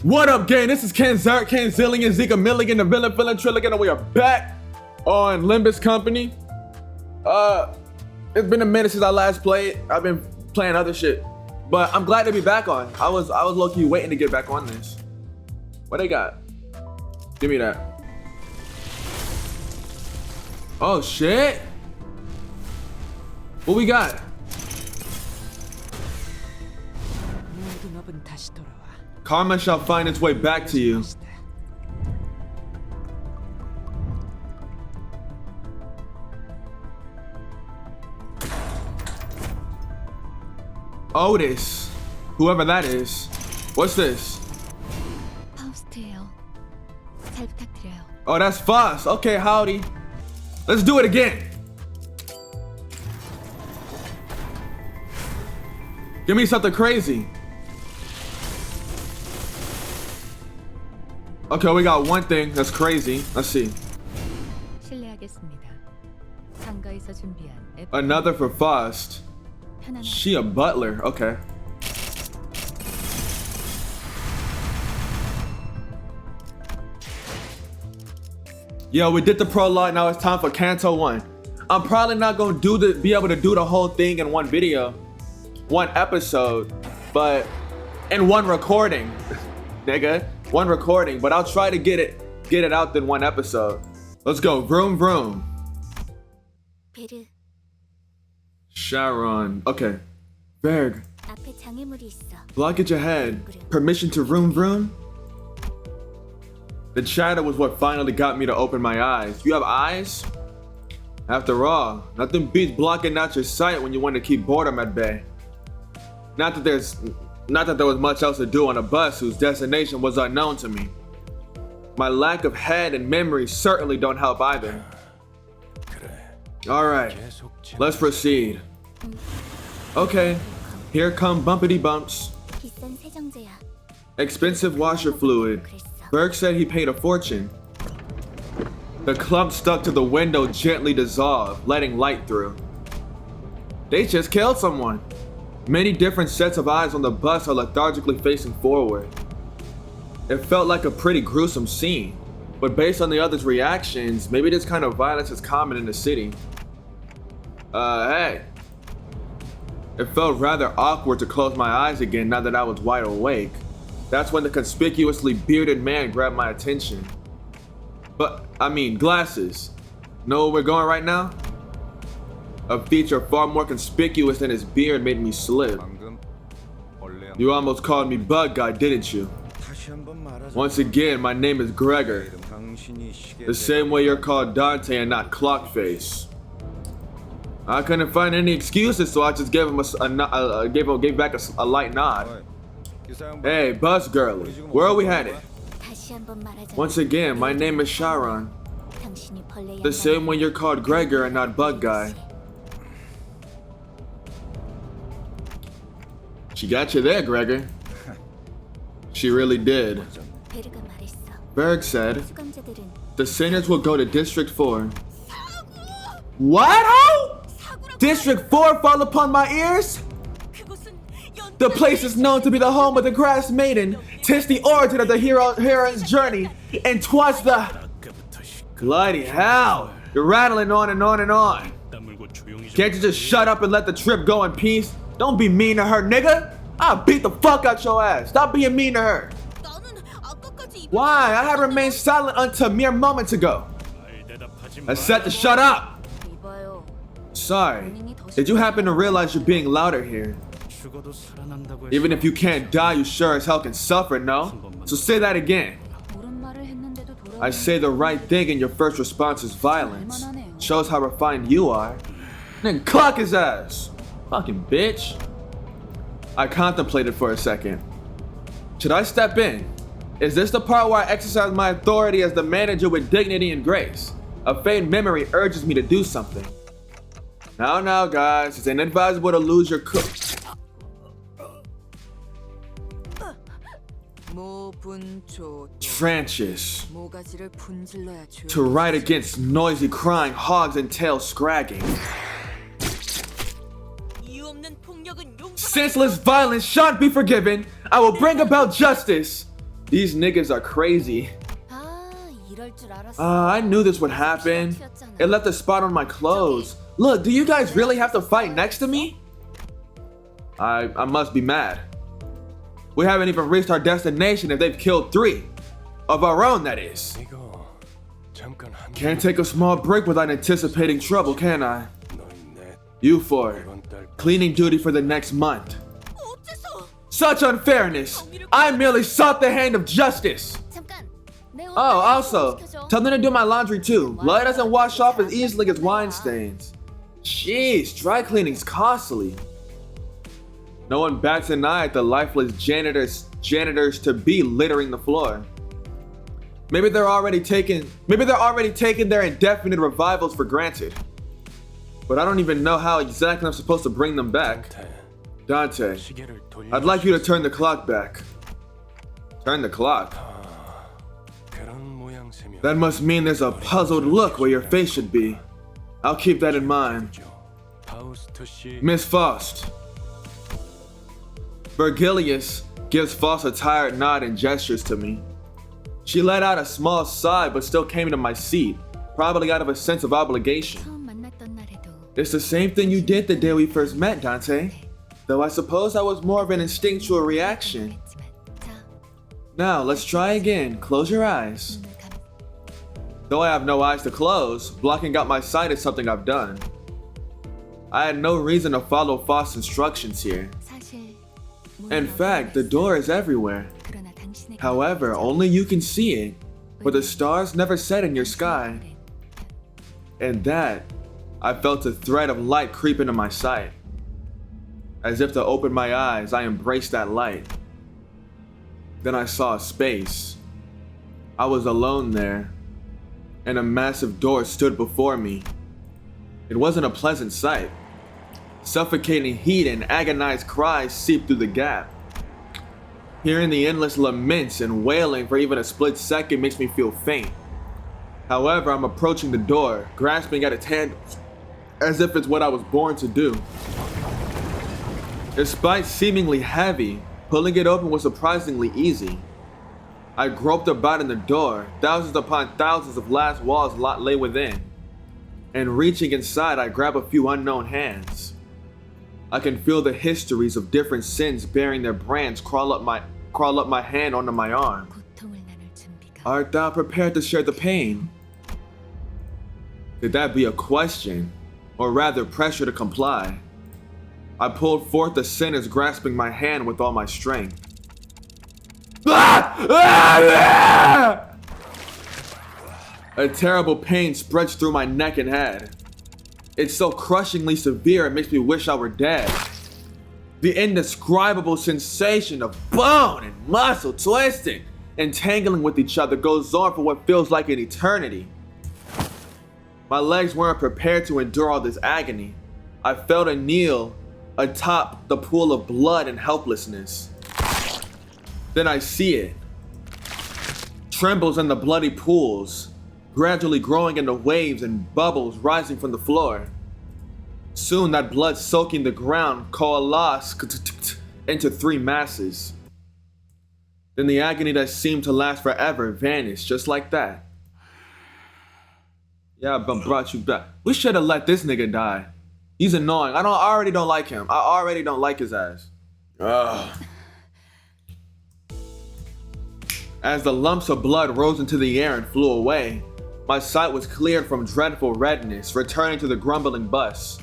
What up, gang? This is KenZerk, KenZillion, Zika Milligan, the villain, Trilligan, and we are back on Limbus Company. It's been a minute since I last played. I've been playing other shit, but I'm glad to be back on. I was low-key waiting to get back on this. What they got? Give me that. Oh shit! What we got? Karma shall find its way back to you. Otis, whoever that is. What's this? Oh, that's Foss. Okay, howdy. Let's do it again. Give me something crazy. Okay, we got one thing that's crazy. Let's see. Another for Faust. She a butler. Okay. Yo, we did the prologue. Now it's time for Canto 1. I'm probably not gonna be able to do the whole thing in one video, one episode, but in one recording, nigga. One recording, but I'll try to get it out in one episode. Let's go. Vroom vroom. Sharon. Okay. Berg. Blockage ahead. Permission to vroom vroom? The chatter was what finally got me to open my eyes. You have eyes? After all, nothing beats blocking out your sight when you want to keep boredom at bay. Not that there was much else to do on a bus whose destination was unknown to me. My lack of head and memory certainly don't help either. Alright, let's proceed. Okay, here come bumpity bumps. Expensive washer fluid. Berg said he paid a fortune. The clump stuck to the window gently dissolved, letting light through. They just killed someone. Many different sets of eyes on the bus are lethargically facing forward. It felt like a pretty gruesome scene, but based on the others' reactions, maybe this kind of violence is common in the city. Hey. It felt rather awkward to close my eyes again now that I was wide awake. That's when the conspicuously bearded man grabbed my attention. Glasses. Know where we're going right now? A feature far more conspicuous than his beard made me slip. You almost called me Bug Guy, didn't you? Once again, my name is Gregor. The same way you're called Dante and not Clockface. I couldn't find any excuses, so I just gave him gave back a light nod. Hey, Buzz Girlie, where are we headed? Once again, my name is Sharon. The same way you're called Gregor and not Bug Guy. She got you there, Gregor. She really did. Berg said, the seniors will go to District 4. What? Ho? District 4 fall upon my ears? The place is known to be the home of the Grass Maiden, 'tis the origin of the hero's journey, and 'twas the... Bloody hell! You're rattling on and on and on. Can't you just shut up and let the trip go in peace? Don't be mean to her, nigga! I'll beat the fuck out your ass. Stop being mean to her. Why? I had remained silent until mere moments ago. I said to shut up. Sorry. Did you happen to realize you're being louder here? Even if you can't die, you sure as hell can suffer, no? So say that again. I say the right thing and your first response is violence. Shows how refined you are. Then clock his ass. Fucking bitch. I contemplated for a second. Should I step in? Is this the part where I exercise my authority as the manager with dignity and grace? A faint memory urges me to do something. Now, guys, it's inadvisable to lose your cook. Trenches. To ride against noisy crying hogs and tail scragging. Senseless violence shan't be forgiven. I will bring about justice. These niggas are crazy. I knew this would happen. It left a spot on my clothes. Look, do you guys really have to fight next to me? I must be mad. We haven't even reached our destination if they've killed 3. Of our own, that is. Can't take a small break without anticipating trouble, can I? You 4. Cleaning duty for the next month. Such unfairness! I merely sought the hand of justice! Oh, also, tell them to do my laundry too. Blood doesn't wash off as easily as wine stains. Jeez, dry cleaning's costly. No one bats an eye at the lifeless janitors to be littering the floor. Maybe they're already taking their indefinite revivals for granted. But I don't even know how exactly I'm supposed to bring them back. Dante, I'd like you to turn the clock back. Turn the clock? That must mean there's a puzzled look where your face should be. I'll keep that in mind. Miss Faust. Virgilius gives Faust a tired nod and gestures to me. She let out a small sigh but still came to my seat, probably out of a sense of obligation. It's the same thing you did the day we first met, Dante. Though I suppose that was more of an instinctual reaction. Now, let's try again. Close your eyes. Though I have no eyes to close, blocking out my sight is something I've done. I had no reason to follow Faust's instructions here. In fact, the door is everywhere. However, only you can see it, for the stars never set in your sky. And that, I felt a thread of light creep into my sight. As if to open my eyes, I embraced that light. Then I saw a space. I was alone there, and a massive door stood before me. It wasn't a pleasant sight. Suffocating heat and agonized cries seeped through the gap. Hearing the endless laments and wailing for even a split second makes me feel faint. However, I'm approaching the door, grasping at its handles, as if it's what I was born to do. Despite seemingly heavy, pulling it open was surprisingly easy. I groped about in the door, thousands upon thousands of glass walls lay within. And reaching inside, I grab a few unknown hands. I can feel the histories of different sins bearing their brands crawl up my hand onto my arm. Art thou prepared to share the pain? Could that be a question, or rather pressure to comply? I pulled forth the sinners grasping my hand with all my strength. A terrible pain spreads through my neck and head. It's so crushingly severe it makes me wish I were dead. The indescribable sensation of bone and muscle twisting and tangling with each other goes on for what feels like an eternity. My legs weren't prepared to endure all this agony. I fell to kneel atop the pool of blood and helplessness. Then I see it. Trembles in the bloody pools, gradually growing into waves and bubbles rising from the floor. Soon that blood soaking the ground coalesced into 3 masses. Then the agony that seemed to last forever vanished just like that. Yeah, but brought you back. We should have let this nigga die. He's annoying. I already don't like him. I already don't like his ass. Ugh. As the lumps of blood rose into the air and flew away, my sight was cleared from dreadful redness, returning to the grumbling bus.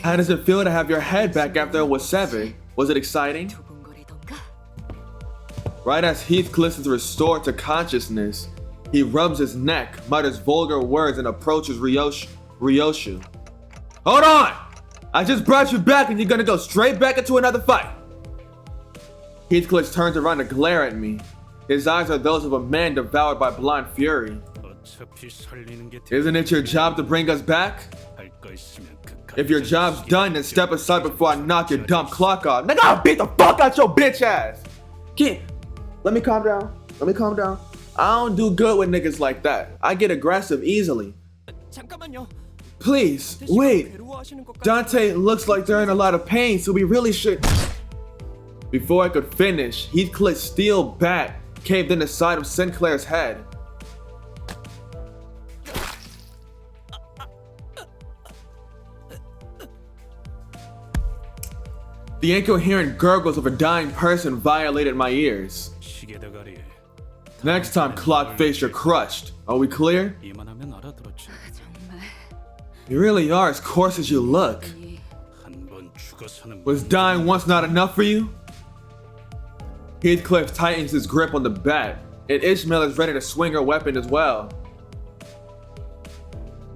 How does it feel to have your head back after it was severed? Was it exciting? Right as Heathcliff is restored to consciousness, he rubs his neck, mutters vulgar words, and approaches Ryoshu. Hold on! I just brought you back and you're gonna go straight back into another fight. Heathcliff turns around to glare at me. His eyes are those of a man devoured by blind fury. Isn't it your job to bring us back? If your job's done, then step aside before I knock your dumb clock off. Nigga, I'll beat the fuck out your bitch ass! Let me calm down. I don't do good with niggas like that. I get aggressive easily. Please, wait. Dante looks like they're in a lot of pain, so we really should... Before I could finish, Heathcliff's steel bat caved in the side of Sinclair's head. The incoherent gurgles of a dying person violated my ears. Next time, Clockface, you're crushed. Are we clear? You really are as coarse as you look. Was dying once not enough for you? Heathcliff tightens his grip on the bat, and Ishmael is ready to swing her weapon as well.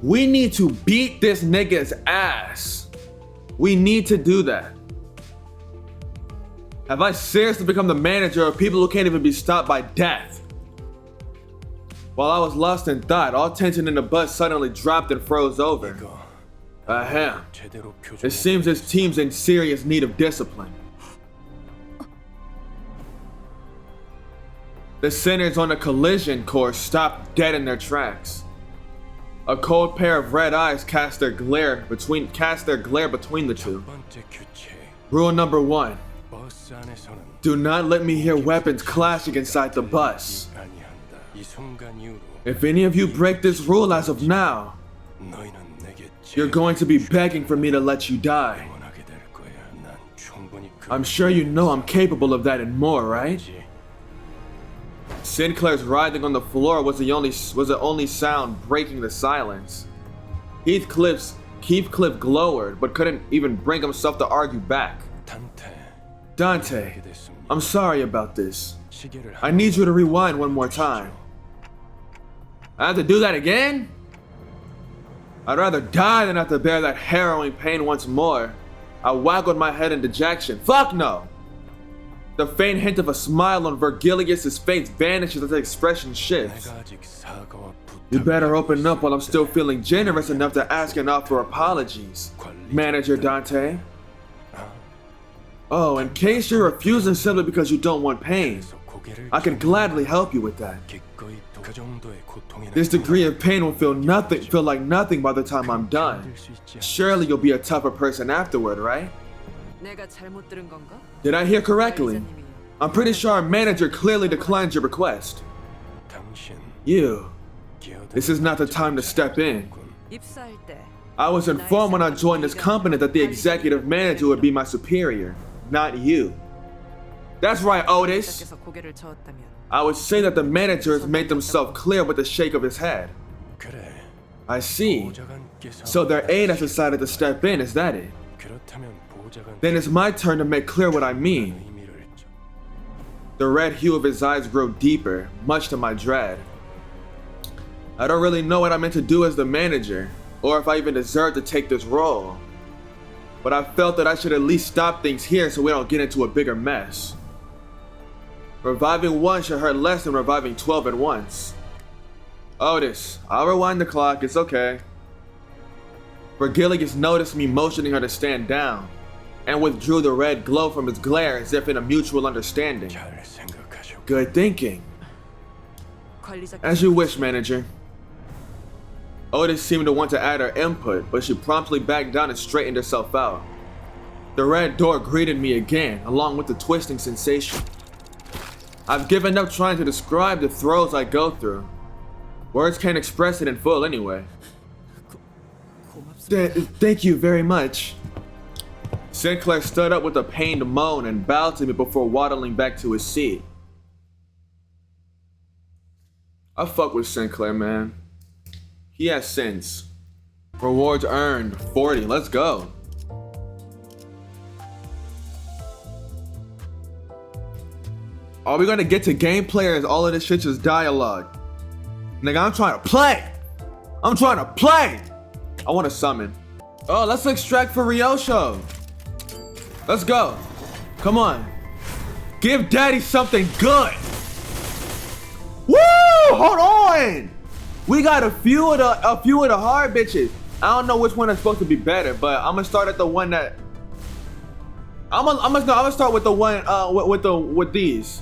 We need to beat this nigga's ass. We need to do that. Have I seriously become the manager of people who can't even be stopped by death? While I was lost in thought, all tension in the bus suddenly dropped and froze over. Ahem. It seems this team's in serious need of discipline. The sinners on the collision course stopped dead in their tracks. A cold pair of red eyes cast their glare between the two. Rule number 1. Do not let me hear weapons clashing inside the bus. If any of you break this rule as of now, you're going to be begging for me to let you die. I'm sure you know I'm capable of that and more, right? Sinclair's writhing on the floor was the only sound breaking the silence. Heathcliff glowered, but couldn't even bring himself to argue back. Dante, I'm sorry about this. I need you to rewind one more time. I have to do that again? I'd rather die than have to bear that harrowing pain once more. I waggled my head in dejection. Fuck no! The faint hint of a smile on Virgilius' face vanishes as the expression shifts. You better open up while I'm still feeling generous enough to ask and offer apologies, Manager Dante. Oh, in case you're refusing simply because you don't want pain, I can gladly help you with that. This degree of pain will feel like nothing by the time I'm done. Surely you'll be a tougher person afterward, right? Did I hear correctly? I'm pretty sure our manager clearly declined your request. You. This is not the time to step in. I was informed when I joined this company that the executive manager would be my superior, not you. That's right, Otis. I would say that the manager has made himself clear with a shake of his head. I see. So their aide has decided to step in, is that it? Then it's my turn to make clear what I mean. The red hue of his eyes grew deeper, much to my dread. I don't really know what I'm meant to do as the manager, or if I even deserve to take this role. But I felt that I should at least stop things here so we don't get into a bigger mess. Reviving one should hurt less than reviving 12 at once. Otis, I'll rewind the clock, it's okay. Virgilius noticed me motioning her to stand down, and withdrew the red glow from his glare as if in a mutual understanding. Good thinking. As you wish, manager. Otis seemed to want to add her input, but she promptly backed down and straightened herself out. The red door greeted me again, along with the twisting sensation. I've given up trying to describe the throes I go through. Words can't express it in full anyway. Thank you very much. Sinclair stood up with a pained moan and bowed to me before waddling back to his seat. I fuck with Sinclair, man. He has sense. Rewards earned, 40, let's go. Are we gonna get to gameplay or is all of this shit just dialogue? Nigga, I'm trying to play! I'm trying to play! I want to summon. Oh, let's extract for Ryoshu. Let's go. Come on. Give daddy something good. Woo! Hold on! We got a few of the hard bitches. I don't know which one is supposed to be better, but I'm gonna start at the one that I'm gonna start with the one with these.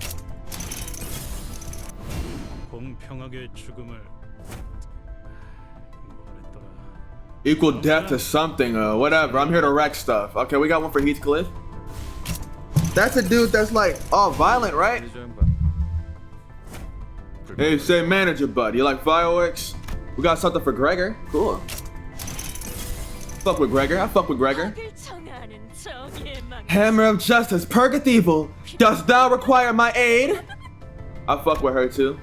Equal death to something, whatever. I'm here to wreck stuff. Okay, we got one for Heathcliff. That's a dude that's like all violent, right? Hey, say manager, bud. You like fireworks? We got something for Gregor. Cool. Fuck with Gregor. I fuck with Gregor. Hammer of justice, purge of evil. Dost thou require my aid? I fuck with her too.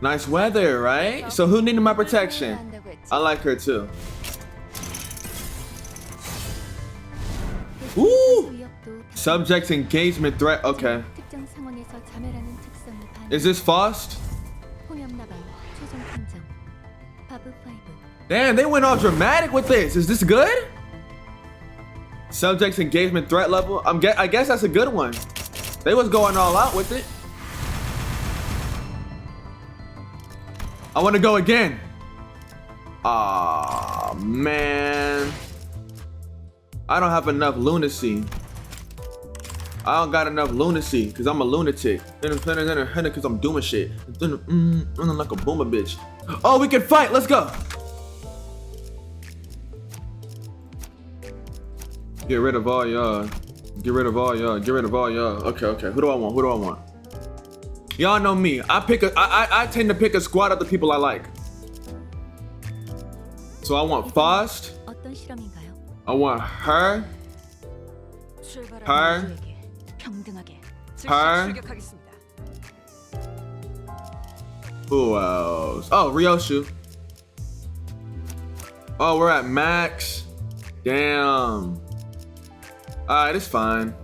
Nice weather, right? So who needed my protection? I like her too. Ooh! Subject's engagement threat. Okay. Is this Faust? Damn, they went all dramatic with this. Is this good? Subject's engagement threat level. I guess that's a good one. They was going all out with it. I want to go again. Aw, man. I don't have enough lunacy. I don't got enough lunacy because I'm a lunatic. Because I'm doing shit. Running like a boomer bitch. Oh, we can fight. Let's go. Get rid of all y'all. Get rid of all y'all. Get rid of all y'all. Okay. Who do I want? Who do I want? Y'all know me. I tend to pick a squad of the people I like. So I want Faust. I want her. Her. Who else? Oh, Ryoshu. Oh, we're at max. Damn. Alright, it's fine.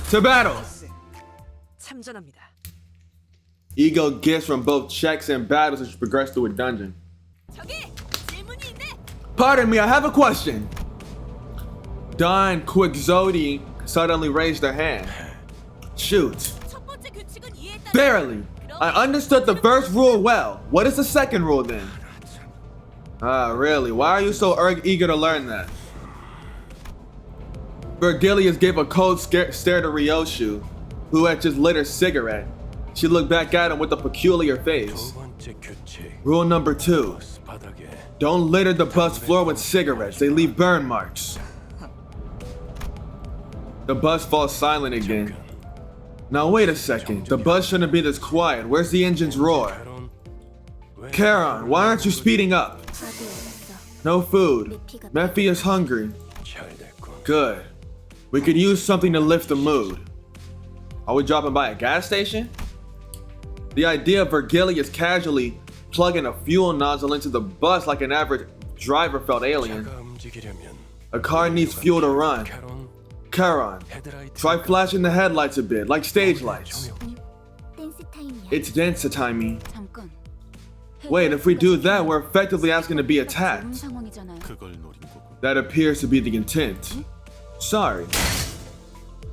To battle. Ego gifts from both checks and battles as you progress through a dungeon. Pardon me, I have a question. Don Quixote suddenly raised her hand. Shoot. Barely. I understood the first rule well. What is the second rule then? Really? Why are you so eager to learn that? Virgilius gave a cold stare to Ryoshu, who had just lit her cigarette. She looked back at him with a peculiar face. Rule number 2. Don't litter the bus floor with cigarettes. They leave burn marks. The bus falls silent again. Now wait a second. The bus shouldn't be this quiet. Where's the engine's roar? Charon, why aren't you speeding up? No food. Mephi is hungry. Good. We could use something to lift the mood. Are we dropping by a gas station? The idea of Virgilius casually plugging a fuel nozzle into the bus like an average driver felt alien. A car needs fuel to run. Charon, try flashing the headlights a bit, like stage lights. It's dance timey. Wait, if we do that, we're effectively asking to be attacked. That appears to be the intent. Sorry.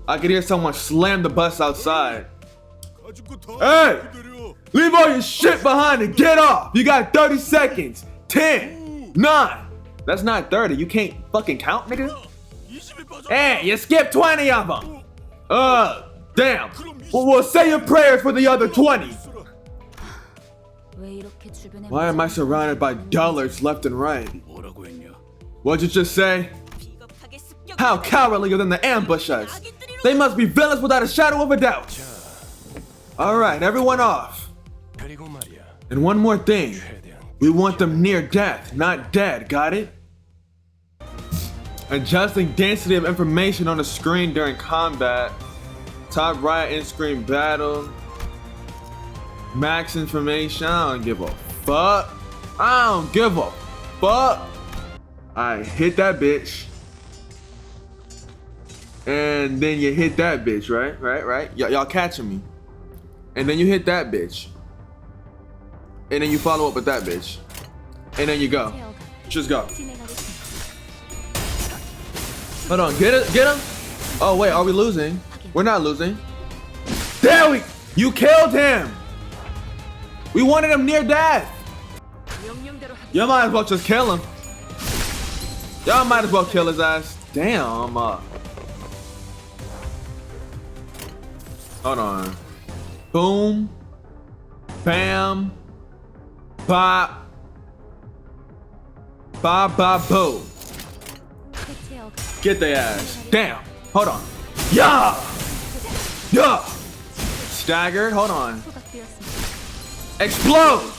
I could hear someone slam the bus outside. Hey! Leave all your shit behind and get off! You got 30 seconds! 10, 9. That's not 30. You can't fucking count, nigga? Hey, you skipped 20 of them! Damn. Well, say your prayers for the other 20. Why am I surrounded by dullards left and right? What'd you just say? How cowardly of them to ambush us! They must be villains without a shadow of a doubt! Alright, everyone off. And one more thing. We want them near death, not dead, got it? Adjusting density of information on the screen during combat. Top right in-screen battle. Max information, I don't give a fuck. I don't give a fuck. Alright, hit that bitch. And then you hit that bitch, right? Y'all catching me. And then you hit that bitch. And then you follow up with that bitch. And then you go. Just go. Hold on, get him? Oh wait, are we losing? We're not losing. There you killed him! We wanted him near death! Y'all might as well just kill him. Y'all might as well kill his ass. Damn. Hold on. Boom. Bam. Pop. Ba ba boo. Get their ass. Damn. Hold on. Yeah. Yeah. Staggered. Hold on. Explode.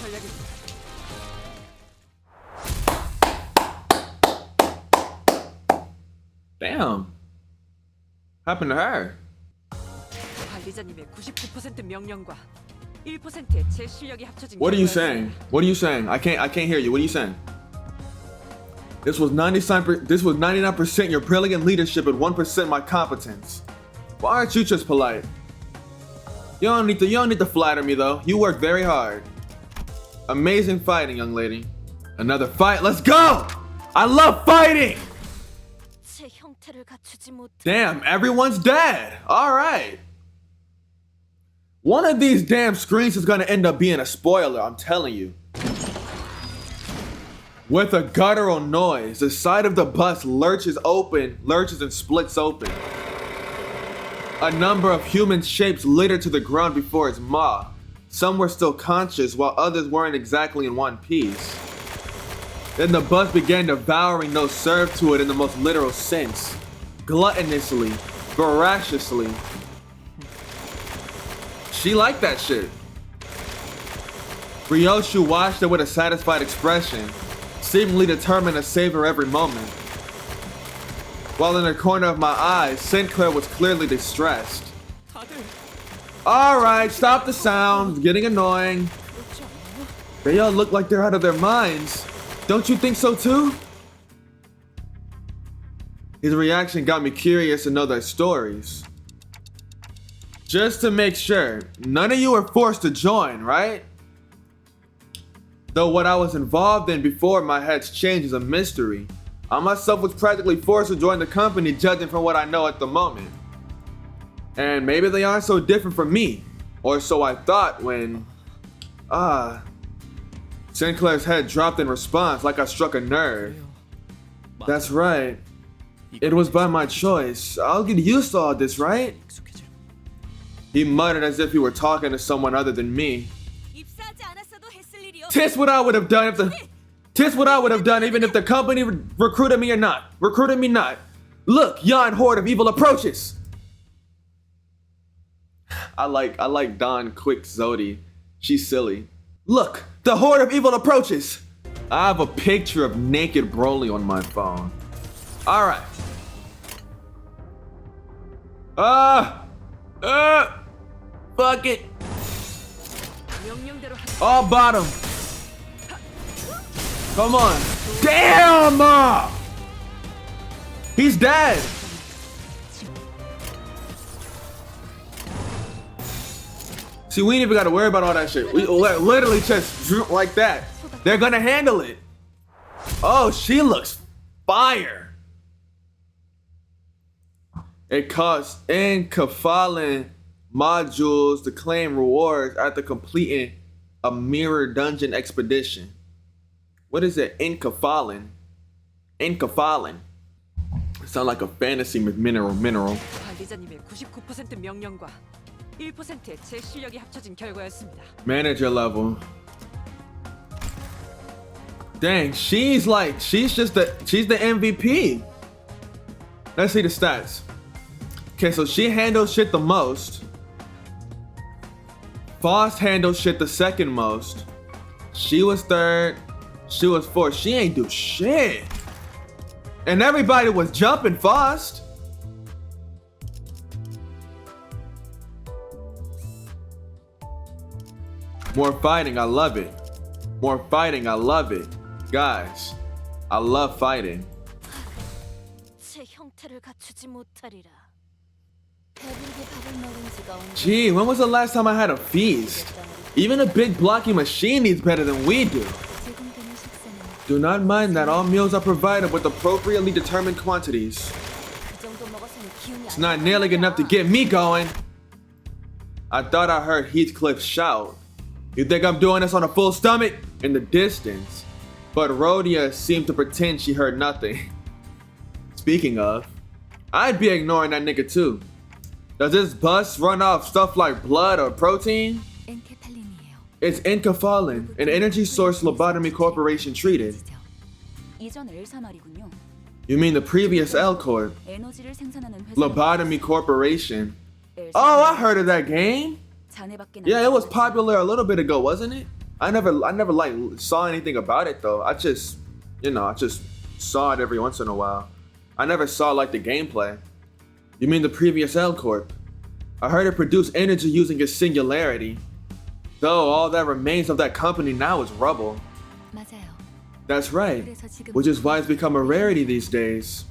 Damn. Happened to her? What are you saying? What are you saying? I can't hear you. What are you saying? This was 99% your brilliant leadership and 1% my competence. Why aren't you just polite? You don't need to flatter me though. You work very hard. Amazing fighting, young lady. Another fight. Let's go! I love fighting! Damn, everyone's dead. All right. One of these damn screens is gonna end up being a spoiler, I'm telling you. With a guttural noise, the side of the bus lurches and splits open. A number of human shapes littered to the ground before its maw. Some were still conscious, while others weren't exactly in one piece. Then the bus began devouring those served to it in the most literal sense. Gluttonously, voraciously. She liked that shit. Ryoshu watched it with a satisfied expression, seemingly determined to savor every moment. While in the corner of my eyes, Sinclair was clearly distressed. Alright, stop the sound, getting annoying. They all look like they're out of their minds. Don't you think so too? His reaction got me curious to know their stories. Just to make sure, none of you were forced to join, right? Though what I was involved in before my head's changed is a mystery. I myself was practically forced to join the company judging from what I know at the moment. And maybe they aren't so different from me, or so I thought when... Sinclair's head dropped in response like I struck a nerve. That's right. It was by my choice. I'll get used to all this, right? He muttered as if he were talking to someone other than me. Tis what I would have done even if the company recruited me or not. Recruited me not. Look, yon horde of evil approaches. I like Don Quick Zodi. She's silly. Look, the horde of evil approaches. I have a picture of naked Broly on my phone. All right. Fuck it. All bottom. Come on. Damn! He's dead. See, we ain't even gotta worry about all that shit. We literally just like that. They're gonna handle it. Oh, she looks fire. It costs Inkafalin modules to claim rewards after completing a mirror dungeon expedition. What is it? Inkafalin. Inkafalin. Sound like a fantasy mineral. Manager level. Dang, she's the MVP. Let's see the stats. Okay, so she handles shit the most. Faust handles shit the second most. She was third. She was fourth. She ain't do shit. And everybody was jumping Faust. More fighting, I love it. More fighting, I love it. Guys, I love fighting. Gee, when was the last time I had a feast? Even a big blocky machine needs better than we do. Do not mind that all meals are provided with appropriately determined quantities. It's not nearly enough to get me going. I thought I heard Heathcliff shout. You think I'm doing this on a full stomach? In the distance. But Rhodia seemed to pretend she heard nothing. Speaking of, I'd be ignoring that nigga too. Does this bus run off stuff like blood or protein? It's enkephalin, an energy source lobotomy corporation treated. 이전 L사 말이군요. You mean the previous L Corp? 에너지를 생산하는 회사. Lobotomy Corporation. Oh, I heard of that game. Yeah, it was popular a little bit ago, wasn't it? I never like saw anything about it though. I just saw it every once in a while. I never saw like the gameplay. You mean the previous L Corp? I heard it produced energy using its singularity. Though all that remains of that company now is rubble. 맞아요. That's right, which is why it's become a rarity these days.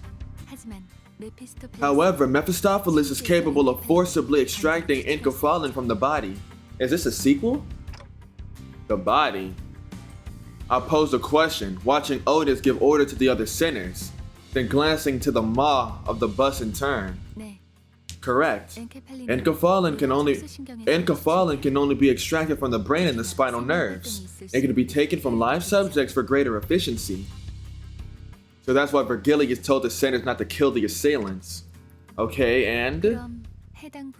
However, Mephistopheles is capable of forcibly extracting enkephalin from the body. Is this a sequel? The body. I posed a question, watching Otis give order to the other sinners, then glancing to the maw of the bus in turn. Correct. Enkephalin can only be extracted from the brain and the spinal nerves. It can be taken from live subjects for greater efficiency. So that's why Virgilius told the sinners not to kill the assailants. Okay, and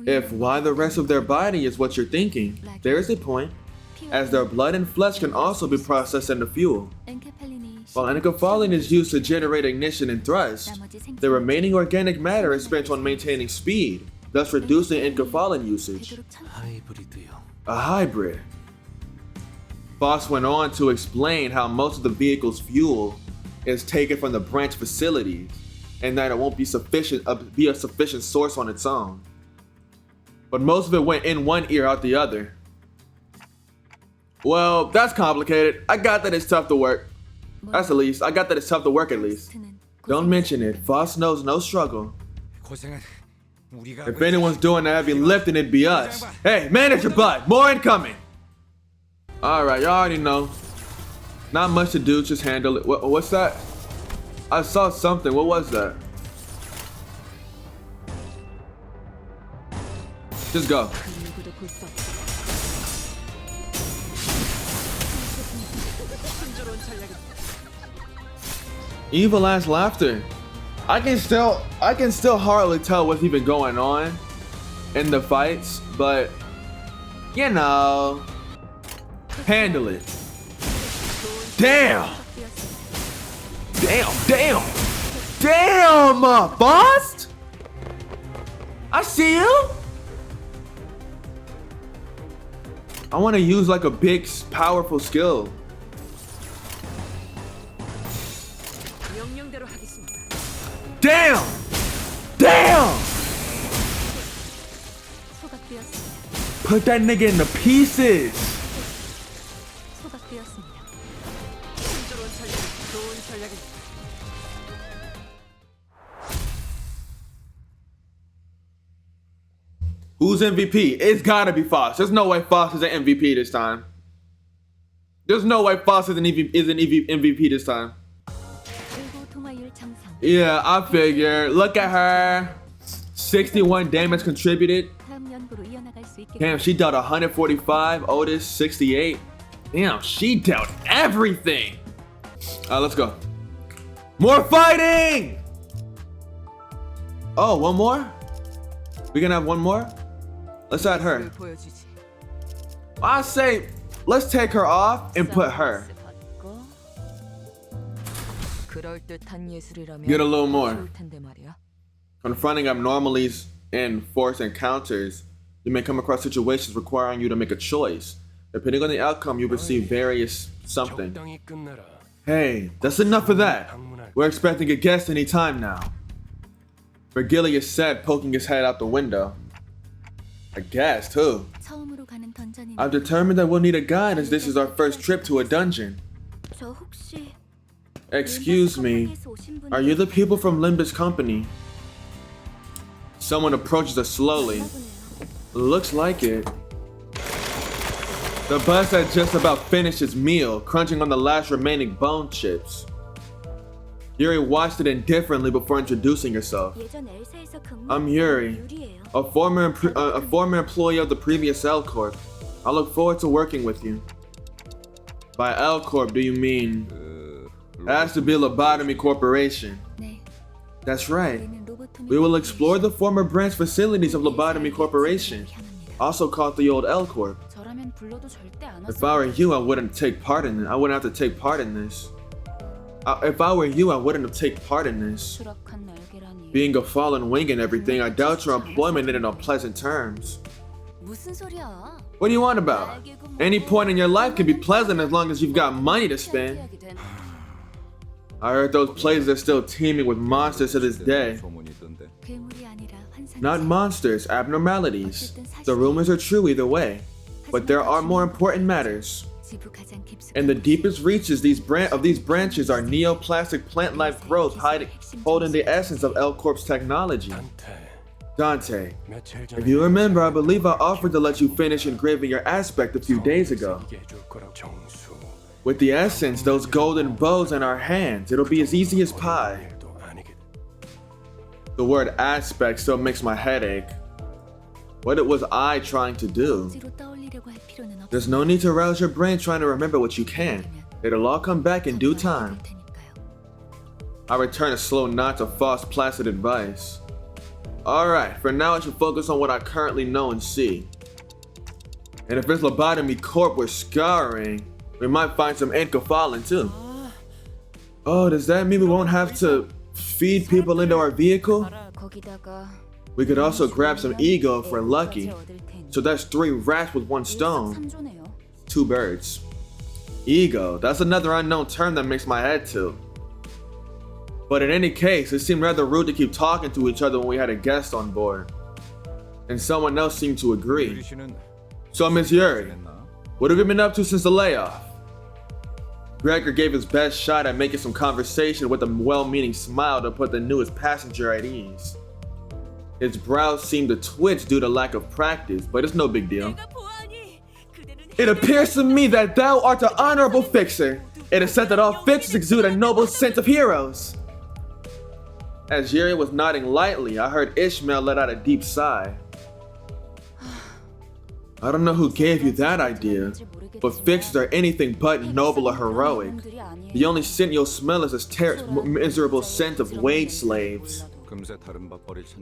if why the rest of their body is what you're thinking, there is a point, as their blood and flesh can also be processed into fuel. While enkephalin is used to generate ignition and thrust, the remaining organic matter is spent on maintaining speed, thus reducing enkephalin usage. A hybrid. Foss went on to explain how most of the vehicle's fuel is taken from the branch facilities, and that it won't be a sufficient source on its own. But most of it went in one ear out the other. Well, that's complicated. I got that it's tough to work. That's the least. I got that it's tough to work at least. Don't mention it. Foss knows no struggle. If anyone's doing the heavy lifting, it'd be us. Hey, manage your butt. More incoming. Alright, you already know. Not much to do, just handle it. What's that? I saw something. What was that? Just go. Evil ass laughter. I can still hardly tell what's even going on in the fights, but you know, handle it. Damn! Damn, boss! I see you! I want to use like a big, powerful skill. Damn! Damn! Put that nigga into pieces! Who's MVP? It's gotta be Foss. There's no way Foss is an MVP this time. There's no way Foss is an MVP this time. Yeah, I figure. Look at her. 61 damage contributed. Damn, she dealt 145. Otis, 68. Damn, she dealt everything. Let's go. More fighting! Oh, one more? We gonna have one more? Let's add her. I say, let's take her off and put her. Get a little more. Confronting abnormalities in forced encounters, you may come across situations requiring you to make a choice. Depending on the outcome, you receive various something. Hey, that's enough of that. We're expecting a guest any time now. Virgilius said, poking his head out the window. A guest, who? I've determined that we'll need a guide as this is our first trip to a dungeon. Excuse me, are you the people from Limbus Company? Someone approaches us slowly. Looks like it. The bus had just about finished its meal, crunching on the last remaining bone chips. Yuri watched it indifferently before introducing herself. I'm Yuri, a former employee of the previous L Corp. I look forward to working with you. By L Corp, do you mean? It has to be Lobotomy Corporation. That's right. We will explore the former branch facilities of Lobotomy Corporation, also called the old L Corp. If I were you, I wouldn't have to take part in this. If I were you, I wouldn't have taken part in this. 추락한 날개라니. Being a fallen wing and everything, I doubt your employment ended on pleasant terms. 무슨 소리야? What do you want about? Any point in your life can be pleasant as long as you've got money to spend. I heard those places are still teeming with monsters to this day. 괴물이 아니라 환상. Not monsters, abnormalities. The rumors are true either way. But there are more important matters. 지부 가장 깊숙한 In the deepest reaches of these branches are neoplastic plant-like growth holding the essence of L-Corp's technology. Dante, if you remember, I believe I offered to let you finish engraving your aspect a few days ago. With the essence, those golden bows in our hands, it'll be as easy as pie. The word aspect still makes my head ache. What was I trying to do? 억지로 떠올리려고 할 필요는 없어. There's no need to rouse your brain trying to remember what you can. It'll all come back in due time. I return a slow nod to false placid advice. Alright, for now I should focus on what I currently know and see. And if this lobotomy corp were scouring, we might find some encophalin too. Oh, does that mean we won't have to feed people into our vehicle? 거기다가 We could also grab some ego if we're lucky. So that's 3 rats with 1 stone. 3조네요. 2 birds. Ego, that's another unknown term that makes my head tilt. But in any case, it seemed rather rude to keep talking to each other when we had a guest on board. And someone else seemed to agree. So Miss Yuri, what have you been up to since the layoff? Gregor gave his best shot at making some conversation with a well-meaning smile to put the newest passenger at ease. His brows seemed to twitch due to lack of practice, but it's no big deal. It appears to me that thou art an honorable fixer. It is said that all fixers exude a noble sense of heroes. As Yuri was nodding lightly, I heard Ishmael let out a deep sigh. I don't know who gave you that idea, but fixers are anything but noble or heroic. The only scent you'll smell is this miserable scent of wage slaves.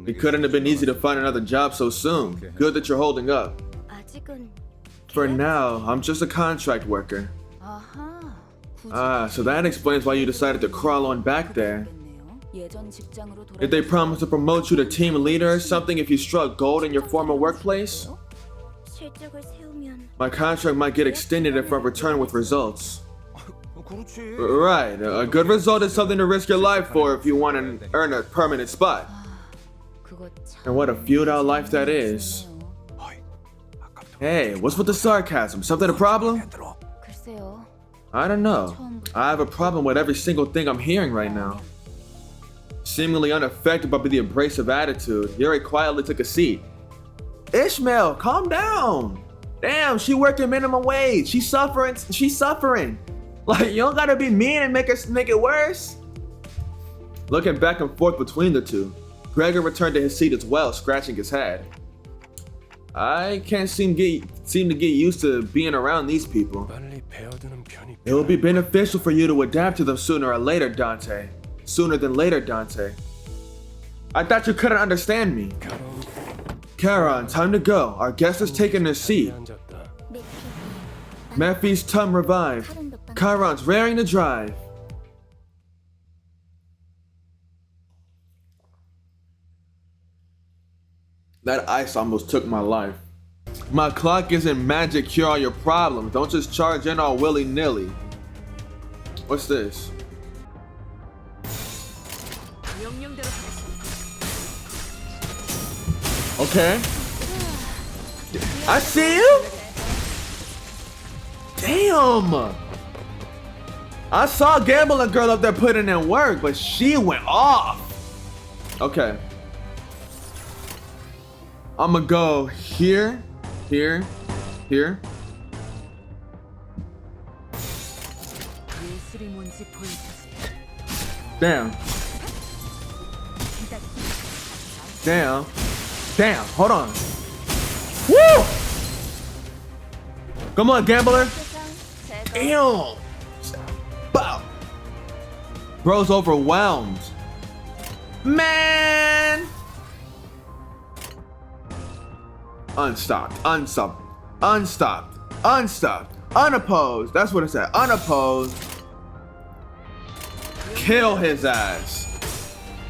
It couldn't have been easy to find another job so soon. Good that you're holding up. 아직은 For now, I'm just a contract worker. 아하. Ah, so that explains why you decided to crawl on back there. 예전 직장으로 돌아. Did they promise to promote you to team leader or something if you struck gold in your former workplace? 실적을 세우면 My contract might get extended if I return with results. Right, a good result is something to risk your life for if you want to earn a permanent spot. 그거 참. And what a futile life that is. Hey, what's with the sarcasm? Something a problem? 글쎄요. I don't know. I have a problem with every single thing I'm hearing right now. Seemingly unaffected by the abrasive attitude, Yuri quietly took a seat. Ishmael, calm down. Damn, she working minimum wage. She's suffering. Like, you don't gotta be mean and make it worse. Looking back and forth between the two, Gregor returned to his seat as well, scratching his head. I can't seem to get used to being around these people. It will be beneficial for you to adapt to them sooner or later, Dante. Sooner than later, Dante. I thought you couldn't understand me. Charon, time to go. Our guest has taken their seat. Mephi's tum revived. Chiron's raring to drive. That ice almost took my life. My clock isn't magic cure all your problems. Don't just charge in all willy-nilly. What's this? Okay. I see you. Damn. I saw Gambling Girl up there putting in work, but she went off. Okay. I'ma go here, here, here. Damn. Damn. Damn, hold on. Woo! Come on, gambler. Damn. Bow. Bro's overwhelmed. Man. Unstopped, unstopped, unstopped, unstopped, unopposed. That's what it said. Unopposed. kill his ass.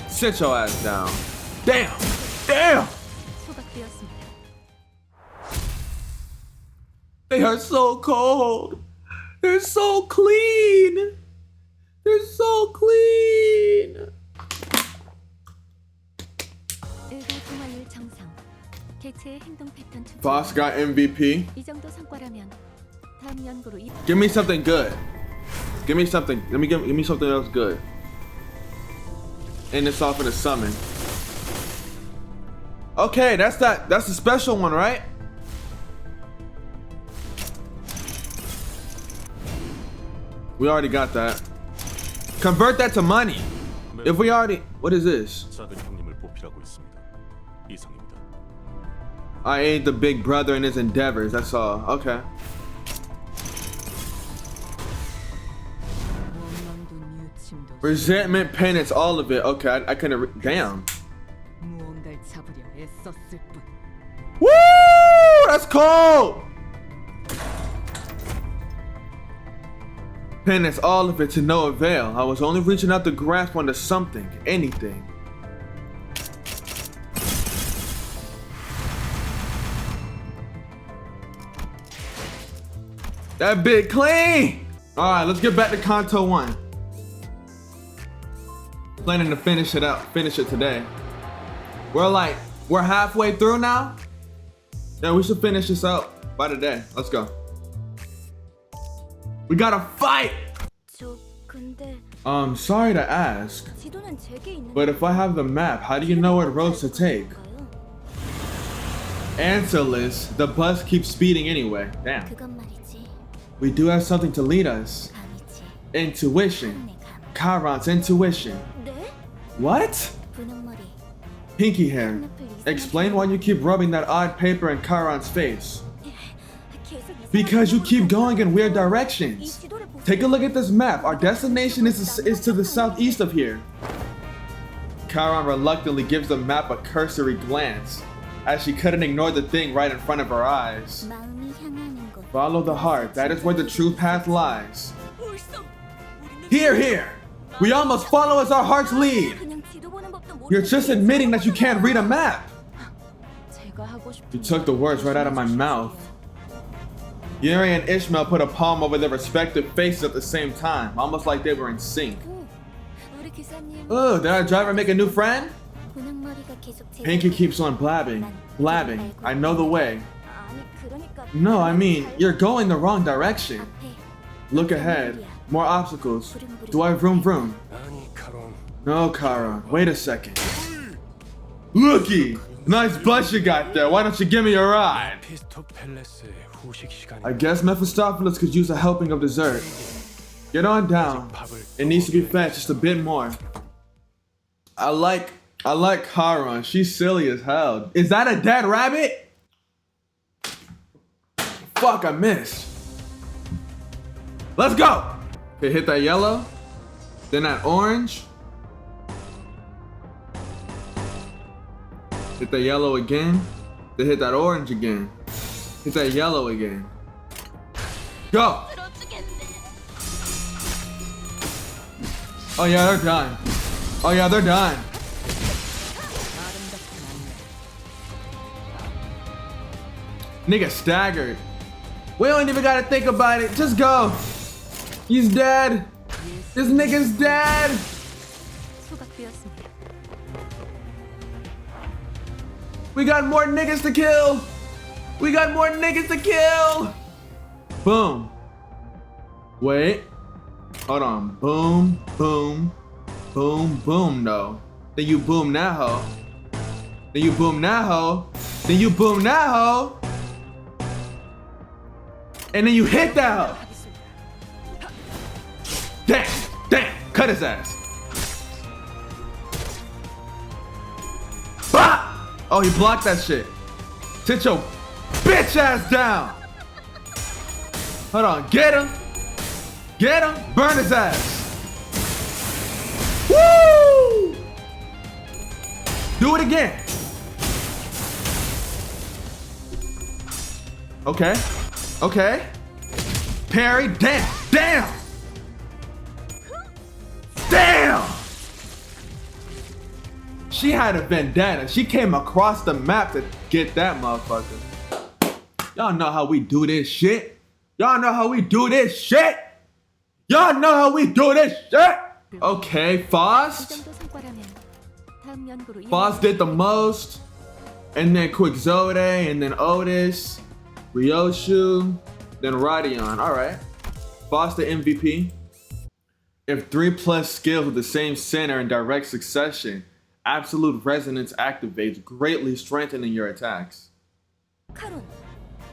Sit your ass down. Damn. Damn. 소각되었습니다. They are so cold. They're so clean. They're so clean. 의사 생활률 정상. 개체의 행동 패턴 추적. Boss got MVP. 이 정도 성과라면 다음 연구로 이 Give me something good. Give me something. Give me something else good. End this off in a summon. Okay, that's the special one, right? We already got that. Convert that to money. If we already, what is this? 작은 형님을 보필하고 있습니다. 이상입니다. I aid the big brother in his endeavors. That's all. Okay. Resentment, penance, all of it. Okay, I couldn't. Damn. 무언가를 잡으려 애썼을 뿐. Woo! That's cold. Penance, all of it to no avail. I was only reaching out to grasp onto something, anything. That bit clean. All right, let's get back to Conto 1. Planning to finish it today. We're halfway through now. Yeah, we should finish this out by today. Let's go. We gotta fight. 저 근데 Sorry to ask, 지도는 제게 있는. but if I have the map, how do you know what roads to take? Answerless, the bus keeps speeding anyway. Damn. 그건 말이지. We do have something to lead us. 감이지. Intuition. 내 감. Chiron's intuition. 네? What? 분홍머리. Pinky hair. Explain why you keep rubbing that odd paper in Chiron's face. 계속 이상한 Because you keep 방향으로 going in weird 이 directions. 지도를 보세요. Take a look at this map. Our destination is to the southeast of here. Chiron reluctantly gives the map a cursory glance, as she couldn't ignore the thing right in front of her eyes. 마음이 향하는 곳. Follow the heart. That is where the true path lies. Here. We almost follow as our hearts lead. 그냥 지도 보는 법도 모르는 You're just admitting that you can't read a map. 제가 하고 싶은 You took the words right out of my mouth. Yuri and Ishmael put a palm over their respective faces at the same time, almost like they were in sync. 우리 기사님. Oh, did our driver make a new friend? 분홍머리가 계속 제 Pinky keeps on blabbing. I know the way. 아니 그러니까. No, I mean, you're going the wrong direction. 앞에 Look ahead. More obstacles. Do I vroom vroom? 아니, 카론. No, Kara. Wait a second. Looky! Nice bus you got there. Why don't you give me a ride? 피스토펠레스의 후식 시간이. I guess Mephistopheles could use a helping of dessert. Get on down. It needs to be fed just a bit more. I like Kara. She's silly as hell. Is that a dead rabbit? Fuck, I missed. Let's go! Okay, hit that yellow. Then that orange. Hit that yellow again. Then hit that orange again. Hit that yellow again. Go! Oh yeah, they're done. Oh yeah, they're done. Nigga staggered. We don't even gotta think about it. Just go. He's dead. This nigga's dead. 소각되었습니다. We got more niggas to kill. We got more niggas to kill. Boom. Wait. Hold on. Boom, boom, boom, boom, though. Then you boom that hoe. Then you boom that hoe. Then you boom that hoe. And then you hit that hoe. Damn. Cut his ass. Bah! Oh, he blocked that shit. Sit your bitch ass down. Hold on. Get him. Get him. Burn his ass. Woo! Do it again. Okay. Parry. Damn. Damn! She had a vendetta. She came across the map to get that motherfucker. Y'all know how we do this shit. Y'all know how we do this shit. Y'all know how we do this shit. Okay, 이 Faust. 정도 성과라면 다음 연구로 Faust did the most. And then Quixote, and then Otis, Ryoshu, then Rodion. Alright. Faust the MVP. If 3+ skills with the same center in direct succession, absolute resonance activates, greatly strengthening your attacks. 카론.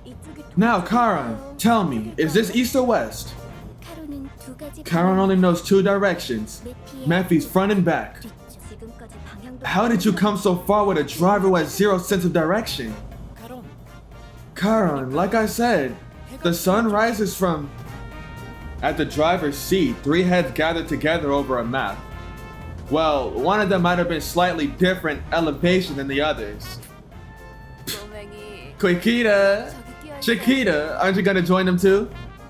이쪽이 Now, Karan, tell me, is this east or west? 카론은 두 가지 Karan only knows 2 directions. 메피의 Mephi's front and back. 뒤쪽. 지금까지 방향도 How did you come so far with a driver who has 0 sense of direction? Karan, like I said, the sun rises from... At the driver's seat, 3 heads gathered together over a map. Well, one of them might have been slightly different elevation than the others. 꼬맹이 Chiquita! Chiquita, aren't you gonna join them too?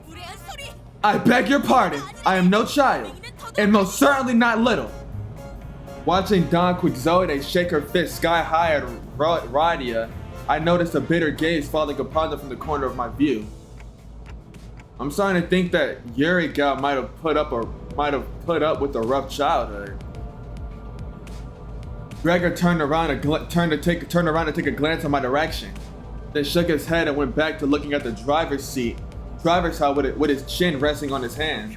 무례한 소리. I beg your pardon, I am no child, and most certainly not little. Watching Don Quixote shake her fist sky high at Radia, I noticed a bitter gaze falling upon them from the corner of my view. I'm starting to think that Yuri gal might have put up with a rough childhood. Gregor turned around to take a glance in my direction, then shook his head and went back to looking at the driver's side with his chin resting on his hand.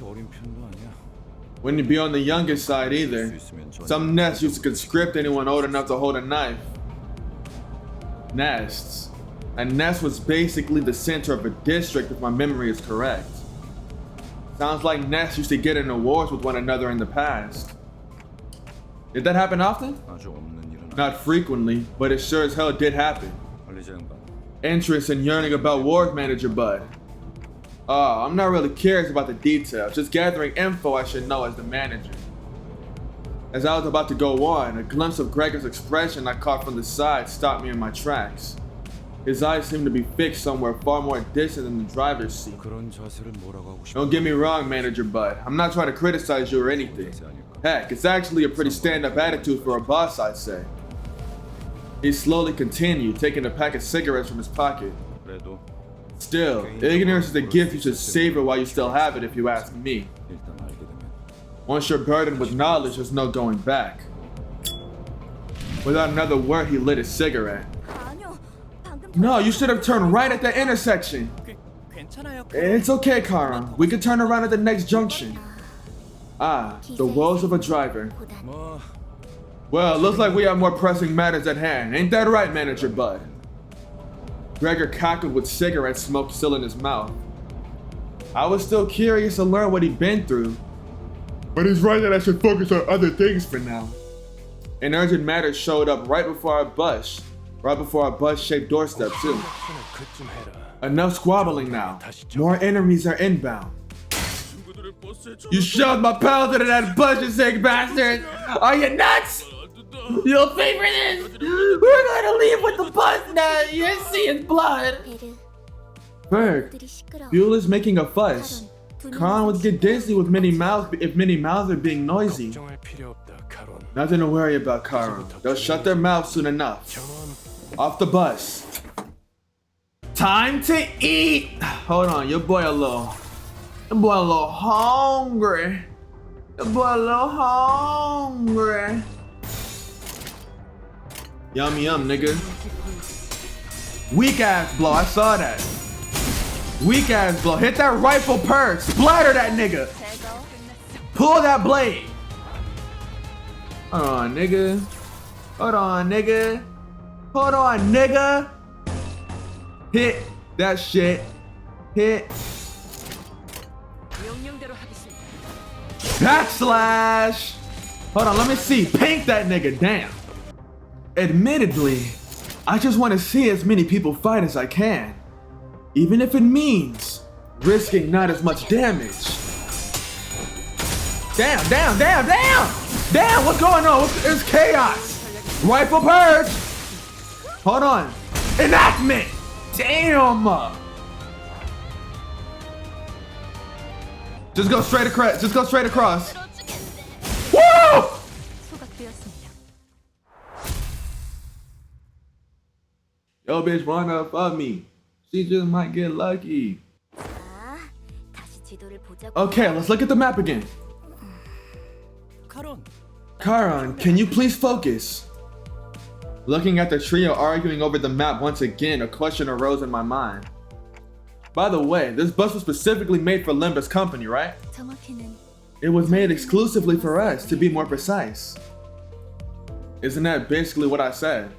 Wouldn't be on the youngest side either. Some nests used to conscript anyone old enough to hold a knife. Nests. A nest was basically the center of a district if my memory is correct. Sounds like nests used to get into wars with one another in the past. Did that happen often? Not frequently, but it sure as hell did happen. Interest and yearning about wars, Manager Bud. Oh, I'm not really curious about the details, just gathering info I should know as the manager. As I was about to go on, a glimpse of Gregor's expression I caught from the side stopped me in my tracks. His eyes seemed to be fixed somewhere far more distant than the driver's seat. Don't get me wrong, Manager Bud. I'm not trying to criticize you or anything. Heck, it's actually a pretty stand-up attitude for a boss, I'd say. He slowly continued, taking a pack of cigarettes from his pocket. Still, ignorance is a gift you should savor while you still have it, if you ask me. Once you're burdened with knowledge, there's no going back. Without another word, he lit his cigarette. 아니요. 방금 No, you should have turned right at the intersection. It's okay, Karan. We can turn around at the next junction. Ah, the woes of a driver. Well, looks like we have more pressing matters at hand. Ain't that right, Manager Bud? Gregor cackled with cigarette smoke still in his mouth. I was still curious to learn what he'd been through, but he's right that I should focus on other things for now. An urgent matter showed up right before our bus-shaped doorstep too. Enough squabbling now. More enemies are inbound. You shoved my pals into that bus, you sick bastard! Are you nuts? You'll pay for this! We're gonna leave with the bus now! You see his blood! 베르. Berg, 들이 시끄러워. Buell is making a fuss. Khan would get dizzy with many mouths if many mouths are being noisy. Nothing to worry about, Karan. They'll shut their mouths soon enough. Off the bus. Time to eat! Hold on, your boy a little hungry. Your boy a little hungry. Yum yum, nigga. Weak ass blow, I saw that. Weak ass blow. Hit that rifle purse. Splatter that nigga. Pull that blade. Hold on, nigga. Hold on, nigga. Hold on, nigga. Hit that shit. Hit. 명령대로 하겠습니다. Backslash. Hold on, let me see. Pink that nigga. Damn. Admittedly, I just want to see as many people fight as I can. Even if it means risking not as much damage. Damn, damn, damn, damn! Damn, what's going on? It's chaos! Rifle purge! Hold on. Enactment! Damn! Just go straight across. Just go straight across. Yo, bitch, run up of me. She just might get lucky. 자, 다시 지도를 보자고. Okay, let's look at the map again. Karan, can you please focus? Looking at the trio arguing over the map once again, a question arose in my mind. By the way, this bus was specifically made for Limbus company, right? 정확히는 It was made exclusively for us, to be more precise. Isn't that basically what I said?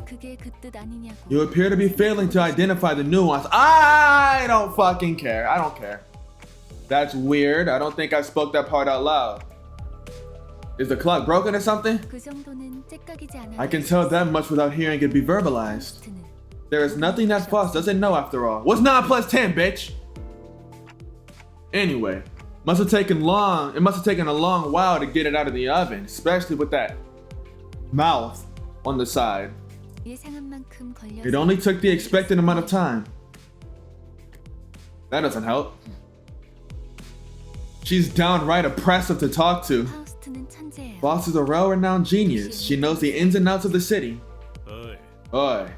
그게 그 뜻 아니냐고. You appear to be failing to identify the nuance. I don't fucking care. I don't care. That's weird. I don't think I spoke that part out loud. Is the clock broken or something? 그 정도는 째깍이지 않아. I can tell that much without hearing it be verbalized. 파우스트는 There is nothing that Foss doesn't know after all. What's 9 plus 10, bitch? Anyway, it must have taken a long while to get it out of the oven, especially with that mouth on the side. 예상한 만큼 걸려서 It only took the expected amount of time. That doesn't help. She's downright oppressive to talk to. 파우스트는 천재예요. Foss is a well-renowned genius. She knows the ins and outs of the city. Oi.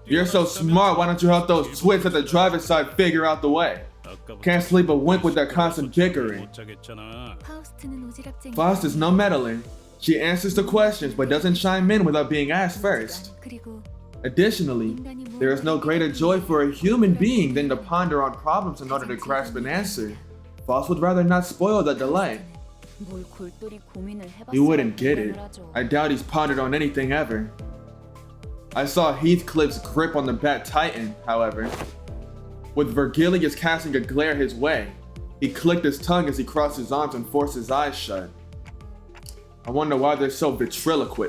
You're so smart, why don't you help those twits at the driver's side figure out the way? Can't sleep a wink with their constant bickering. 파우스트는 오지랖쟁이. Foss is no meddling. She answers the questions but doesn't chime in without being asked first. 그리고 Additionally, there is no greater joy for a human being than to ponder on problems in order to grasp an answer. Foss would rather not spoil that delight. 뭘 골똘히 고민을 해봤어. He wouldn't get it. I doubt he's pondered on anything ever. I saw Heathcliff's grip on the bat tighten, however. With Virgilius casting a glare his way, he clicked his tongue as he crossed his arms and forced his eyes shut. I wonder why they're so vitriolic.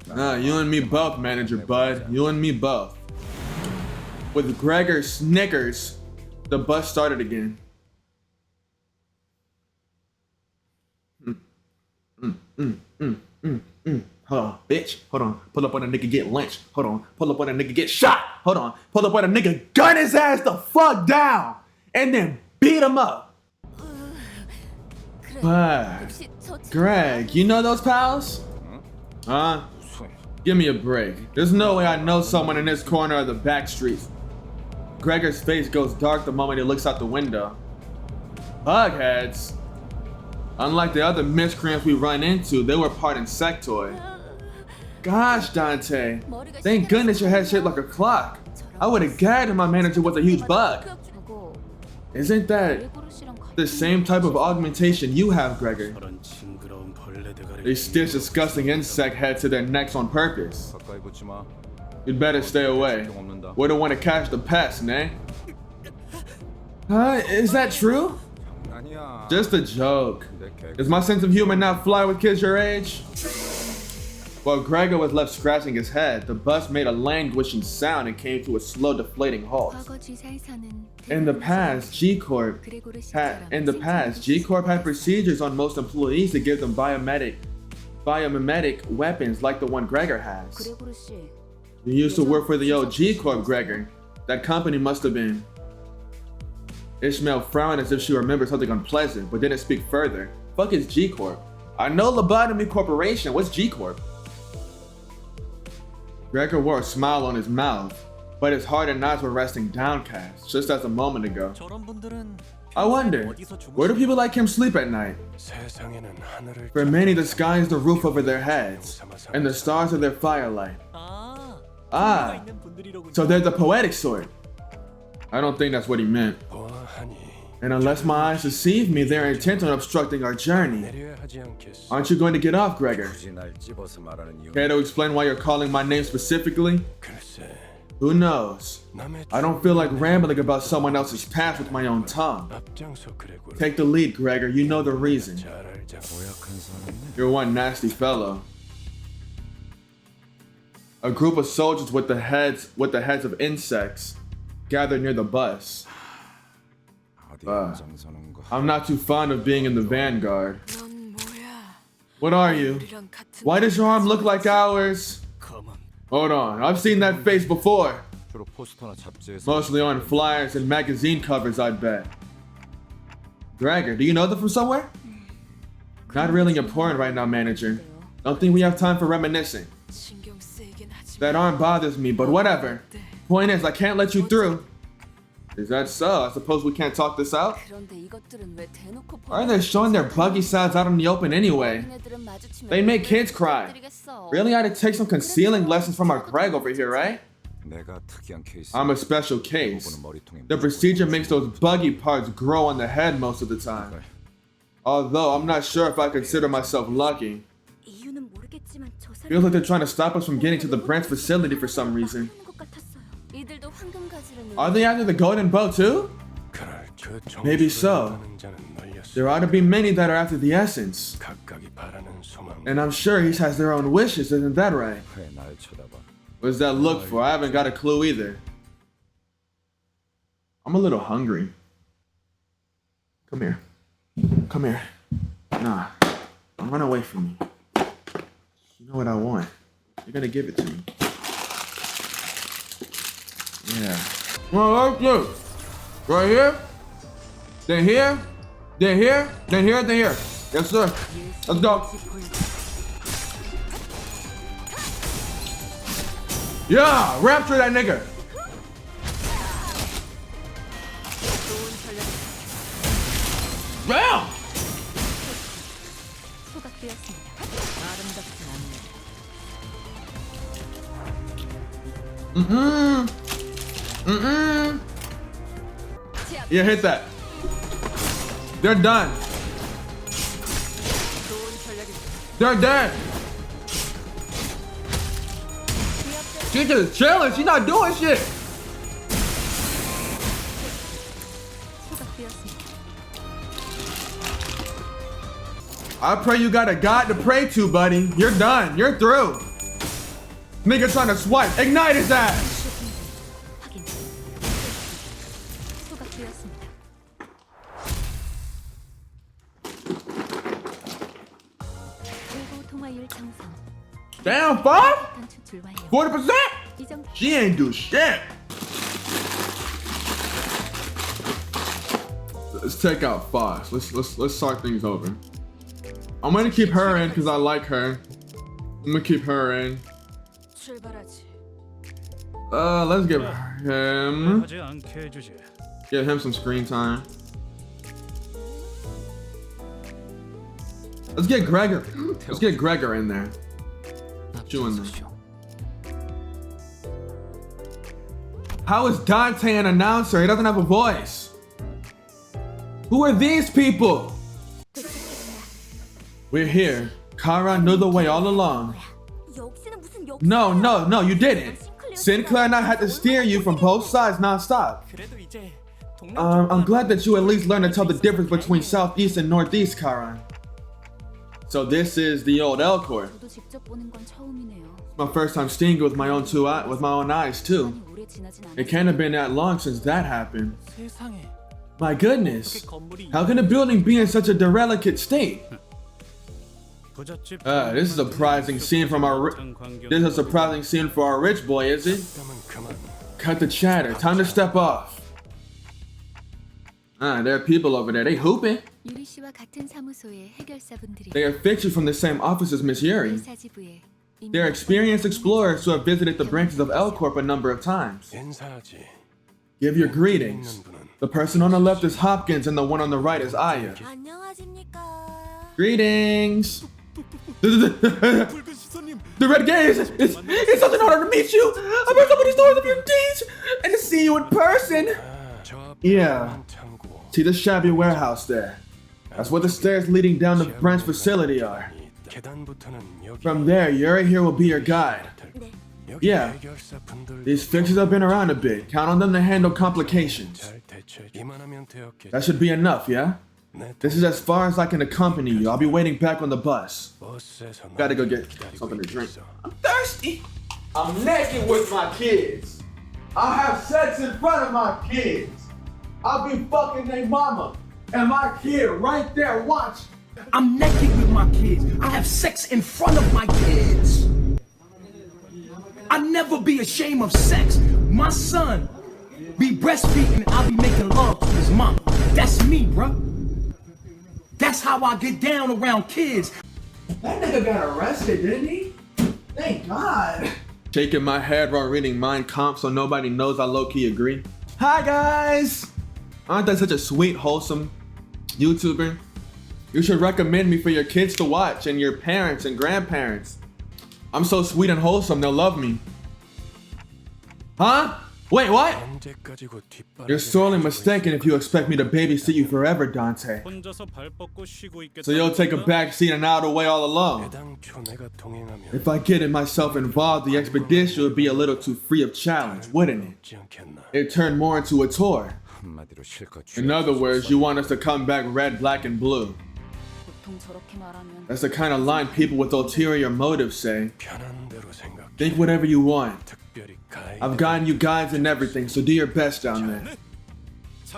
You and me both, Manager Bud. You and me both. With Gregor's snickers, the bus started again. Hold on, bitch. Hold on. Pull up on a nigga get lynched. Hold on. Pull up on a nigga get shot. Hold on. Pull up on a nigga gun his ass the fuck down and then beat him up. 혹시 저 친구야? Greg, you know those pals? Huh? Give me a break. There's no way I know someone in this corner of the back streets. Gregor's face goes dark the moment he looks out the window. Bugheads. Unlike the other miscreants we run into, they were part insectoid. Gosh, Dante. Thank goodness your head shaped like a clock. I would have gagged if my manager was a huge bug. 저거 Isn't that 레고루시랑 같이 the same type of augmentation you have, Gregor? They stitch disgusting insect heads to their necks on purpose. You'd better stay away. We don't want to catch the pest, nah? Huh? Is that true? Just a joke. Does my sense of humor not fly with kids your age? While Gregor was left scratching his head, the bus made a languishing sound and came to a slow deflating halt. 과거 G사에서는 In the past, G-Corp had procedures on most employees to give them biomimetic weapons like the one Gregor has. 그레고르시 You used to work for the old G-Corp, Gregor. That company must have been. Ishmael frowned as if she remembered something unpleasant, but didn't speak further. Fuck is G-Corp? I know Lobotomy Corporation. What's G-Corp? Gregor wore a smile on his mouth, but his heart and eyes were resting downcast, just as a moment ago. I wonder, where do people like him sleep at night? For many, the sky is the roof over their heads, and the stars are their firelight. Ah, so they're the poetic sort. I don't think that's what he meant. And unless my eyes deceive me, they're intent on obstructing our journey. Aren't you going to get off, Gregor? Care to explain why you're calling my name specifically? Who knows? I don't feel like rambling about someone else's past with my own tongue. Take the lead, Gregor. You know the reason. You're one nasty fellow. A group of soldiers with the heads of insects gathered near the bus. I'm not too fond of being in the vanguard. What are you? Why does your arm look like ours? Hold on, I've seen that face before. Mostly on flyers and magazine covers, I bet. Gregor, do you know them from somewhere? Not really important right now, manager. Don't think we have time for reminiscing. That arm bothers me, but whatever. Point is, I can't let you through. Is that so? I suppose we can't talk this out? Why are they showing their buggy sides out in the open anyway? They make kids cry. Really had to take some concealing lessons from our Greg over here, right? I'm a special case. The procedure makes those buggy parts grow on the head most of the time. Although I'm not sure if I consider myself lucky. Feels like they're trying to stop us from getting to the branch facility for some reason. Are they after the golden bow too? Maybe so. There ought to be many that are after the essence. And I'm sure he has their own wishes, isn't that right? What does that look for? I haven't got a clue either. I'm a little hungry. Come here. Come here. Nah. Don't run away from me. You know what I want. You're gonna give it to me. Yeah. Well, like this. Right here. Then here. Then here. Then here. Then here. Yes, sir. Let's go. Yeah, rapture that nigga. Bam! Yeah, hit that. They're done. They're dead. She's just chilling. She's not doing shit. I pray you got a God to pray to, buddy. You're done. You're through. Nigga trying to swipe. Ignite his ass. Damn, 5? 40%? She ain't do shit. Let's take out 5. Let's start things over. I'm gonna keep her in because I like her. I'm gonna keep her in. Let's give him some screen time. Let's get Gregor. Let's get Gregor in there. Doing this. How is Dante an announcer? He doesn't have a voice. Who are these people? We're here. Kara knew the way all along. No, you didn't. Sinclair and I had to steer you from both sides non-stop. I'm glad that you at least learned to tell the difference between southeast and northeast, Karan. So this is the old Elcor. My first time seeing it with my own eyes too. It can't have been that long since that happened. My goodness, how can a building be in such a derelict state? This is a surprising scene from this is a surprising scene for our rich boy, is it? Cut the chatter. Time to step off. There are people over there. They hooping. They are fixtures from the same office as Miss Yuri. They're experienced explorers who have visited the branches of L-Corp a number of times. Give your greetings. The person on the left is Hopkins and the one on the right is Aya. Greetings. The red gaze. It's such an honor to meet you. I've heard so many stories of your deeds and to see you in person. Yeah. See the shabby warehouse there? That's where the stairs leading down the branch facility are. From there, Yuri here will be your guide. Yeah. These fixtures have been around a bit. Count on them to handle complications. That should be enough, yeah? This is as far as I can accompany you. I'll be waiting back on the bus. Gotta go get something to drink. I'm thirsty. I'm naked with my kids. I'll have sex in front of my kids. I'll be fucking their mama and my kid right there watching. I'm naked with my kids. I have sex in front of my kids. I'll never be ashamed of sex. My son be breastfeeding and I'll be making love to his mom. That's me, bruh. That's how I get down around kids. That nigga got arrested, didn't he? Thank God. Shaking my head while reading Mein Kampf so nobody knows I low-key agree. Hi guys! Aren't I such a sweet, wholesome YouTuber? You should recommend me for your kids to watch and your parents and grandparents. I'm so sweet and wholesome, they'll love me. Huh? Wait, what? You're sorely mistaken if you expect me to babysit you forever, Dante. So you'll take a back seat and out away all alone. If I get myself involved, the expedition would be a little too free of challenge, wouldn't it? It'd turn more into a tour. In other words, you want us to come back red, black, and blue. That's the kind of line people with ulterior motives say. Think whatever you want. I've gotten you guides and everything, so do your best down there.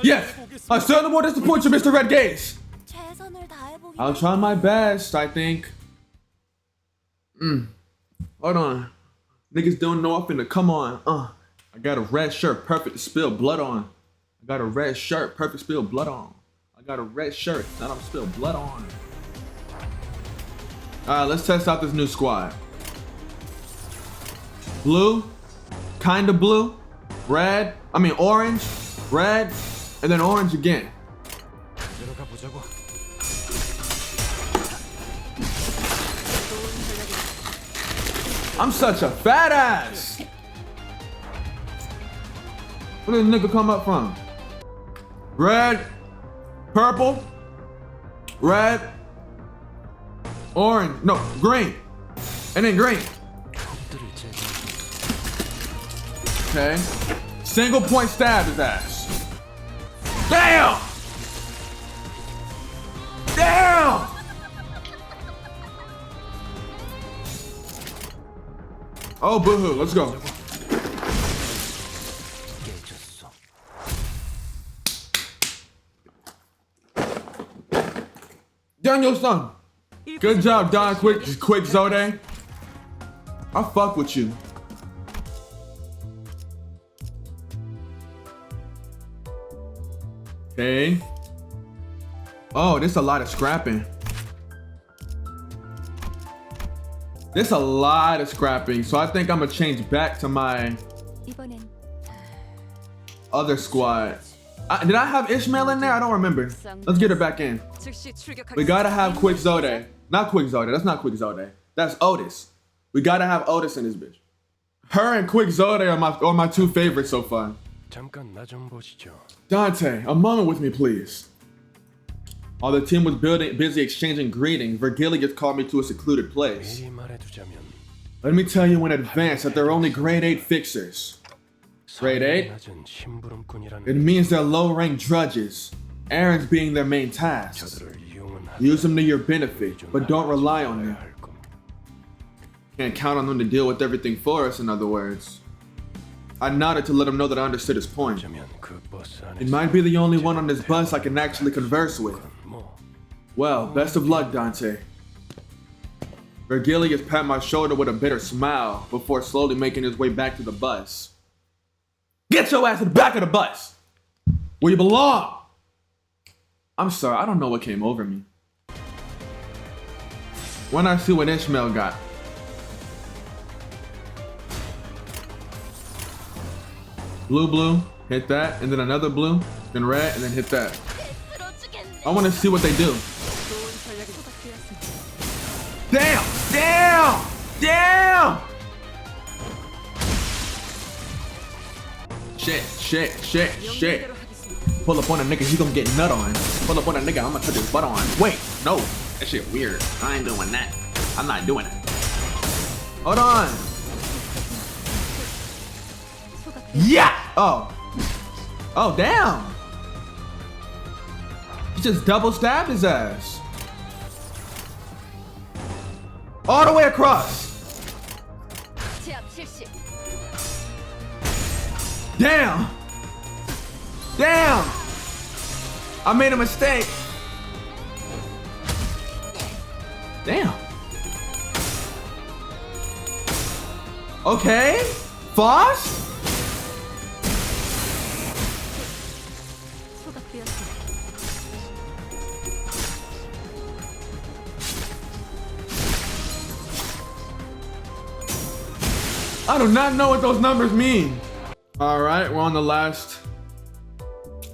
Yes! I certainly won't disappoint you, Mr. Red Gaze! I'll try my best, I think. Hold on. Niggas don't know I'm finna come on. I got a red shirt, perfect to spill blood on. I got a red shirt, perfect to spill blood on. I got a red shirt, that I'm spill blood on. Alright, let's test out this new squad. Blue, kinda blue, red, orange, red, and then orange again. I'm such a fat ass! Where did the nigga come up from? Red, purple, red, orange, no, green, and then green. Okay. Single point stab his ass. Damn! Damn! Oh, boo-hoo, let's go. Daniel son. Good job, Don Quick Zode. I fuck with you. Okay. Oh, there's a lot of scrapping. There's a lot of scrapping, so I think I'm gonna change back to my other squad. Did I have Ishmael in there? I don't remember. Let's get her back in. We gotta have Quick Zode. Not Quick Zode, that's not Quick Zode. That's Otis. We gotta have Otis in this bitch. Her and Quick Zode are my two favorites so far. Dante, a moment with me, please. While the team was busy exchanging greetings, Virgilius called me to a secluded place. Let me tell you in advance that they're only grade 8 fixers. Grade 8? It means they're low-ranked drudges, errands being their main tasks. Use them to your benefit, but don't rely on them. Can't count on them to deal with everything for us, in other words. I nodded to let him know that I understood his point. It might be the only one on this bus I can actually converse with. Well, best of luck, Dante. Virgilius pat my shoulder with a bitter smile before slowly making his way back to the bus. Get your ass to the back of the bus! Where you belong! I'm sorry, I don't know what came over me. When I see what Ishmael got. Blue, blue, hit that, and then another blue, then red, and then hit that. I want to see what they do. Damn! Damn! Damn! Shit. Pull up on a nigga, he gonna get nut on. Pull up on a nigga, I'm gonna touch his butt on. Wait, no. That shit weird. I ain't doing that. I'm not doing it. Hold on. Yeah! Oh, damn! He just double stabbed his ass. All the way across. Damn! Damn! I made a mistake. Damn. Okay. Foss? I do not know what those numbers mean. All right, we're on the last.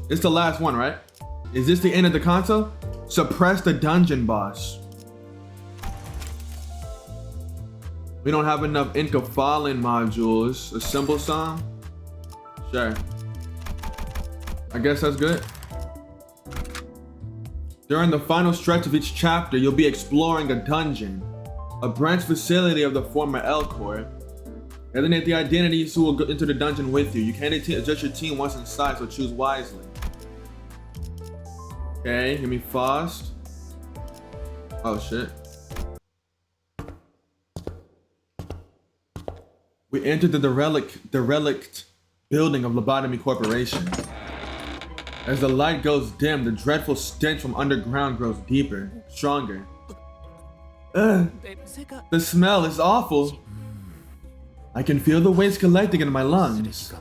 It's the last one, right? Is this the end of the Conto? Suppress the dungeon boss. We don't have enough Inca Fallen modules. A symbol song? Sure. I guess that's good. During the final stretch of each chapter, you'll be exploring a dungeon, a branch facility of the former L Corps. Designate the identities who will go into the dungeon with you. You can't adjust your team once inside, so choose wisely. Okay, give me Faust. Oh shit. We entered the derelict building of Lobotomy Corporation. As the light goes dim, the dreadful stench from underground grows deeper, stronger. Ugh, the smell is awful. I can feel the waste collecting in my lungs.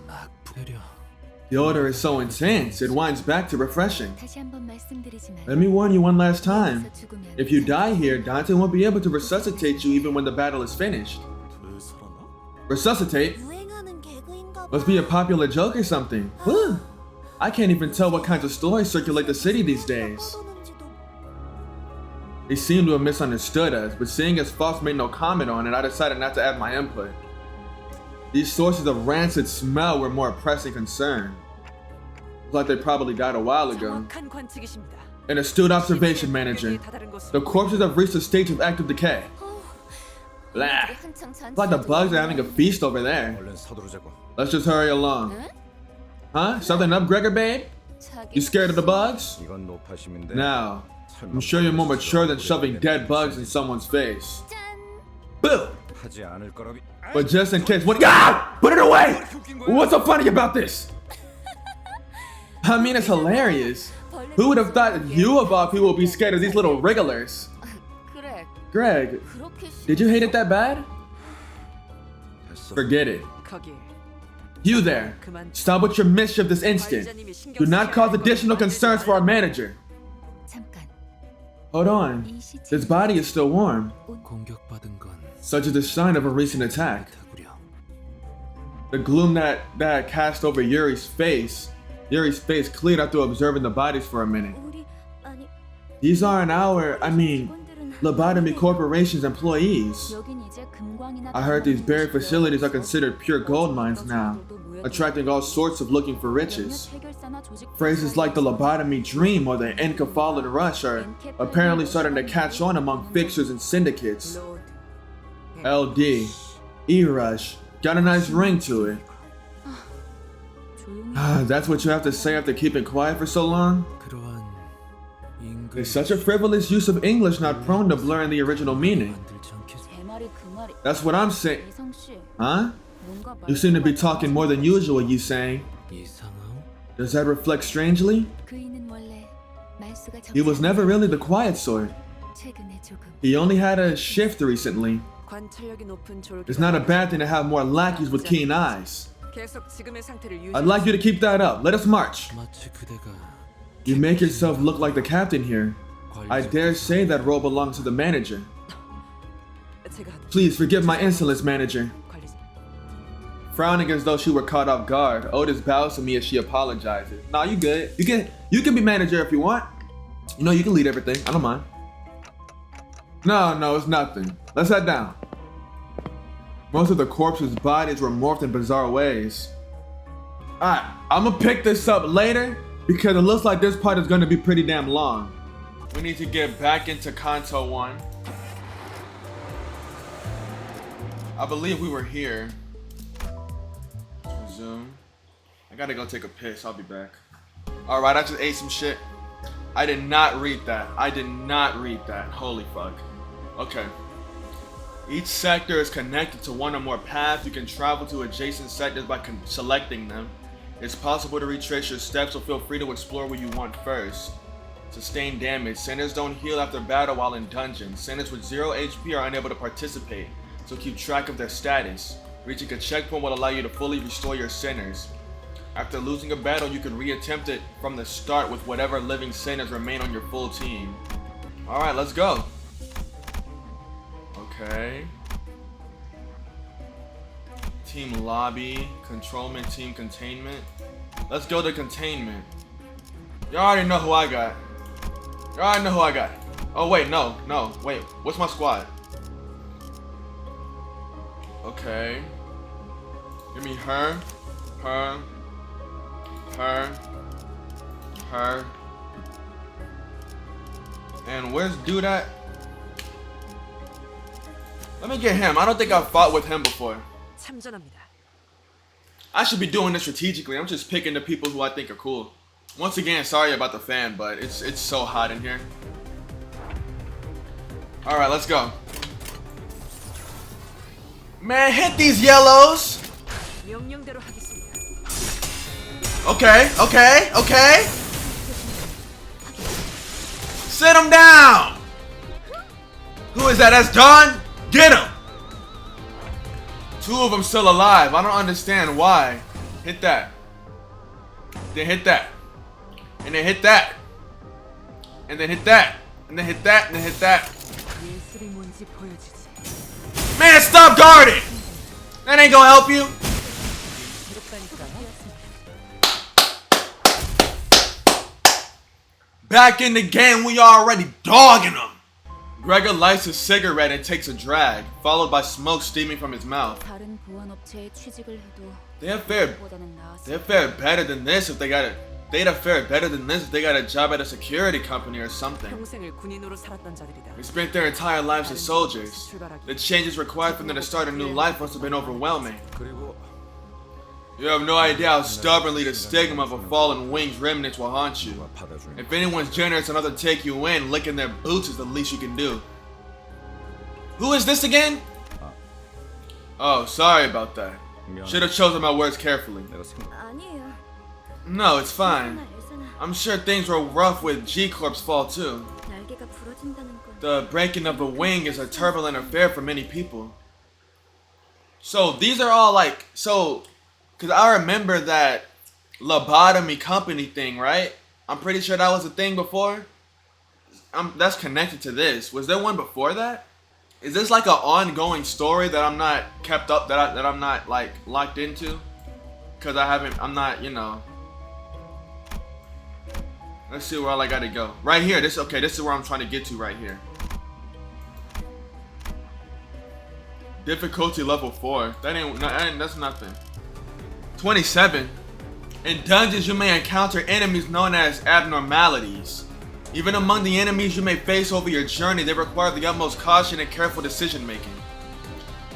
The odor is so intense, it winds back to refreshing. 다시 한번 말씀드리지만 Let me warn you one last time. If you die here, Dante won't be able to resuscitate you even when the battle is finished. Resuscitate? Must be a popular joke or something. Whew. I can't even tell what kinds of stories circulate the city these days. He seemed to have misunderstood us, but seeing as Faust made no comment on it, I decided not to add my input. These sources of rancid smell were more a pressing concern. It's like they probably died a while ago. An astute observation, manager. The corpses have reached a stage of active decay. Blah. It's like the bugs are having a feast over there. Let's just hurry along. Huh? Something up, Gregor, babe? You scared of the bugs? Now, I'm sure you're more mature than shoving dead bugs in someone's face. Boo! But just in case, what? Ah! Put it away! What's so funny about this? I mean, it's hilarious. Who would have thought that you of all people would be scared of these little wrigglers? Greg, did you hate it that bad? Forget it. You there, stop with your mischief this instant. Do not cause additional concerns for our manager. 잠깐. Hold on, his body is still warm. Such is the sign of a recent attack. The gloom that cast over Yuri's face cleared after observing the bodies for a minute. 우리 아니 These aren't Lobotomy Corporation's employees. 여긴 이제 금광이나 I heard these buried facilities are considered pure gold mines now, attracting all sorts of looking for riches. Phrases like the lobotomy dream or the Inca Fallen rush are apparently starting to catch on among fixers and syndicates. LD, E-rush, got a nice ring to it. That's what you have to say after keeping quiet for so long? It's such a frivolous use of English not prone to blurring the original meaning. 제 말이 그 말이 That's what I'm saying. 이성 씨 Huh? 뭔가 You seem to be talking more than usual, you saying. Does that reflect strangely? 그이는 원래 말수가 He was never really the quiet sort. 최근에 조금 He only had a shift recently. 관찰력이 높은 졸기. It's not a bad thing to have more lackeys with keen eyes. 계속 지금의 상태를 유지. I'd like you to keep that up. Let us march. You make yourself look like the captain here. I dare say that role belongs to the manager. 제가 Please forgive my insolence, manager. 관리. Frowning as though she were caught off guard, Otis bows to me as she apologizes. Nah, you good. You can be manager if you want. You know, you can lead everything. I don't mind. No, it's nothing. Let's head down. Most of the corpses' bodies were morphed in bizarre ways. Alright, I'm gonna pick this up later because it looks like this part is gonna be pretty damn long. We need to get back into Conto 1. I believe we were here. Let's resume. I gotta go take a piss. I'll be back. Alright, I just ate some shit. I did not read that. Holy fuck. Okay. Each sector is connected to one or more paths. You can travel to adjacent sectors by selecting them. It's possible to retrace your steps, so feel free to explore where you want first. Sustain damage. Sinners don't heal after battle while in dungeons. Sinners with 0 HP are unable to participate, so keep track of their status. Reaching a checkpoint will allow you to fully restore your sinners. After losing a battle, you can reattempt it from the start with whatever living sinners remain on your full team. Alright, let's go. Okay. Team lobby, controlment, team containment. Let's go to containment. Y'all already know who I got. Y'all already know who I got. Oh wait, no, wait. What's my squad? Okay. Give me her. And where's dude at? Let me get him. I don't think I've fought with him before. 참전합니다. I should be doing this strategically. I'm just picking the people who I think are cool. Once again, sorry about the fan, but it's so hot in here. Alright, let's go. Man, hit these yellows! 명령대로 하겠습니다. Okay. Sit him down! Who is that? That's Don? Get him! Two of them still alive. I don't understand why. Hit that. Then hit that. And then hit that. And then hit that. And then hit that. And then hit that. 예술이 뭔지 보여주지. Man, stop guarding! That ain't gonna help you. Back in the game, we already dogging them. Gregor lights a cigarette and takes a drag, followed by smoke steaming from his mouth. 다른 보안업체에 취직을 해도 They'd fare 보다는 better than this if they got a. They'd have fared better than this if they got a job at a security company or something. 평생을 군인으로 살았던 자들이다. They spent their entire lives as soldiers. The changes required for them to start a new life must have been overwhelming. 그리고 You have no idea how stubbornly the stigma of a fallen wing's remnants will haunt you. 받아주는 If anyone's generous enough to take you in, licking their boots is the least you can do. Who is this again? Oh, sorry about that. Should have chosen my words carefully. 내가 아니에요. No, it's fine. 알잖아. I'm sure things were rough with G-Corp's fall too. 날개가 부러진다는 건 The breaking of the wing is a turbulent affair for many people. So these are all like, cause I remember that lobotomy company thing, right? I'm pretty sure that was a thing before. That's connected to this. Was there one before that? Is this like an ongoing story that I'm not kept up, that I'm not like locked into? Cause I'm not, you know. Let's see where all I gotta go. Right here, this is where I'm trying to get to right here. Difficulty level 4. That's nothing. 27. In dungeons, you may encounter enemies known as abnormalities. Even among the enemies you may face over your journey, they require the utmost caution and careful decision making.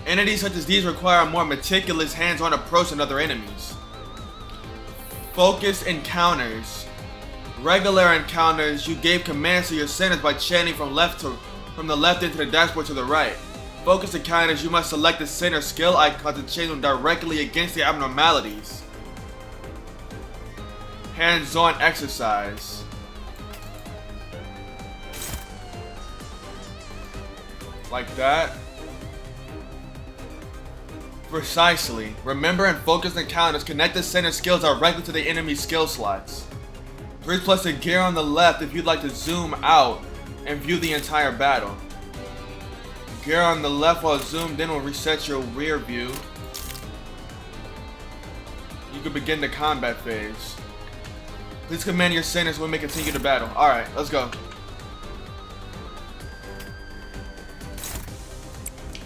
Entities such as these require a more meticulous, hands-on approach than other enemies. Focused encounters. Regular encounters, you gave commands to your centers by chanting from the left into the dashboard to the right. Focused encounters, you must select the center skill icon to change them directly against the abnormalities. Hands-on exercise. Like that. Precisely. Remember and focused encounters, connect the center skills directly to the enemy skill slots. 3+ the gear on the left if you'd like to zoom out and view the entire battle. Gear on the left while zoomed in will reset your rear view. You can begin the combat phase. Please command your centers when we continue the battle. Alright, let's go.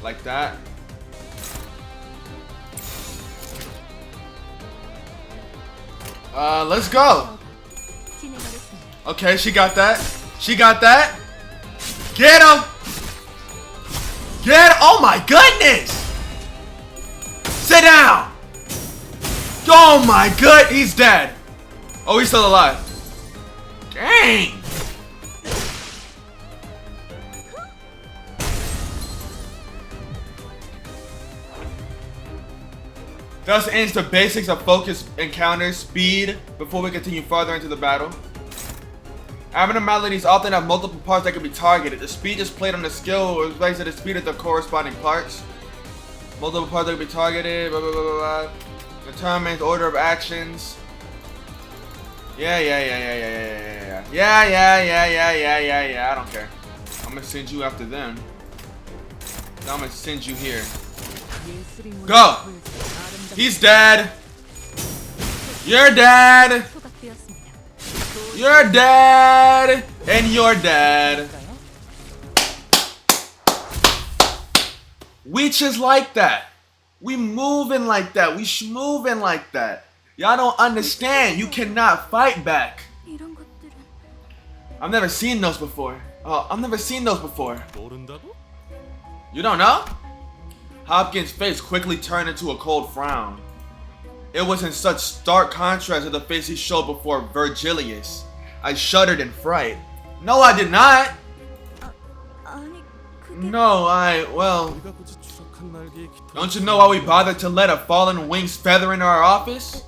Like that. Let's go. 진행하겠습니다. Okay, she got that. She got that. Get him. Oh my goodness. Sit down. Oh my good. He's dead. Oh, he's still alive. Dang. Thus ends the basics of focus encounters, speed, before we continue farther into the battle. Abnormalities often have multiple parts that can be targeted. The speed is played on the skill or plays at the speed of the corresponding parts. Multiple parts that can be targeted, blah blah blah blah blah. Determines order of actions. Yeah. I don't care. I'm gonna send you after them. I'm gonna send you here. Go! He's dead. You're dead. 소각되었습니다. You're dead. And you're dead. We just like that. We moving like that. We schmoving like that. Y'all don't understand. You cannot fight back. 이런 것들은 I've never seen those before. Oh, I've never seen those before. 모른다고? You don't know? Hopkins' face quickly turned into a cold frown. It was in such stark contrast to the face he showed before Virgilius. I shuddered in fright. No, I did not. 아니 그게 No, well, 네가 굳이 추락한 날개에 깃털. don't you know why we bothered to let a fallen wing's feather into our office?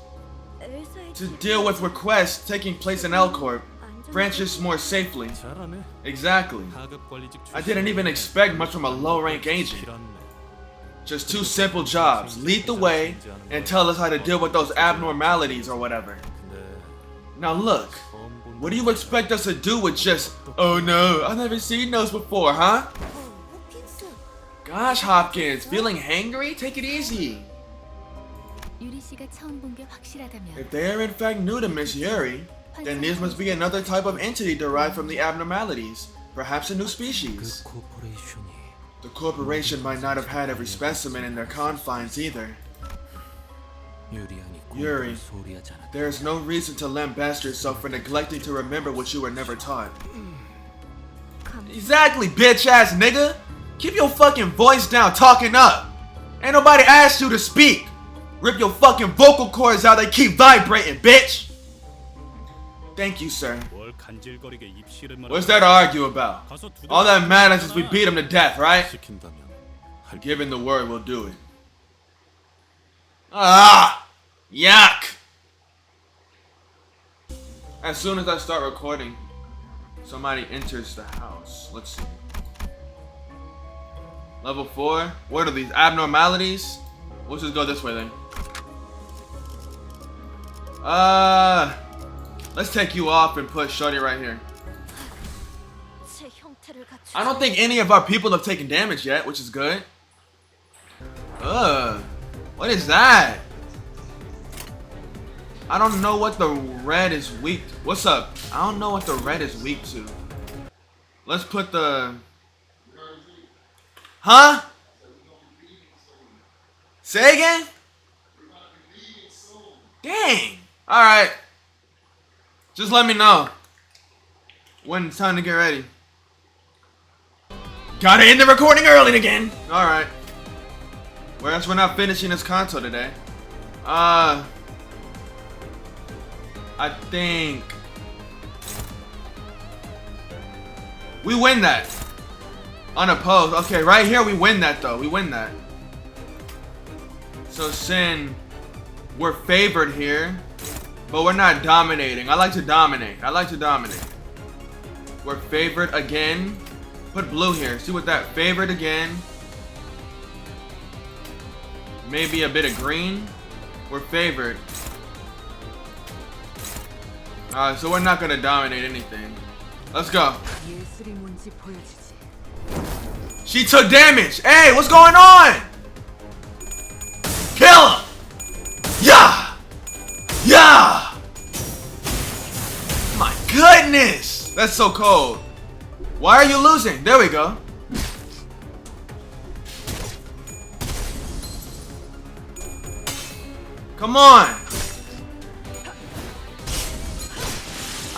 엘사의 To deal with requests taking place in L-Corp. Branches more safely. 잘하네. Exactly. 하급 관리직 I didn't even expect much from a low-rank agent. 길었네. Just two simple jobs. Lead the way and tell us how to deal with those abnormalities or whatever. 근데 Now look, 처음 본 what do you expect us to do with just, oh no, I've never seen those before, huh? 호킨스 Gosh, Hopkins, feeling hangry? Take it easy. 유리 씨가 처음 본 게 확실하다면 If they are in fact new to Miss Yuri, then this must be another type of entity derived from the abnormalities. Perhaps a new species. 그 코퍼레이션이 The corporation might not have had every specimen in their confines either. 유리안이 Yuri, 소리하지 않았다. there is no reason to lambaste yourself for neglecting to remember what you were never taught. Exactly, bitch ass nigga! Keep your fucking voice down, talking up! Ain't nobody asked you to speak! Rip your fucking vocal cords out, they keep vibrating, bitch! Thank you, sir. 뭘 간질거리게 입시를 What's there to argue about? All that matters is we beat him to death, right? 시킨다면 할 Given the word, we'll do it. Ah! Yuck! As soon as I start recording, somebody enters the house. Let's see. Level 4? What are these? Abnormalities? Let's just go this way then. Let's take you off and put Shorty right here. 제 형태를 갖추 I don't think any of our people have taken damage yet, which is good. What is that? I don't know what the red is weak to. What's up? I don't know what the red is weak to. Let's put the... Huh? Say again? Dang. Alright. Just let me know when it's time to get ready. Gotta end the recording early again. Alright. Whereas we're not finishing this Conto today. I think we win that. Unopposed. Okay, right here we win that though. We win that. So Sin, we're favored here, but we're not dominating. I like to dominate. I like to dominate. We're favored again. Put blue here. See what that favored again. Maybe a bit of green. We're favored. So we're not gonna dominate anything. Let's go. 예술이 뭔지 보여주지. She took damage. Hey, what's going on? Kill him. Yeah. Yeah. My goodness. That's so cold. Why are you losing? There we go. Come on.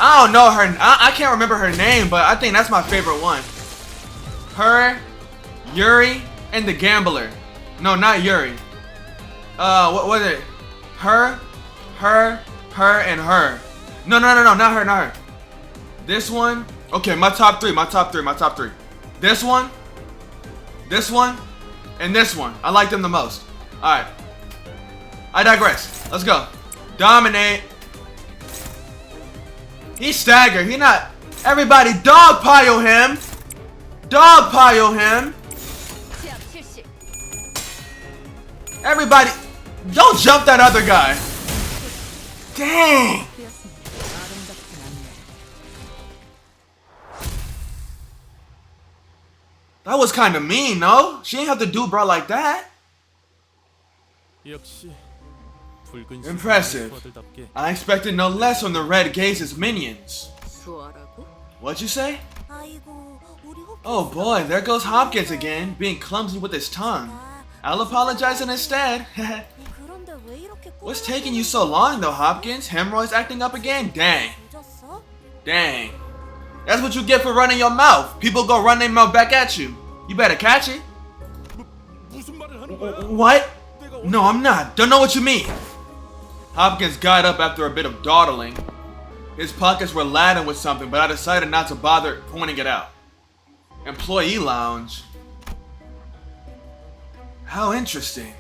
I don't know her. I can't remember her name, but I think that's my favorite one. Her, Yuri, and the gambler. No, not Yuri. What was it? Her, and her. No, not her. This one. Okay, my top three. This one, and this one. I like them the most. Alright. I digress. Let's go. Dominate. He's staggered. He not. Everybody dogpile him. Dogpile him. 제압 실시. Everybody. Don't jump that other guy. Dang. 되었습니다. 아름답진 않네. That was kind of mean, no? She ain't have to do bro like that. 역시 붉은 Impressive. 수호들답게 I expected no less from the Red Gaze's minions. 수아라고? What'd you say? Oh boy, there goes Hopkins again, being clumsy with his tongue. I'll apologize instead. What's taking you so long though, Hopkins? Hemorrhoids acting up again? Dang. Dang. That's what you get for running your mouth. People go run their mouth back at you. You better catch it. 무슨 말을 하는 거야? What? No, I'm not. Don't know what you mean. Hopkins got up after a bit of dawdling. His pockets were laden with something, but I decided not to bother pointing it out. Employee lounge. How interesting.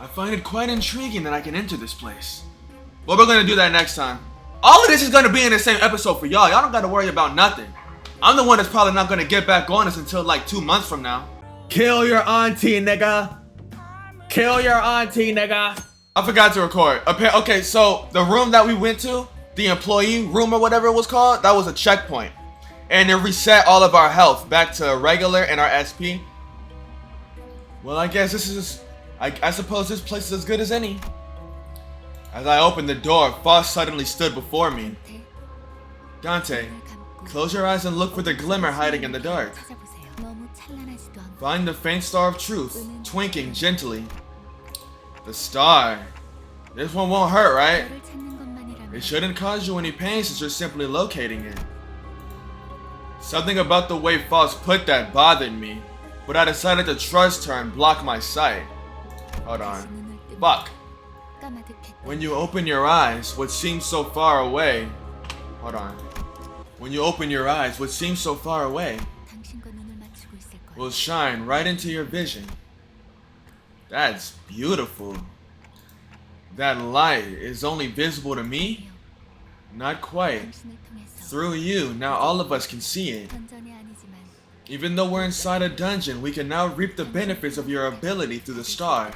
I find it quite intriguing that I can enter this place. But we're gonna do that next time. All of this is gonna be in the same episode for y'all. Y'all don't gotta worry about nothing. I'm the one that's probably not gonna get back on this until like 2 months from now. Kill your auntie, nigga. Kill your auntie, nigga. I forgot to record. Okay, so the room that we went to, the employee room or whatever it was called, that was a checkpoint. And it reset all of our health back to regular and our SP. Well, I guess this is... I suppose this place is as good as any. As I opened the door, Foss suddenly stood before me. Dante, close your eyes and look for the glimmer hiding in the dark. Find the faint star of truth, twinkling gently. The star. This one won't hurt, right? It shouldn't cause you any pain since you're simply locating it. Something about the way Foss put that bothered me, but I decided to trust her and block my sight. Hold on. Fuck. When you open your eyes, what seems so far away... Hold on. When you open your eyes, what seems so far away will shine right into your vision. That's beautiful. That light is only visible to me? Not quite. Through you, now all of us can see it. Even though we're inside a dungeon, we can now reap the benefits of your ability through the star.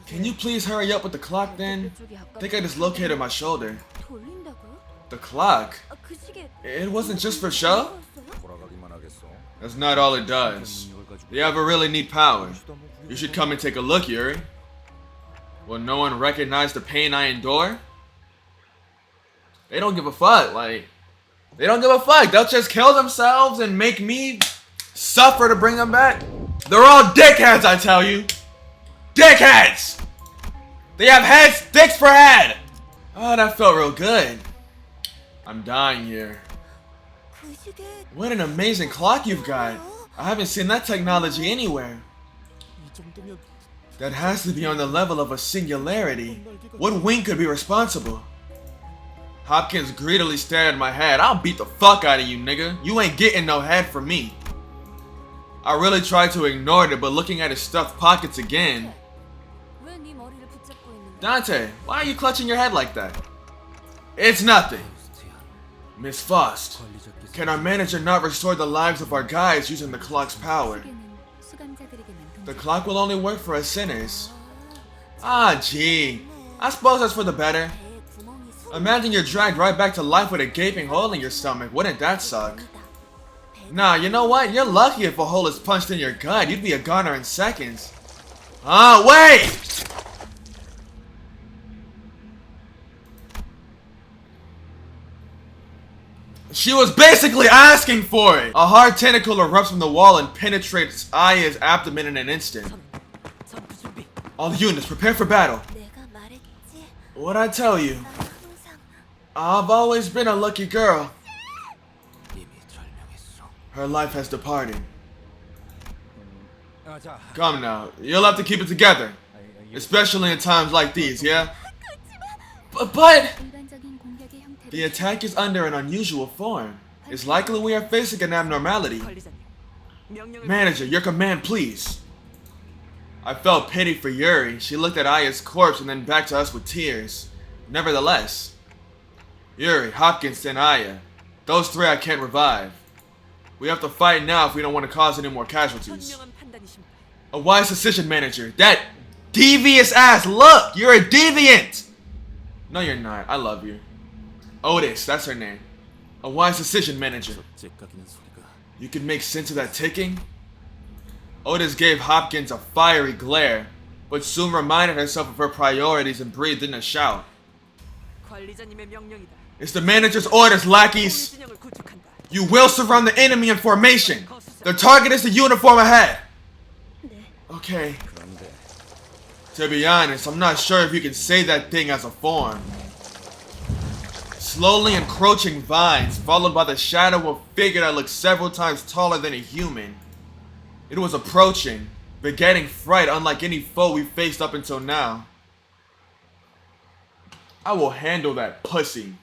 Can you please hurry up with the clock then? I think I just located my shoulder. The clock? It wasn't just for show? That's not all it does. You have a really neat power. You should come and take a look, Yuri. Will no one recognize the pain I endure? They don't give a fuck, like... They don't give a fuck. They'll just kill themselves and make me suffer to bring them back. They're all dickheads, I tell you. Dickheads! They have heads, dicks for head! Oh, that felt real good. I'm dying here. What an amazing clock you've got. I haven't seen that technology anywhere. That has to be on the level of a singularity. What wing could be responsible? Hopkins greedily stared at my head. I'll beat the fuck out of you, nigga. You ain't getting no head from me. I really tried to ignore it, but looking at his stuffed pockets again. Dante, why are you clutching your head like that? It's nothing. Miss Faust, can our manager not restore the lives of our guys using the clock's power? The clock will only work for us sinners. Ah, gee. I suppose that's for the better. Imagine you're dragged right back to life with a gaping hole in your stomach. Wouldn't that suck? Nah, you know what? You're lucky if a hole is punched in your gut. You'd be a goner in seconds. Ah, wait! She was basically asking for it! A hard tentacle erupts from the wall and penetrates Aya's abdomen in an instant. All units, prepare for battle. What'd I tell you? I've always been a lucky girl. Her life has departed. Come now, you'll have to keep it together. Especially in times like these, yeah? But... The attack is under an unusual form. It's likely we are facing an abnormality. Manager, your command, please. I felt pity for Yuri. She looked at Aya's corpse and then back to us with tears. Nevertheless, Yuri, Hopkins, and Aya. Those three I can't revive. We have to fight now if we don't want to cause any more casualties. A wise decision, Manager. That devious ass look! You're a deviant! No, you're not. I love you. Otis, that's her name. A wise decision, Manager. You can make sense of that ticking? Otis gave Hopkins a fiery glare. but soon reminded herself of her priorities and breathed in a shout. 관리자님의 명령이다. It's the manager's orders, lackeys. 진영을 구축한다. You will surround the enemy in formation. The target is the uniform ahead. Okay. To be honest, I'm not sure if you can say that thing as a form. Slowly encroaching vines, followed by the shadow of a figure that looked several times taller than a human. It was approaching, begetting fright unlike any foe we faced up until now. I will handle that pussy.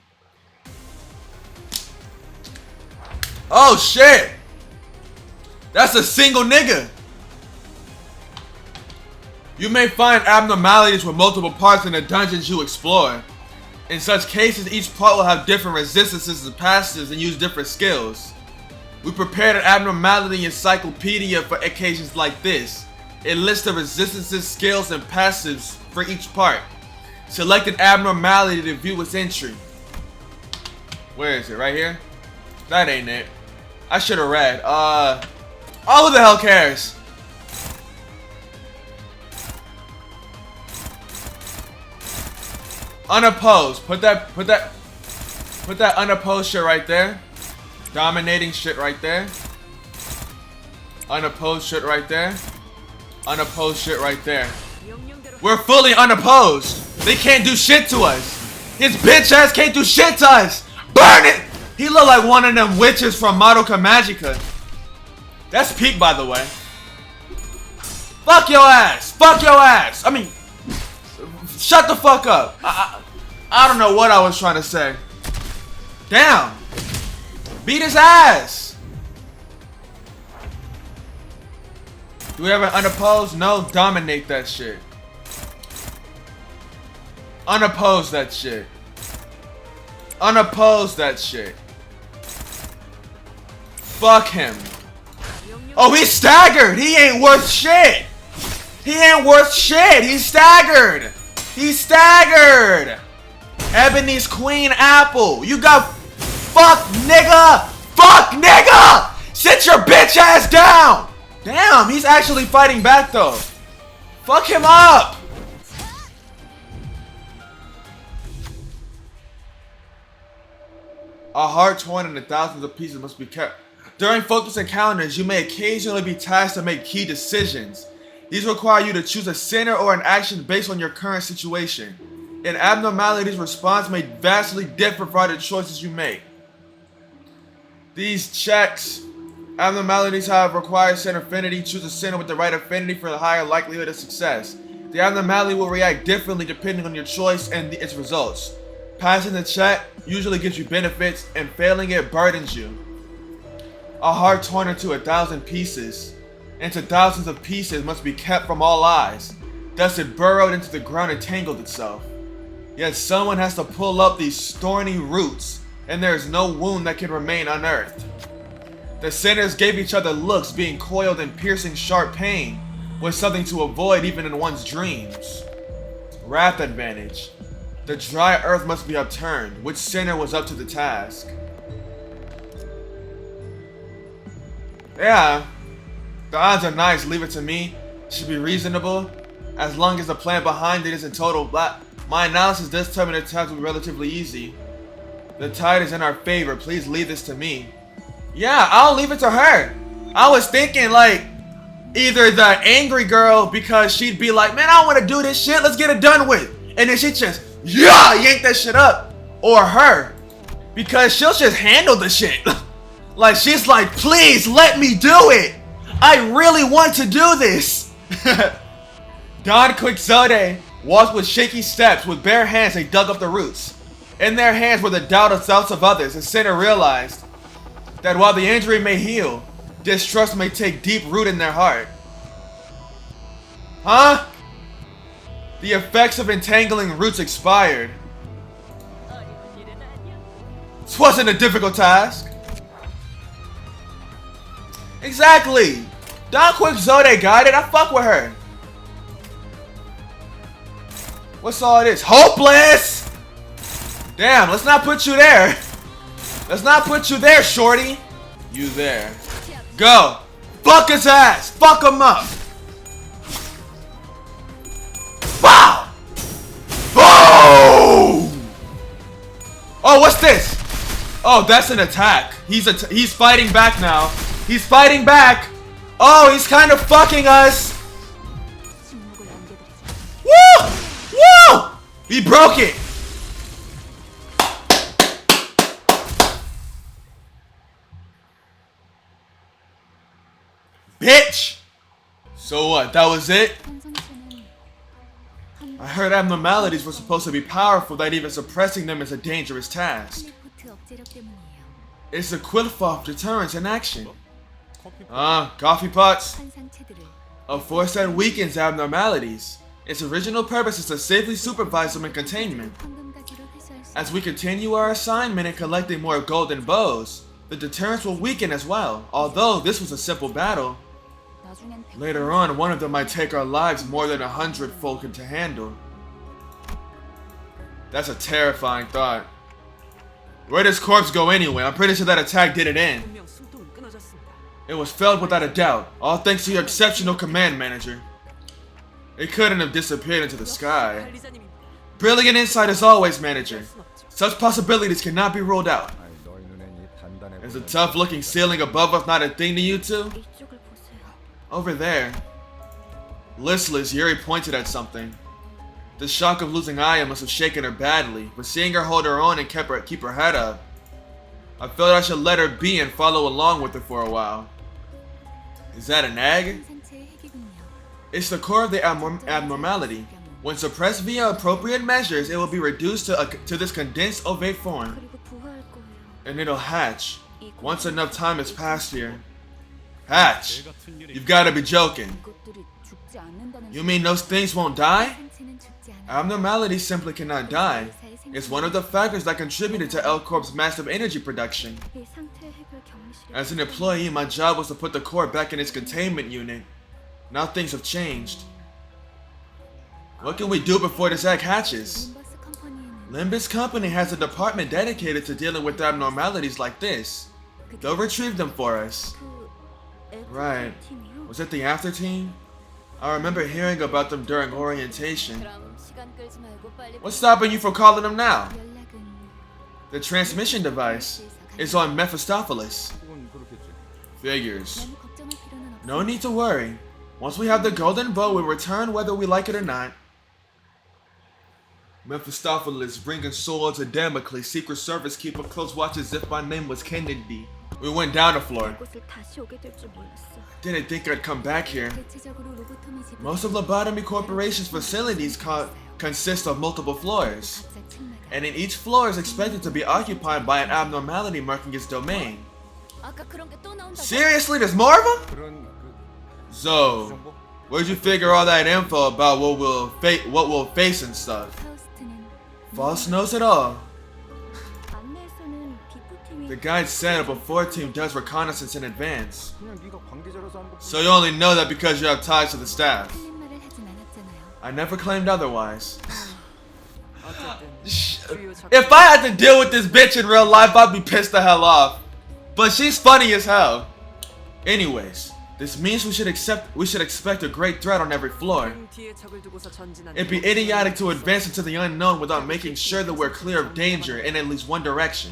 Oh shit! That's a single nigga! You may find abnormalities with multiple parts in the dungeons you explore. In such cases, each part will have different resistances and passives and use different skills. We prepared an abnormality encyclopedia for occasions like this. It lists the resistances, skills, and passives for each part. Select an abnormality to view its entry. Where is it? Right here? That ain't it. I should have read. Oh, who the hell cares? Unopposed. Put that unopposed shit right there. Dominating shit right there. Unopposed shit right there. Unopposed shit right there. We're fully unopposed. They can't do shit to us. His bitch ass can't do shit to us. Burn it! He look like one of them witches from Madoka Magica. That's peak, by the way. Fuck your ass. Fuck your ass. I mean, shut the fuck up. I don't know what I was trying to say. Damn. Beat his ass. Do we have an unopposed? No, dominate that shit. Unopposed that shit. Unopposed that shit. Fuck him. Oh, he's staggered. He ain't worth shit. He ain't worth shit. He's staggered. He's staggered. Ebony's Queen Apple. You got fuck nigga. Fuck nigga. Sit your bitch ass down. Damn, he's actually fighting back though. Fuck him up. A heart torn into thousands of pieces must be kept. During focus encounters, you may occasionally be tasked to make key decisions. These require you to choose a center or an action based on your current situation. An abnormality's response may vastly differ from the choices you make. These checks, abnormalities however require center affinity. Choose a center with the right affinity for the higher likelihood of success. The abnormality will react differently depending on your choice and its results. Passing the check usually gives you benefits, and failing it burdens you. A heart torn into 1,000 pieces, into thousands of pieces must be kept from all eyes. Thus it burrowed into the ground and tangled itself. Yet someone has to pull up these thorny roots, and there is no wound that can remain unearthed. The centers gave each other looks, being coiled in piercing sharp pain was something to avoid even in one's dreams. Wrath advantage. The dry earth must be upturned. Which center was up to the task? Yeah, the odds are nice. Leave it to me. Should be reasonable, as long as the plan behind it isn't total black. My analysis does determine the task will be relatively easy. The tide is in our favor. Please leave this to me. Yeah, I'll leave it to her. I was thinking like either the angry girl, because she'd be like, man, I don't want to do this shit. Let's get it done with. And then she just yank that shit up. Or her, because she'll just handle the shit. Like she's like, please let me do it. I really want to do this. Don Quixote walked with shaky steps. With bare hands they dug up the roots. In their hands were the doubts of others, and Sinner realized that while the injury may heal, distrust may take deep root in their heart. Huh? The effects of entangling roots expired. This wasn't a difficult task. Exactly. Don Quixote got it. I fuck with her. What's all this? Hopeless! Damn, let's not put you there. Let's not put you there, shorty. You there. Go. Fuck his ass. Fuck him up. Oh, what's this? Oh, that's an attack. He's fighting back now. He's fighting back. Oh, he's kind of fucking us. 침묵을 남겨드리죠. Woo! Woo! He broke it. Bitch! So what, that was it? 현성씨는 I heard abnormalities were supposed to be powerful, that even suppressing them is a dangerous task. 텔레포트 억제력 때문이에요. It's the Quilfoff deterrence in action. Coffee pots. 환상체들을 A force that weakens abnormalities. Its original purpose is to safely supervise them in containment. 황금가지로 회수할 수 As we continue our assignment in collecting more golden bows, the deterrence will weaken as well, although this was a simple battle. 나중엔 Later on, one of them might take our lives more than 100-fold to handle. That's a terrifying thought. Where'd his corpse go anyway? I'm pretty sure that attack did it in. 분명 숨통은 끊어졌습니다. It was felled without a doubt, all thanks to your exceptional command, manager. It couldn't have disappeared into the sky. 관리자님입니다. Brilliant insight as always, manager. Such possibilities cannot be ruled out. Is the tough-looking ceiling above us not a thing to you two? 이쪽을 보세요. Over there. Listless, Yuri pointed at something. The shock of losing Aya must have shaken her badly, but seeing her hold her own and keep her head up, I felt I should let her be and follow along with her for a while. Is that an egg? 상체의 핵이군요. It's the core of the abnormality. When suppressed via appropriate measures, it will be reduced to this condensed ovate form, 그리고 부화할 거예요. and it'll hatch. Once enough time has passed here. Hatch? You've got to be joking. 이것들이 죽지 않는다는 You mean those things won't die? 상체는 죽지 않아요. Abnormalities simply cannot die. It's one of the factors that contributed to L Corp's massive energy production. 이 상태의 핵을 격리시려 As an employee, my job was to put the core back in its containment unit. Now things have changed. What can we do before this egg hatches? 림버스 컴퍼니에는 Limbus Company has a department dedicated to dealing with abnormalities like this. They'll retrieve them for us. 그 애플 Right. 팀이요? Was it the after team? I remember hearing about them during orientation. 그럼 시간 끌지 말고 빨리 What's stopping you from calling them now? 연락은 The transmission device is on Mephistopheles. Figures. 너무 걱정할 필요는 없어. No need to worry. Once we have the golden bow, we'll return whether we like it or not. Mephistopheles, bringing sword to Damocles, Secret Service, keep a close watch as if my name was Kennedy. We went down the floor. 이곳을 다시 오게 될 줄 몰랐어. Didn't think I'd come back here. 대체적으로 로보토미 집은 Most of Lobotomy Corporation's facilities consist of multiple floors, 각자 층마다. and in each floor is expected to be occupied by an abnormality marking its domain. 아까 그런 게 또 나온다고? Seriously, there's more of them? So, where'd you figure all that info about what we'll face and stuff? 파우스트는 False knows it all. 안내에서는 비포팀이 The guide said a before team does reconnaissance in advance. So you only know that because you have ties to the staff. 틀린 말을 하진 않았잖아요. I never claimed otherwise. 어쨌든 주요 작 If I had to deal with this bitch in real life, I'd be pissed the hell off. But she's funny as hell. Anyways, this means we should expect a great threat on every floor. 뒤에 적을 두고서 전진하는 It'd be idiotic to advance into the unknown without making sure that we're clear of danger in at least one direction,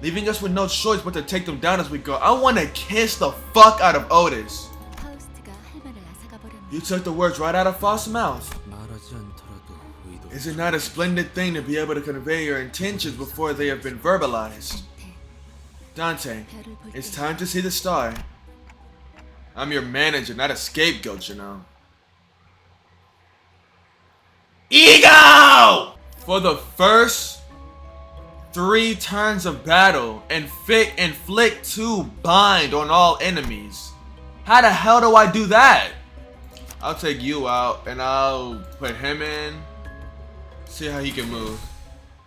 leaving us with no choice but to take them down as we go. I want to kiss the fuck out of Otis. 파우스트가 할 말을 앗아가 버렸네. You took the words right out of Faust's mouth. 말하지 않더라도 의도. Is it not a splendid thing to be able to convey your intentions before they have been verbalized? Dante, 별을 볼 it's 때 time to see the star. I'm your manager, not a scapegoat, you know. Ego! For the first 3 turns of battle, inflict 2 bind on all enemies. How the hell do I do that? I'll take you out and I'll put him in. See how he can move.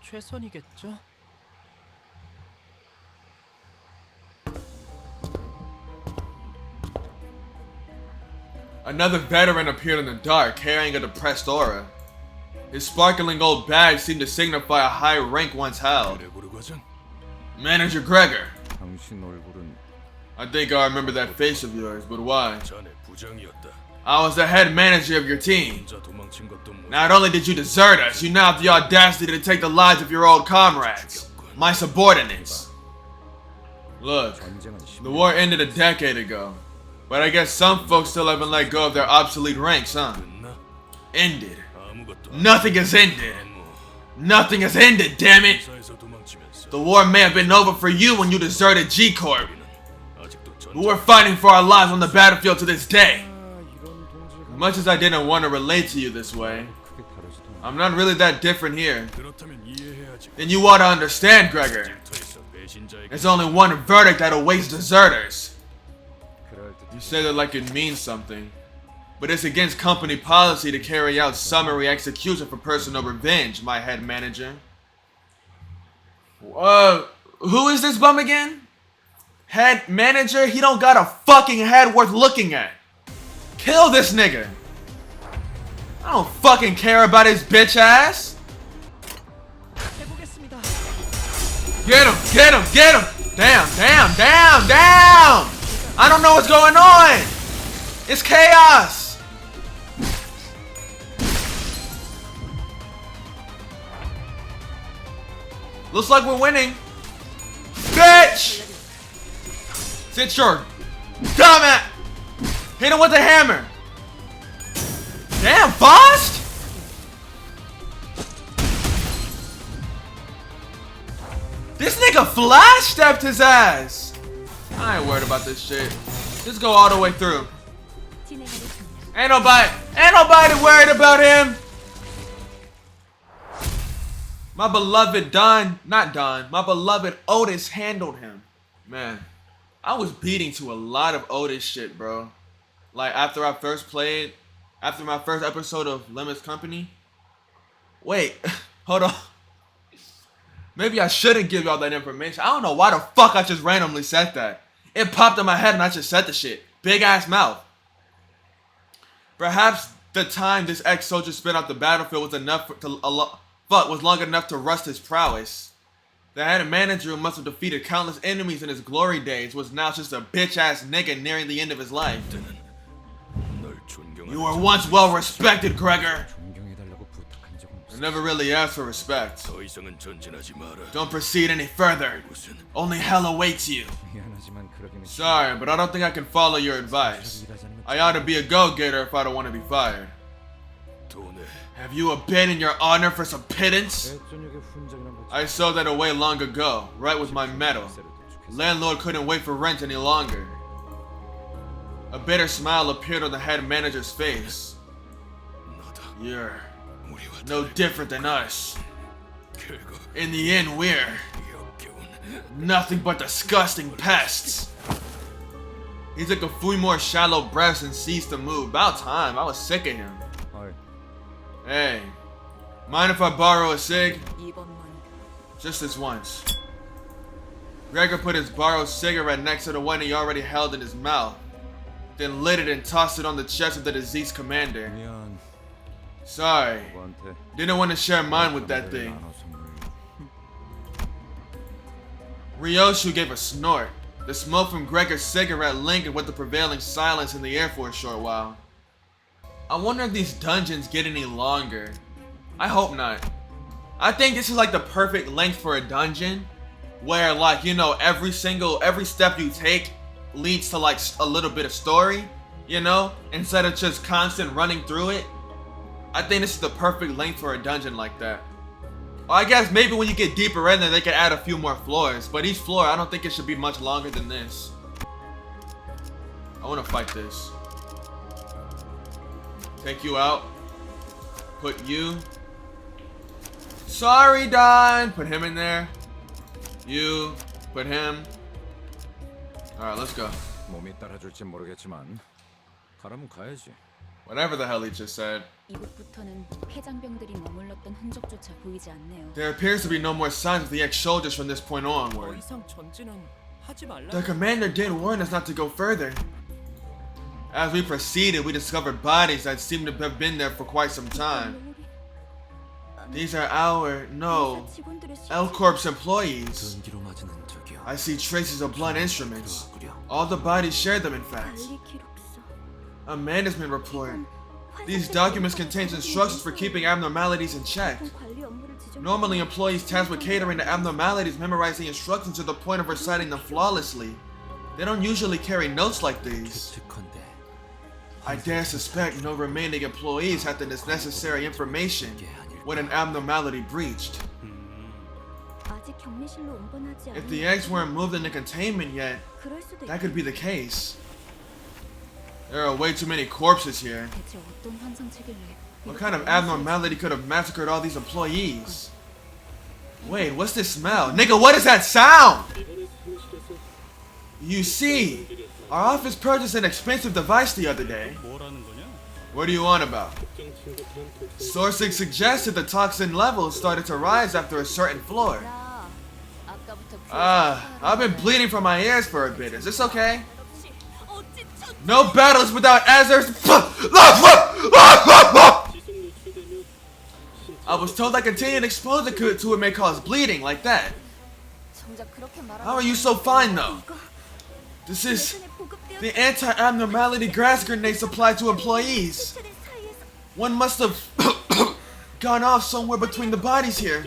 최선이겠죠? Another veteran appeared in the dark, carrying a depressed aura. His sparkling old badge seemed to signify a high rank once held. 레고르 과장. Manager Gregor. 당신 얼굴은 I think I remember that face of yours, but why? 자네 부장이었다. I was the head manager of your team. 혼자 도망친 것도 모르. Not only did you desert us, you now have the audacity to take the lives of your old comrades. my subordinates. Look, the war ended a decade ago, but I guess some folks still haven't let go of their obsolete ranks, huh? Ended. Nothing has ended. Nothing has ended, damn it! The war may have been over for you when you deserted G-Corp, but we're fighting for our lives on the battlefield to this day. As much as I didn't want to relate to you this way, I'm not really that different here. Then you ought to understand, Gregor. There's only one verdict that awaits deserters. You say that like it means something, but it's against company policy to carry out summary execution for personal revenge, my head manager. Who is this bum again? Head manager? He don't got a fucking head worth looking at. Kill this nigga. I don't fucking care about his bitch ass. Get him, get him, get him. Damn, damn, damn, damn. I don't know what's going on. It's chaos. Looks like we're winning. Bitch! Sit your dumb ass. Hit him with the hammer. Damn, Faust! This nigga flash stepped his ass. I ain't worried about this shit. Just go all the way through. Ain't nobody worried about him. My beloved my beloved Otis handled him. Man, I was beating to a lot of Otis shit, bro. Like after my first episode of Limbus Company. Wait, hold on. Maybe I shouldn't give y'all that information. I don't know why the fuck I just randomly said that. It popped in my head and I just said the shit. Big ass mouth. Perhaps the time this ex-soldier spent off the battlefield was long enough to rust his prowess. The head manager who must have defeated countless enemies in his glory days was now just a bitch ass nigga nearing the end of his life. You were once well respected, Gregor. I never really asked for respect. Don't proceed any further. Only hell awaits you. Sorry, but I don't think I can follow your advice. I ought to be a go-getter if I don't want to be fired. Have you abandoned your honor for some pittance? I sold that away long ago, right with my metal. Landlord couldn't wait for rent any longer. A bitter smile appeared on the head manager's face. You're no different than us. In the end, we're nothing but disgusting pests. He took a few more shallow breaths and ceased to move. About time, I was sick of him. Hey, mind if I borrow a cig? Just this once. Gregor put his borrowed cigarette next to the one he already held in his mouth, then lit it and tossed it on the chest of the deceased commander. Sorry, didn't want to share mine with that thing. Ryoshu gave a snort. The smoke from Gregor's cigarette lingered with the prevailing silence in the air for a short while. I wonder if these dungeons get any longer. I hope not. I think this is like the perfect length for a dungeon, where like, you know, every step you take leads to like a little bit of story, you know, instead of just constant running through it. I think this is the perfect length for a dungeon like that. Well, I guess maybe when you get deeper in there, they can add a few more floors, but each floor, I don't think it should be much longer than this. I want to fight this. Take you out. Put you. Sorry, Don. Put him in there. You. Put him. Alright, let's go. Whatever the hell he just said. There appears to be no more signs of the ex-soldiers from this point onward. The commander did warn us not to go further. As we proceeded, we discovered bodies that seemed to have been there for quite some time. These are L-Corp's employees. I see traces of blunt instruments. All the bodies share them, in fact. A management report. These documents contain instructions for keeping abnormalities in check. 관리 업무를 지정. Normally, employees tasked with catering to abnormalities memorize the instructions to the point of reciting them flawlessly. They don't usually carry notes like these. 추측컨대 I dare suspect no remaining employees had the necessary information when an abnormality breached. 아직 격리실로 옮겨나지 If 않은. the eggs weren't moved into containment yet, 그럴 수도 that could be the case. There are way too many corpses here. 대체 어떤 환상책일래? What kind of abnormality could have massacred all these employees? Wait, what's this smell? Nigga, what is that sound? You see, our office purchased an expensive device the other day. What are you on about? Sources suggested the toxin levels started to rise after a certain floor. 나 아까부터 I've been bleeding from my ears for a bit. Is this okay? No battles without answers. I was told that continued exposure to it may cause bleeding like that. 정작 그렇게 말하는. How are you so fine though? This is the anti-abnormality gas grenade supplied to employees. One must have gone off somewhere between the bodies here.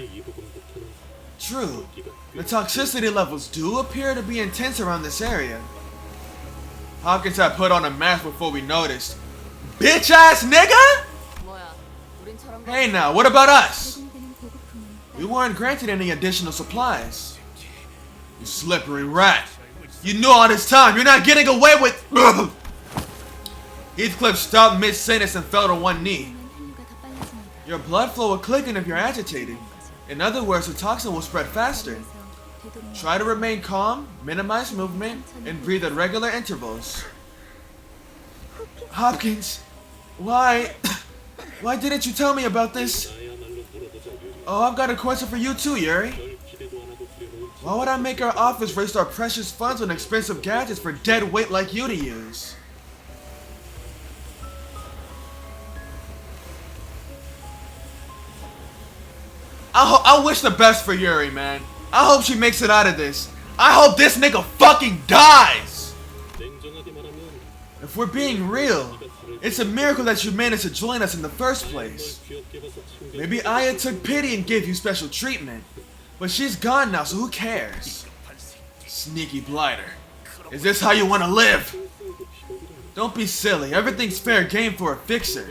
True, the toxicity levels do appear to be intense around this area. Hopkins had put on a mask before we noticed. Bitch ass nigga! 뭐야? 우린처럼 Hey now, what about us? 제공되는 보급품은 We weren't granted any additional supplies. You slippery rat. You knew all this time. You're not getting away with. Heathcliff stopped mid-sentence and fell to one knee. 혈류가 더 빨라집니다. Your blood flow will quicken if you're agitated. In other words, the toxin will spread faster. Try to remain calm, minimize movement, and breathe at regular intervals. Hopkins, why didn't you tell me about this? Oh, I've got a question for you too, Yuri. Why would I make our office waste our precious funds on expensive gadgets for dead weight like you to use? I wish the best for Yuri, man. I hope she makes it out of this. I hope this nigga fucking dies! If we're being real, it's a miracle that you managed to join us in the first place. Maybe Aya took pity and gave you special treatment. But she's gone now, so who cares? Sneaky blighter. Is this how you want to live? Don't be silly. Everything's fair game for a fixer.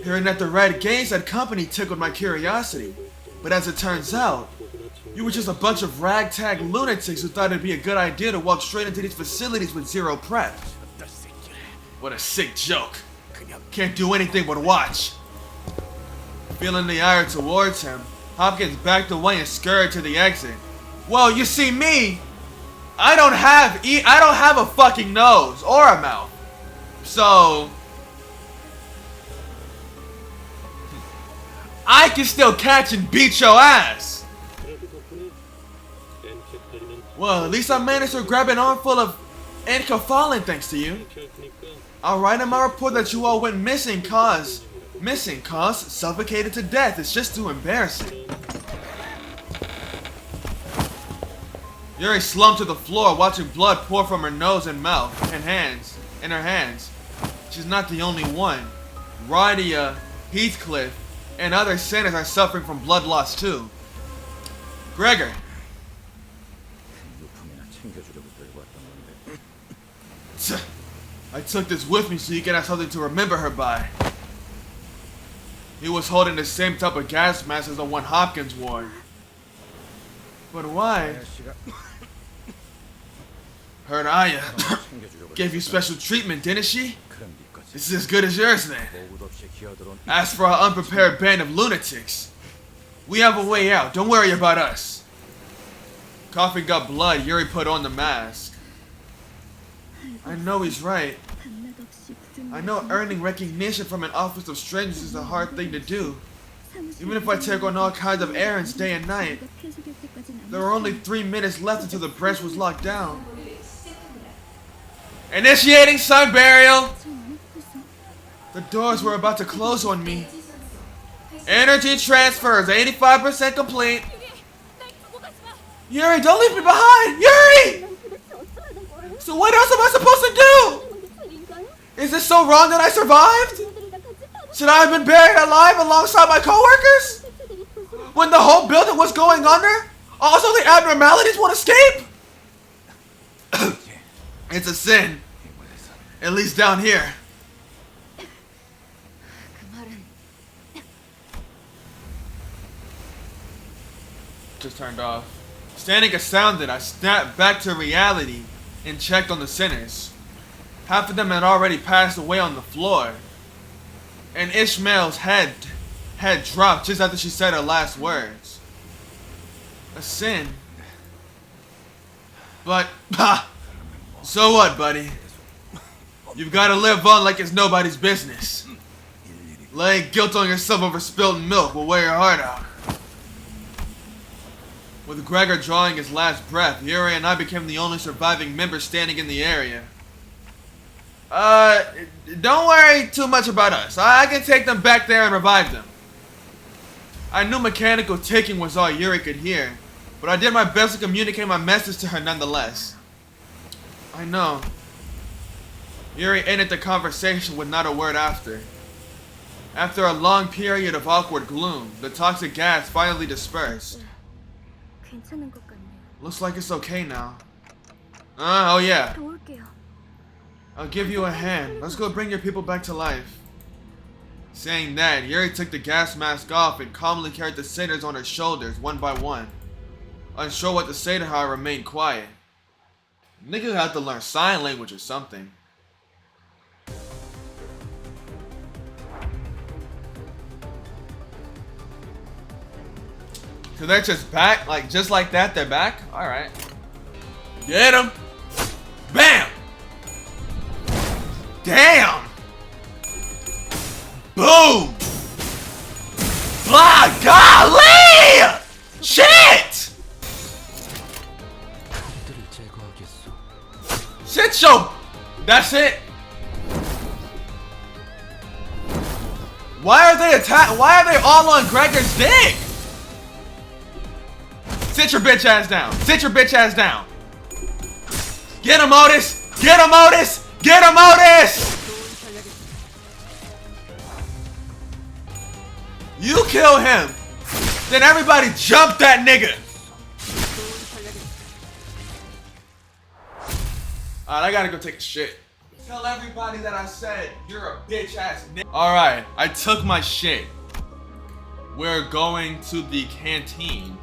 Hearing that the Red Games had company tickled my curiosity. But as it turns out, you were just a bunch of ragtag lunatics who thought it'd be a good idea to walk straight into these facilities with zero prep. What a sick joke. Can't do anything but watch. Feeling the ire towards him, Hopkins backed away and scurried to the exit. Well, you see me, I don't have a fucking nose or a mouth. So I can still catch and beat your ass. Well, at least I managed to grab an armful of enkephalin thanks to you. I'll write in my report that you all went missing cause suffocated to death. It's just too embarrassing. Yuri slumped to the floor, watching blood pour from her nose and mouth and her hands. She's not the only one. Rydia, Heathcliff, and other sinners are suffering from blood loss too. Gregor. I took this with me so you can have something to remember her by. He was holding the same type of gas mask as the one Hopkins wore. But why? Heard Aya gave you special treatment, didn't she? This is as good as yours then. As for our unprepared band of lunatics, we have a way out. Don't worry about us. Coughing up blood, Yuri put on the mask. I know he's right. I know earning recognition from an office of strangers is a hard thing to do. Even if I take on all kinds of errands day and night. There were only 3 minutes left until the branch was locked down. Initiating sun burial! The doors were about to close on me. Energy transfers 85% complete. Yuri, don't leave me behind! Yuri! So what else am I supposed to do? Is this so wrong that I survived? Should I have been buried alive alongside my coworkers? When the whole building was going under? Also, the abnormalities won't escape? It's a sin. At least down here. Just turned off. Standing astounded, I snapped back to reality and checked on the sinners. Half of them had already passed away on the floor. And Ishmael's head had dropped just after she said her last words. A sin. But, so what, buddy? You've got to live on like it's nobody's business. Laying guilt on yourself over spilled milk will wear your heart out. With Gregor drawing his last breath, Yuri and I became the only surviving members standing in the area. Don't worry too much about us. I can take them back there and revive them. I knew mechanical ticking was all Yuri could hear, but I did my best to communicate my message to her nonetheless. I know. Yuri ended the conversation with not a word after. After a long period of awkward gloom, the toxic gas finally dispersed. 괜찮은 것 같네요. Looks like it's okay now. Oh yeah. 도울게요. I'll give you a hand. Let's go bring your people back to life. Saying that, Yuri took the gas mask off and calmly carried the sinners on her shoulders one by one. Unsure what to say to her, I remained quiet. Nigga had to learn sign language or something. So they're just back? Like, just like that, they're back? Alright. Get him! Bam! Damn! Boom! Blah! Golly! Shit! Shit, yo! That's it? Why are they all on Gregor's dick? Sit your bitch ass down. Sit your bitch ass down. Get him, Otis! Get him, Otis! Get him, Otis! You kill him. Then everybody jump that nigga. Alright, I gotta go take a shit. Tell everybody that I said you're a bitch ass nigga. Alright, I took my shit. We're going to the canteen.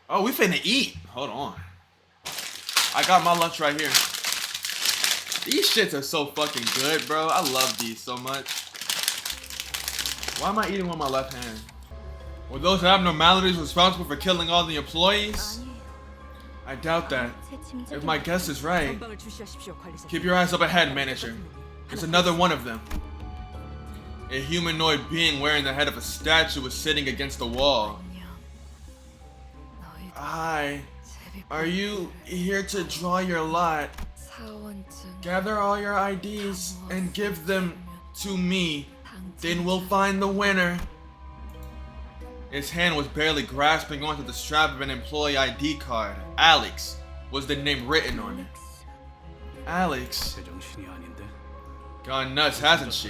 Oh, we finna eat. Hold on. I got my lunch right here. These shits are so fucking good, bro. I love these so much. Why am I eating with my left hand? Were those abnormalities responsible for killing all the employees? I doubt that. If my guess is right. Keep your eyes up ahead, manager. There's another one of them. A humanoid being wearing the head of a statue was sitting against the wall. Hi. Are you here to draw your lot? Gather all your IDs and give them to me. Then we'll find the winner. His hand was barely grasping onto the strap of an employee ID card. Alex was the name written on it. Alex. Gone nuts, hasn't she?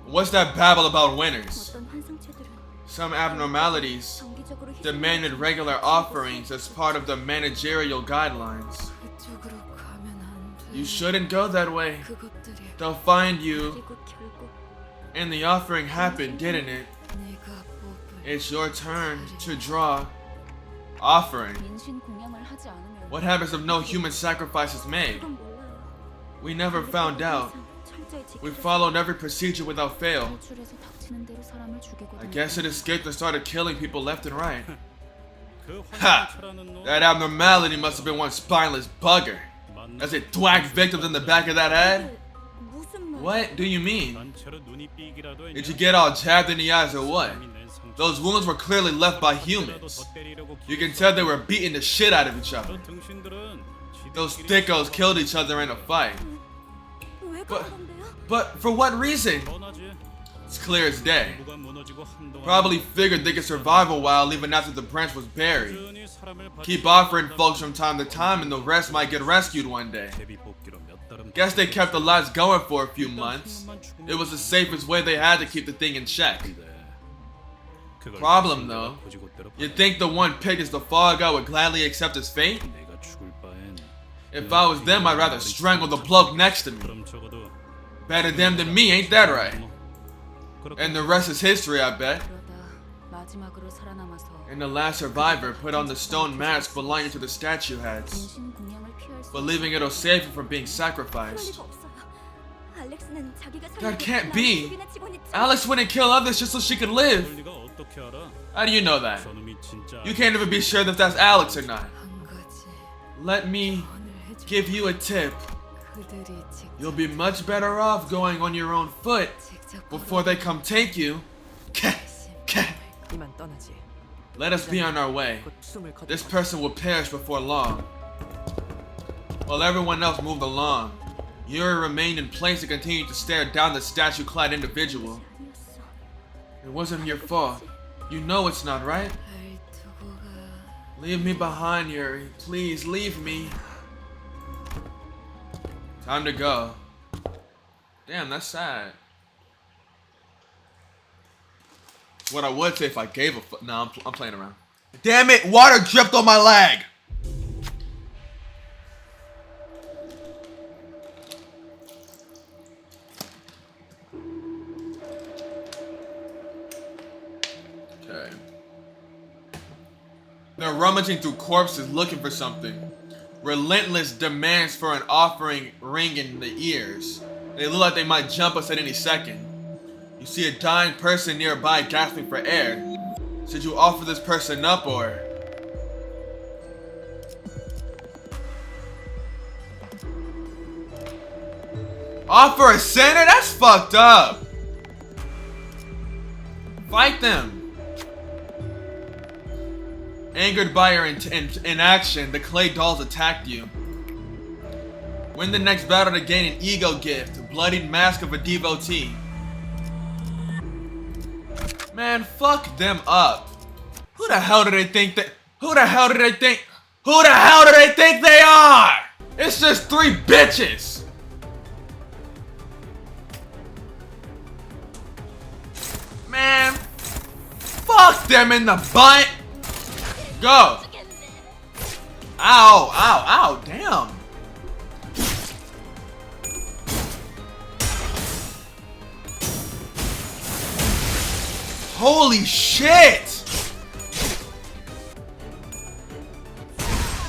What's that babble about winners? Some abnormalities demanded regular offerings as part of the managerial guidelines. You shouldn't go that way. They'll find you. And the offering happened, didn't it? It's your turn to draw. Offering. What happens if no human sacrifice is made? We never found out. We followed every procedure without fail. I guess it escaped and started killing people left and right. Ha! That abnormality must have been one spineless bugger. As it thwacked victims in the back of that head? What do you mean? Did you get all jabbed in the eyes or what? Those wounds were clearly left by humans. You can tell they were beating the shit out of each other. Those thickos killed each other in a fight. But for what reason? It's clear as day. Probably figured they could survive a while even after the branch was buried. Keep offering folks from time to time and the rest might get rescued one day. Guess they kept the lights going for a few months. It was the safest way they had to keep the thing in check. Problem though, you'd think the one picked as the fall guy would gladly accept his fate? If I was them, I'd rather strangle the bloke next to me. Better them than me, ain't that right? And the rest is history, I bet. 마지막으로 살아남아서 And the last survivor put on the stone mask belonging to the statue heads, 공양을 피할 수 believing it'll save him from being sacrificed. 리가 없어요. 알렉스는 자기가 That can't be! Alex wouldn't kill others just so she could live! How do you know that? You can't even be sure if that's Alex or not. Let me give you a tip. You'll be much better off going on your own foot before they come take you. 이만 떠나지. Let us be on our way. 곧 숨을 거둬. This person will perish before long. While everyone else moved along, Yuri remained in place and continued to stare down the statue-clad individual. It wasn't your fault. You know it's not, right? Leave me behind, Yuri. Please, leave me. Time to go. Damn, that's sad. What I would say if I gave a fuck. Nah, I'm playing around. Damn it! Water dripped on my leg! Okay. They're rummaging through corpses looking for something. Relentless demands for an offering ring in the ears. They look like they might jump us at any second. You see a dying person nearby gasping for air. Should you offer this person up or... Offer a sinner? That's fucked up. Fight them. Angered by your inaction, the clay dolls attacked you. Win the next battle to gain an ego gift, bloodied mask of a devotee. Man, fuck them up. Who the hell do they think that? Who the hell do they think? Who the hell do they think they are? It's just 3 bitches. Man, fuck them in the butt. Go. Ow, ow, ow, damn. Holy shit!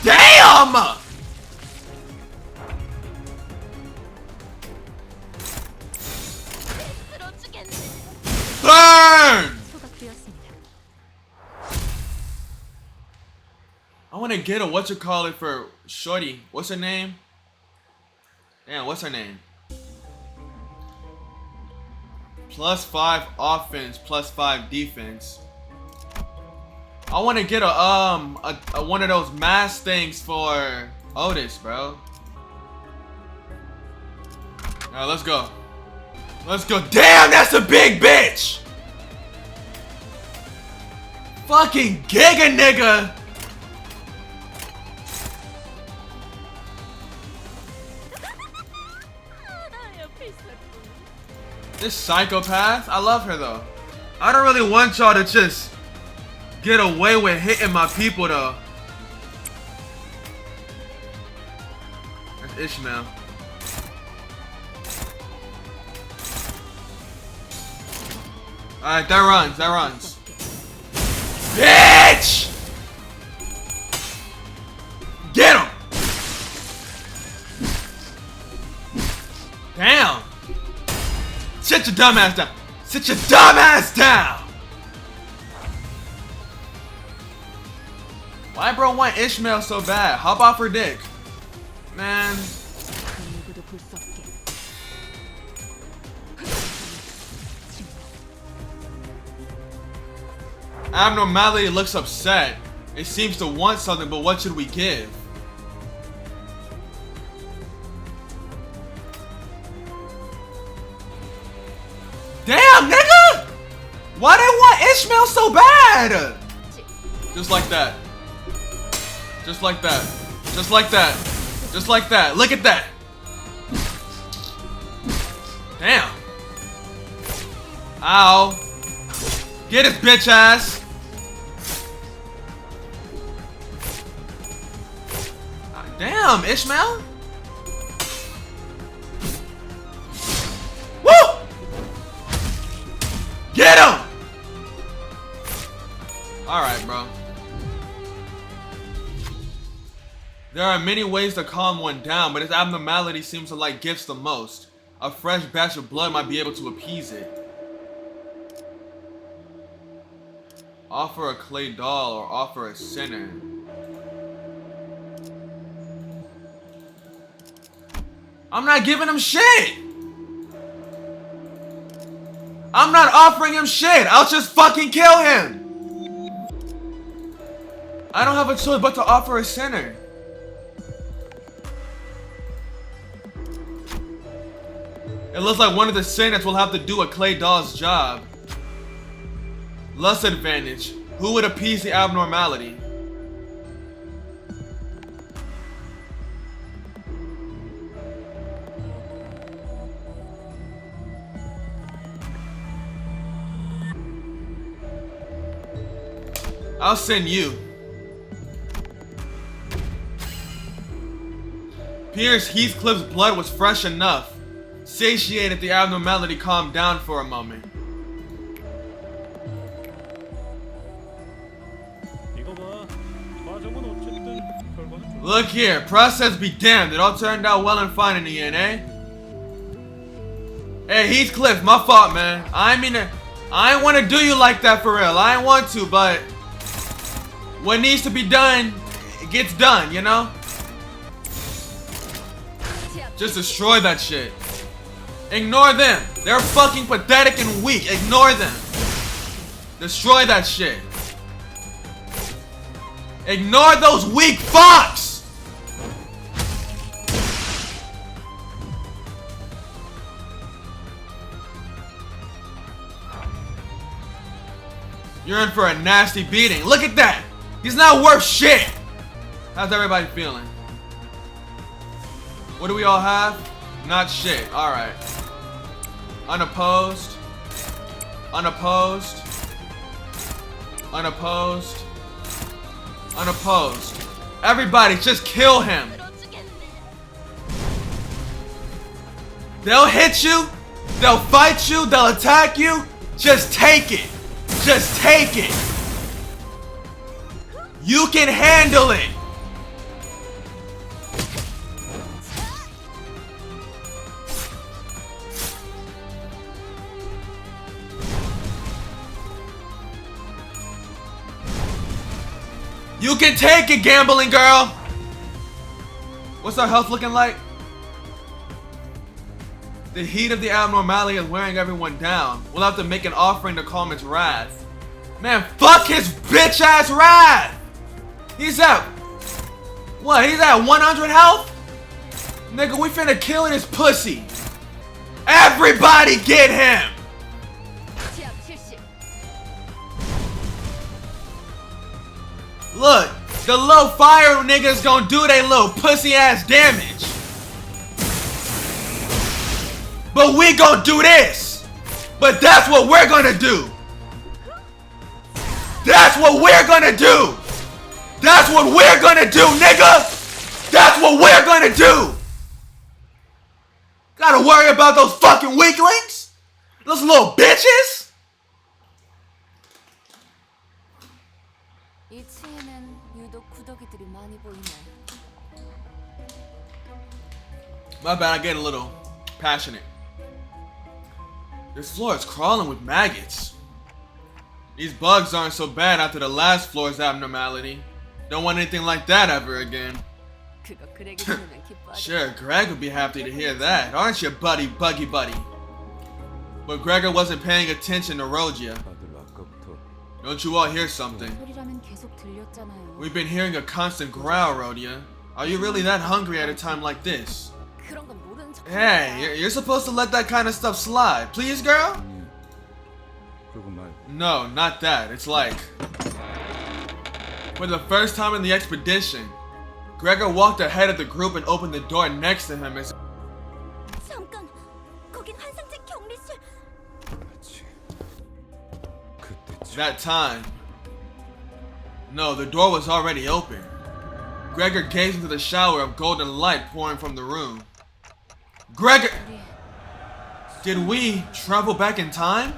Damn! Burn! I want to get a whatchamacallit for Shorty. What's her name? Damn, what's her name? +5 offense, +5 defense. I want to get a one of those mask things for Otis, bro. Alright, let's go. Let's go. Damn, that's a big bitch! Fucking giga nigga! This psychopath, I love her though. I don't really want y'all to just get away with hitting my people though. That's Ishmael. Alright, that runs, that runs. Bitch! Get him! Damn! Sit your dumb ass down! Sit your dumb ass down! Why bro want Ishmael so bad? Hop off her dick. Man. Abnormality looks upset. It seems to want something, but what should we give? Damn, nigga! Why they want Ishmael so bad? Just like that. Just like that. Just like that. Just like that. Look at that. Damn. Ow. Get his bitch ass. Damn, Ishmael. Woo! Get him! Alright, bro. There are many ways to calm one down, but his abnormality seems to like gifts the most. A fresh batch of blood might be able to appease it. Offer a clay doll or offer a sinner. I'm not giving him shit! I'm not offering him shit! I'll just fucking kill him! I don't have a choice but to offer a sinner. It looks like one of the sinners will have to do a clay doll's job. Lust advantage. Who would appease the abnormality? I'll send you. Pierce Heathcliff's blood was fresh enough. Satiated, the abnormality calmed down for a moment. Look here, process be damned. It all turned out well and fine in the end, eh? Hey, Heathcliff, my fault, man. I ain't want to do you like that for real. I ain't want to, but what needs to be done, it gets done, you know? Just destroy that shit. Ignore them. They're fucking pathetic and weak. Ignore them. Destroy that shit. Ignore those weak fucks. You're in for a nasty beating. Look at that. He's not worth shit. How's everybody feeling? What do we all have? Not shit. Alright. Unopposed. Unopposed. Unopposed. Unopposed. Everybody, just kill him. They'll hit you. They'll fight you. They'll attack you. Just take it. Just take it. You can handle it. You can take it, gambling girl! What's our health looking like? The heat of the abnormality is wearing everyone down. We'll have to make an offering to calm its wrath. Man, fuck his bitch ass wrath! He's at... what? He's at 100 health? Nigga, we finna kill this pussy. Everybody get him! Look, the little fire niggas gonna do they little pussy ass damage. But we gonna do this. But that's what we're gonna do. That's what we're gonna do. That's what we're gonna do, nigga. That's what we're gonna do. Gotta worry about those fucking weaklings? Those little bitches? My bad, I get a little passionate. This floor is crawling with maggots. These bugs aren't so bad after the last floor's abnormality. Don't want anything like that ever again. Sure, Greg would be happy to hear that, aren't you, buggy buddy? But Gregor wasn't paying attention to Rogia. Don't you all hear something? We've been hearing a constant growl, Rodia. Are you really that hungry at a time like this? Hey, you're supposed to let that kind of stuff slide. Please, girl? No, not that. It's like... for the first time in the expedition, Gregor walked ahead of the group and opened the door next to him as... 잠깐, 거긴 환상적 That time. No, the door was already open. Gregor gazed into the shower of golden light pouring from the room. Gregor! Did we travel back in time?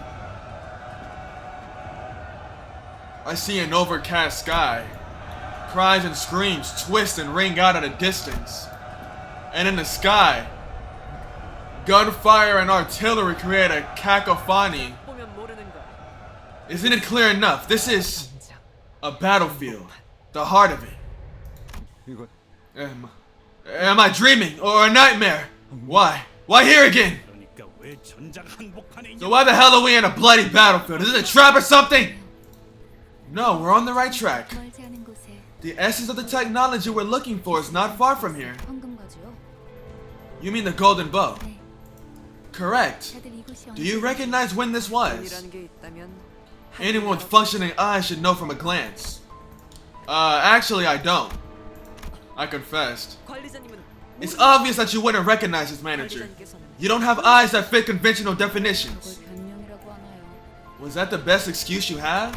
I see an overcast sky. Cries and screams twist and ring out at a distance. And in the sky, gunfire and artillery create a cacophony. Isn't it clear enough? This is a battlefield. The heart of it. Am I dreaming or a nightmare? Why? Why here again? So why the hell are we in a bloody battlefield? Is it a trap or something? No, we're on the right track. 멀지 않은 곳에 The essence of the technology we're looking for is not far from here. 황금거주요. You mean the golden bow? 네, Correct. 다들 이곳이 Do you recognize when this was? 이라는 게 있다면 Anyone with functioning eyes should know from a glance. Actually I don't. I confessed. 관리자님은 It's obvious that you wouldn't recognize this manager. You don't have eyes that fit conventional definitions. 그걸 변명이라고 하나요? Was that the best excuse you have?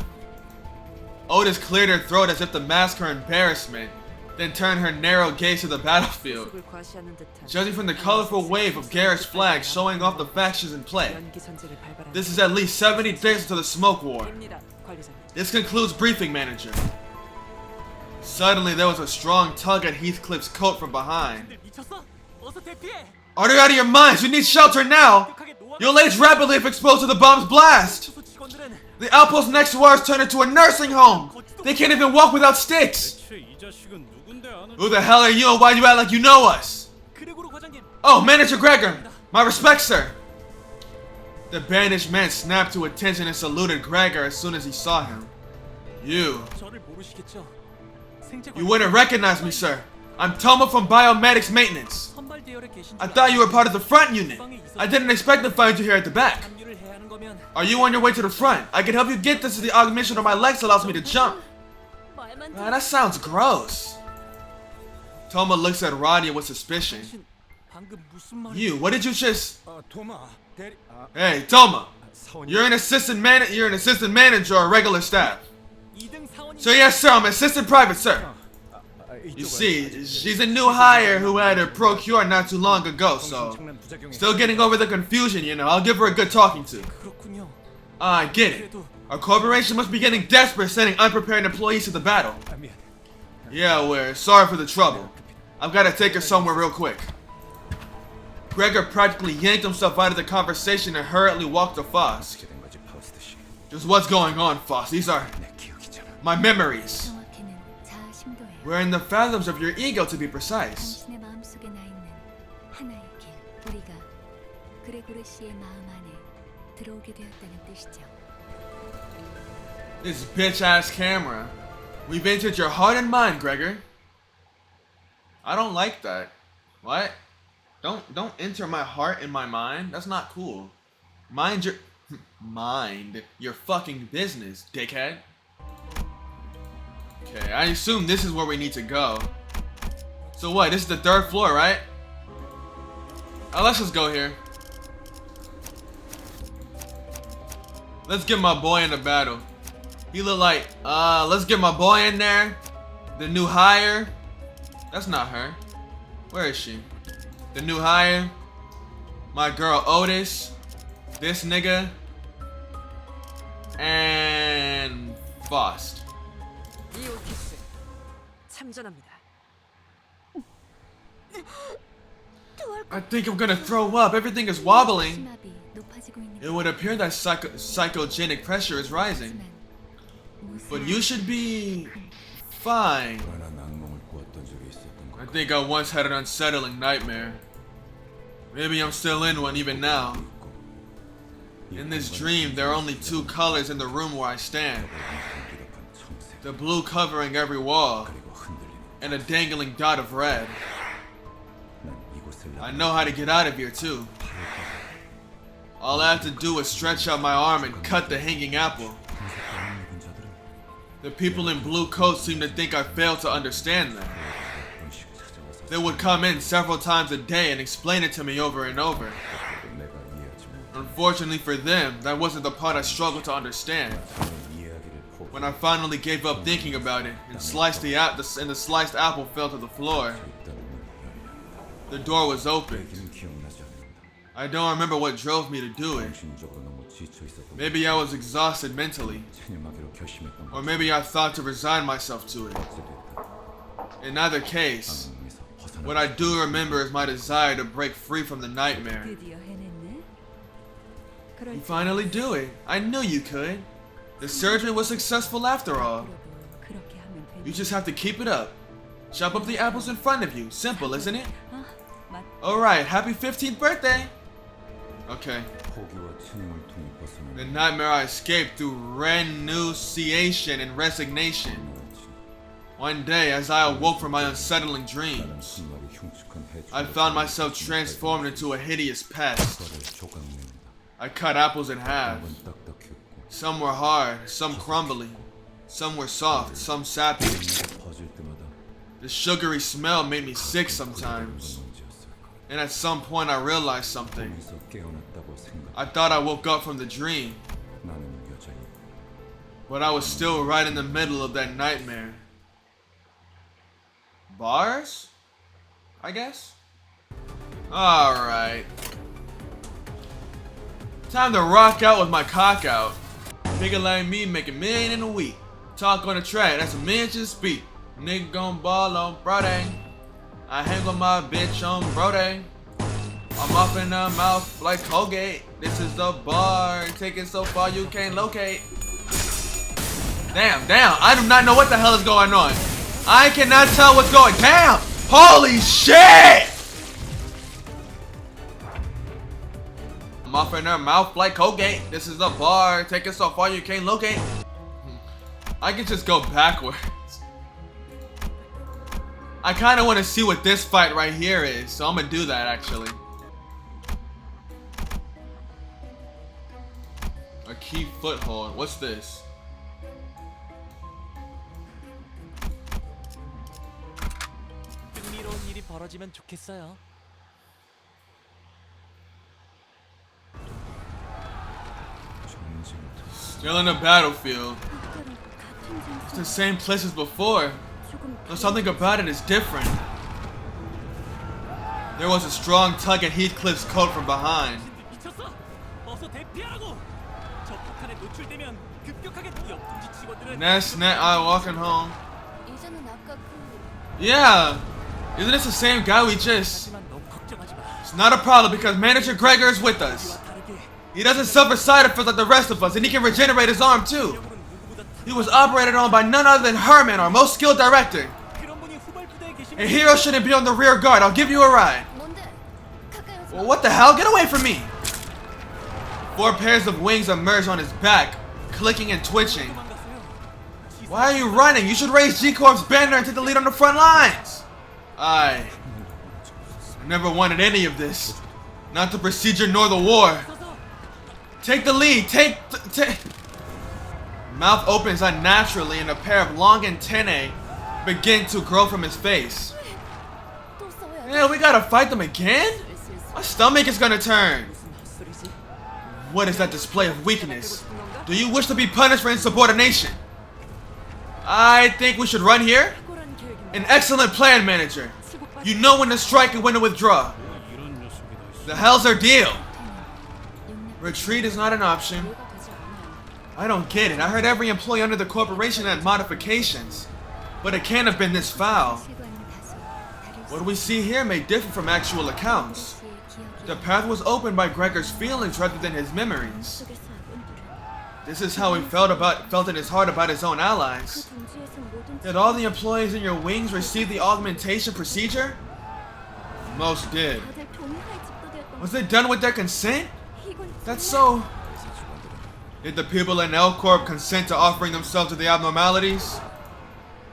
Otis cleared her throat as if to mask her embarrassment, then turned her narrow gaze to the battlefield. 모습을 과시하는 듯한 Judging from the colorful wave of garish flags showing off the factions in play, 연기 전제를 발발하는 this is at least 70 days into the smoke war. 입니다, 관리자님. This concludes briefing, manager. Suddenly, there was a strong tug at Heathcliff's coat from behind. 미쳤어? 어서 대피해. Are you out of your minds? You need shelter now! You'll age rapidly if exposed to the bomb's blast! 투수 직원들은 The outpost next to ours turned into a nursing home! They can't even walk without sticks! 대체 이 자식은 누군데 아는? Who the hell are you and why you act like you know us? 그레고로 과장님. Oh, Manager Gregor! My respects, sir! The bandaged man snapped to attention and saluted Gregor as soon as he saw him. You 저를 모르시겠죠? 생체 You wouldn't recognize me, sir. I'm Toma from Biomedics Maintenance. 선발 대열에 계신 I thought you were part of the front unit. I didn't expect to find you here at the back. 합류를 해야 하는 거면 Are you on your way to the front? I can help you get this to the augmentation of my legs allows me to jump. 말만 Man, that sounds gross. Toma looks at Radia with suspicion. 당신 방금 무슨 말? You, what did you just... 도마 대리 Hey, Toma. 사원님 You're an assistant manager or regular staff. 2등 사원이 So yes, sir, I'm assistant private, sir. You see, she's a new hire who had her procure not too long ago, so... Still getting over the confusion, you know. I'll give her a good talking to. 그렇군요. I get it. Our corporation must be getting desperate sending unprepared employees to the battle. 미안 Yeah, we're sorry for the trouble. I've got to take her somewhere real quick. Gregor practically yanked himself out of the conversation and hurriedly walked to Foss. 된 거지 파우스트 씨. Just what's going on, Foss? These are 내 기억이잖아. my memories. 정확히는 자아 심도예요. We're in the fathoms of your ego, to be precise. 당신의 마음속에 나 있는 하나의 길. 우리가 그레고르 씨의 마음 안에 들어오게 되었다는 뜻이죠. This bitch-ass camera. We've entered your heart and mind, Gregor. I don't like that. What? Don't enter my heart and my mind. That's not cool. Mind your fucking business, dickhead. Okay, I assume this is where we need to go. So what? This is the 3rd floor, right? Let's just go here. Let's get my boy in the battle. He look like, let's get my boy in there. The new hire. That's not her. Where is she? The new hire. My girl Otis. This nigga. And Faust. 이오티스 참전합니다. I think I'm gonna throw up. Everything is wobbling. 심압이 높아지고 있는 It would appear that psychogenic pressure is rising. But you should be fine. 불안한 악몽을 꾸었던 적이 있었던 I 것 think I once had an unsettling nightmare. Maybe I'm still in one even now. 같고. In this dream, there are only 2 colors in the room where I stand. 뒤덮은 청색 The blue covering every wall, 그리고 흔들리는 and a dangling dot of red. 난 이곳을 I know how to get out of here too. All I have to do is stretch out my arm and cut the hanging apple. 입은 자들은 The people in blue coats seem to think I failed to understand them. 음식을 찾아와서 They would come in several times a day and explain it to me over and over. 내가 이해하지 못 Unfortunately for them, that wasn't the part I struggled to understand. 이해하지 When I finally gave up thinking about it and sliced the apple fell to the floor, the door was open. I don't remember what drove me to do it. Maybe I was exhausted mentally, or maybe I thought to resign myself to it. In either case, what I do remember is my desire to break free from the nightmare. 드디어 해냈네. You finally do it. I knew you could. The surgery was successful after all. 그렇게 하면 되는. You just have to keep it up. Chop up the apples in front of you. Simple, isn't it? 아, 맞. Alright, happy 15th birthday! Okay. The nightmare I escaped through renunciation and resignation. One day, as I awoke from my unsettling dreams, I found myself transformed into a hideous pest. I cut apples in half. Some were hard, some crumbly, some were soft, some sappy. The sugary smell made me sick sometimes. And at some point I realized something. I thought I woke up from the dream, but I was still right in the middle of that nightmare. Bars? I guess? Alright. Time to rock out with my cock out. Nigga like me make $1 million in a week. Talk on the track, that's a million to speak. Nigga gon' ball on Friday. I hang with my bitch on Brody. I'm off in the mouth like Colgate. This is the bar. Take it so far you can't locate. Damn. I do not know what the hell is going on. I cannot tell what's going. Damn! Holy shit! I'm off in her mouth like Colgate. This is the bar. Take it so far you can't locate. I can just go backwards. I kind of want to see what this fight right here is, so I'm gonna do that actually. A key foothold. What's this? 흥미로운 일이 벌어지면 좋겠어요. Still in the battlefield. It's the same place as before. Though something about it is different. There was a strong tug at Heathcliff's coat from behind. 미쳤어? 어서 대피하라고. 저 폭탄에 노출되면 급격하게 옆동지 직원들은 Next net, I walking home. 이제는 아까 그 Yeah, isn't this the same guy we just? 하지만 너무 걱정하지 마. It's not a problem because Manager Gregor is with us. 이와 다르게 He doesn't suffer side effects like the rest of us, and he can regenerate his arm too. 능력으로는 누구보다 He was operated on by none other than Herman, our most skilled director. 그런 분이 후발부대에 계시면 And Hero shouldn't be on the rear guard. I'll give you a ride. 뭔데? 가까이 오지 Well, what the hell? Get away from me! 4 pairs of wings emerged on his back, clicking and twitching. 도망갔어요. Why are you running? You should raise G-Corp's banner and take the lead on the front lines! I never wanted any of this. Not the procedure nor the war. Take the lead! Take... Mouth opens unnaturally and a pair of long antennae begin to grow from his face. 또 싸워야 돼. Yeah, we gotta fight them again? My stomach is gonna turn. 무슨 헛소리지? What is that display of weakness? Do you wish to be punished for insubordination? I think we should run here. 탁월한 계획이 An excellent plan, manager. You know when to strike and when to withdraw. The hell's our deal? Retreat is not an option. 되지 않아요. I don't get it. I heard every employee under the corporation had modifications. But it can't have been this foul. 실과는 다소 다를 What we see here may differ from actual accounts. 수의 기억이 The path was opened by Gregor's feelings rather than his memories. 속에서 아군들은 This is how he felt in his heart about his own 그 allies. 둥지에서 모든 Did all the employees in your wings receive the augmentation procedure? Most did. 다들 동의할 집도되었던 Was it done with their consent? 이건 That's 정말 so... Did the people in L Corp consent to offering themselves to the abnormalities?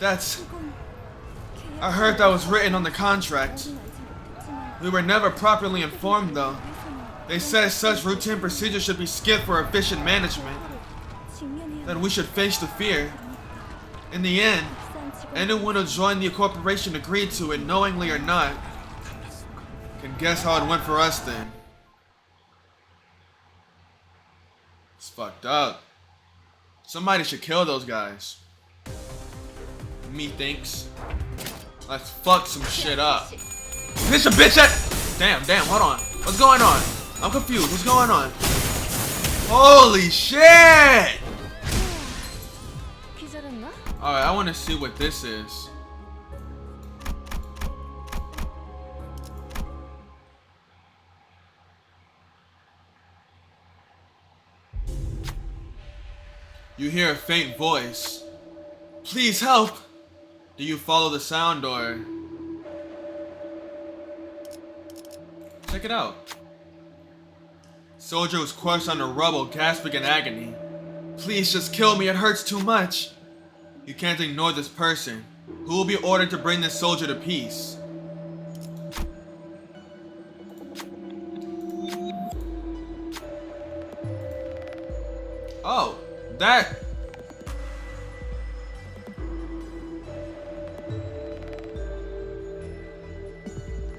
That's... 이건 I heard that was written on the contract. 계약은 알지 못했지만 We were never properly informed though. 그래서는 They said such routine procedures should be skipped for efficient management. 직면해야 That we should face the fear. In the end, 비싼 직원 anyone who joined the corporation agreed to it, knowingly or not. Can guess how it went for us then. It's fucked up. Somebody should kill those guys. Methinks. Let's fuck some shit up. Bitch a bitch at. Damn, hold on. What's going on? I'm confused. What's going on? Holy shit! Alright, I want to see what this is. You hear a faint voice. Please help! Do you follow the sound or... Check it out. Soldier was crushed on the rubble, gasping in agony. Please just kill me, it hurts too much. You can't ignore this person. Who will be ordered to bring this soldier to peace? Oh, that...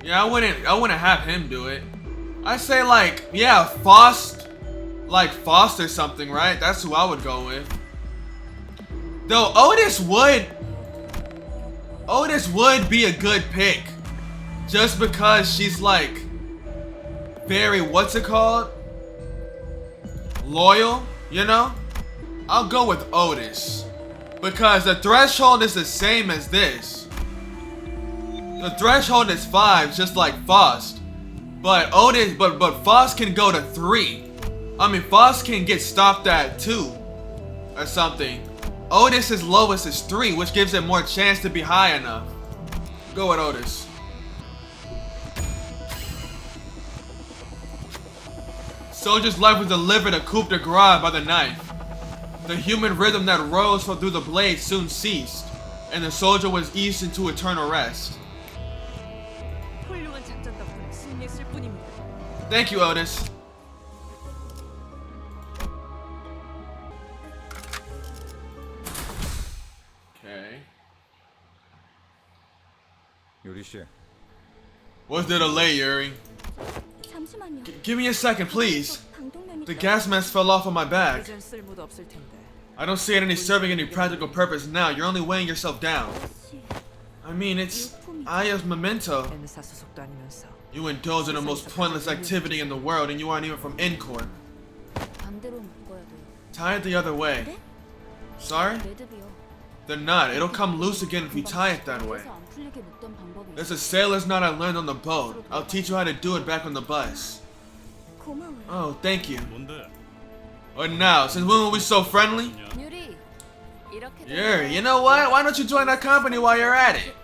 Yeah, I wouldn't have him do it. I say like, yeah, Faust, like Faust or something, right? That's who I would go with. Though Otis would be a good pick, just because she's like very, what's it called? Loyal, you know? I'll go with Otis because the threshold is the same as this. The threshold is 5, just like Faust. But Faust can go to 3. I mean, Faust can get stopped at 2 or something. Otis's lowest is 3, which gives it more chance to be high enough. Go with Otis. Soldier's life was delivered a coup de grace by the knife. The human rhythm that rose from through the blade soon ceased, and the soldier was eased into eternal rest. Thank you, Otis. Okay. 요리씨, What's the delay, Yuri? Give me a second, please. The gas mask fell off of my bag. 이젠 쓸모도 없을 텐데. I don't see it serving any practical purpose now. You're only weighing yourself down. I mean, it's Aya's memento. N사 소속도 아니면서. You indulge in the most pointless activity in the world, and you aren't even from N-Corp. Tie it the other way. Sorry? They're not. It'll come loose again if you tie it that way. There's a sailor's knot I learned on the boat. I'll teach you how to do it back on the bus. Oh, thank you. What now? Since when were we so friendly? Yuri, you know what? Why don't you join our company while you're at it?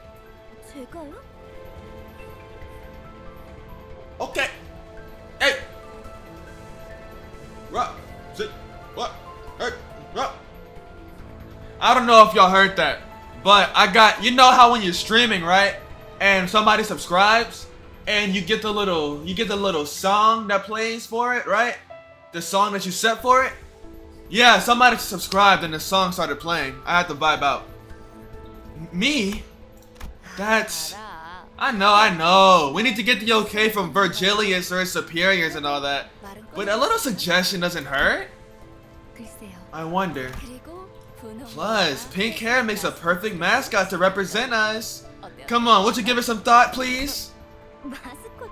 Okay. Hey. What? Hey. I don't know if y'all heard that, but I got, you know how when you're streaming, right? And somebody subscribes and you get the little song that plays for it, right? The song that you set for it? Yeah, somebody subscribed and the song started playing. I had to vibe out. Me? That's... I know. We need to get the okay from Virgilius or his superiors and all that. But a little suggestion doesn't hurt. I wonder. Plus, pink hair makes a perfect mascot to represent us. Come on, won't you give it some thought, please?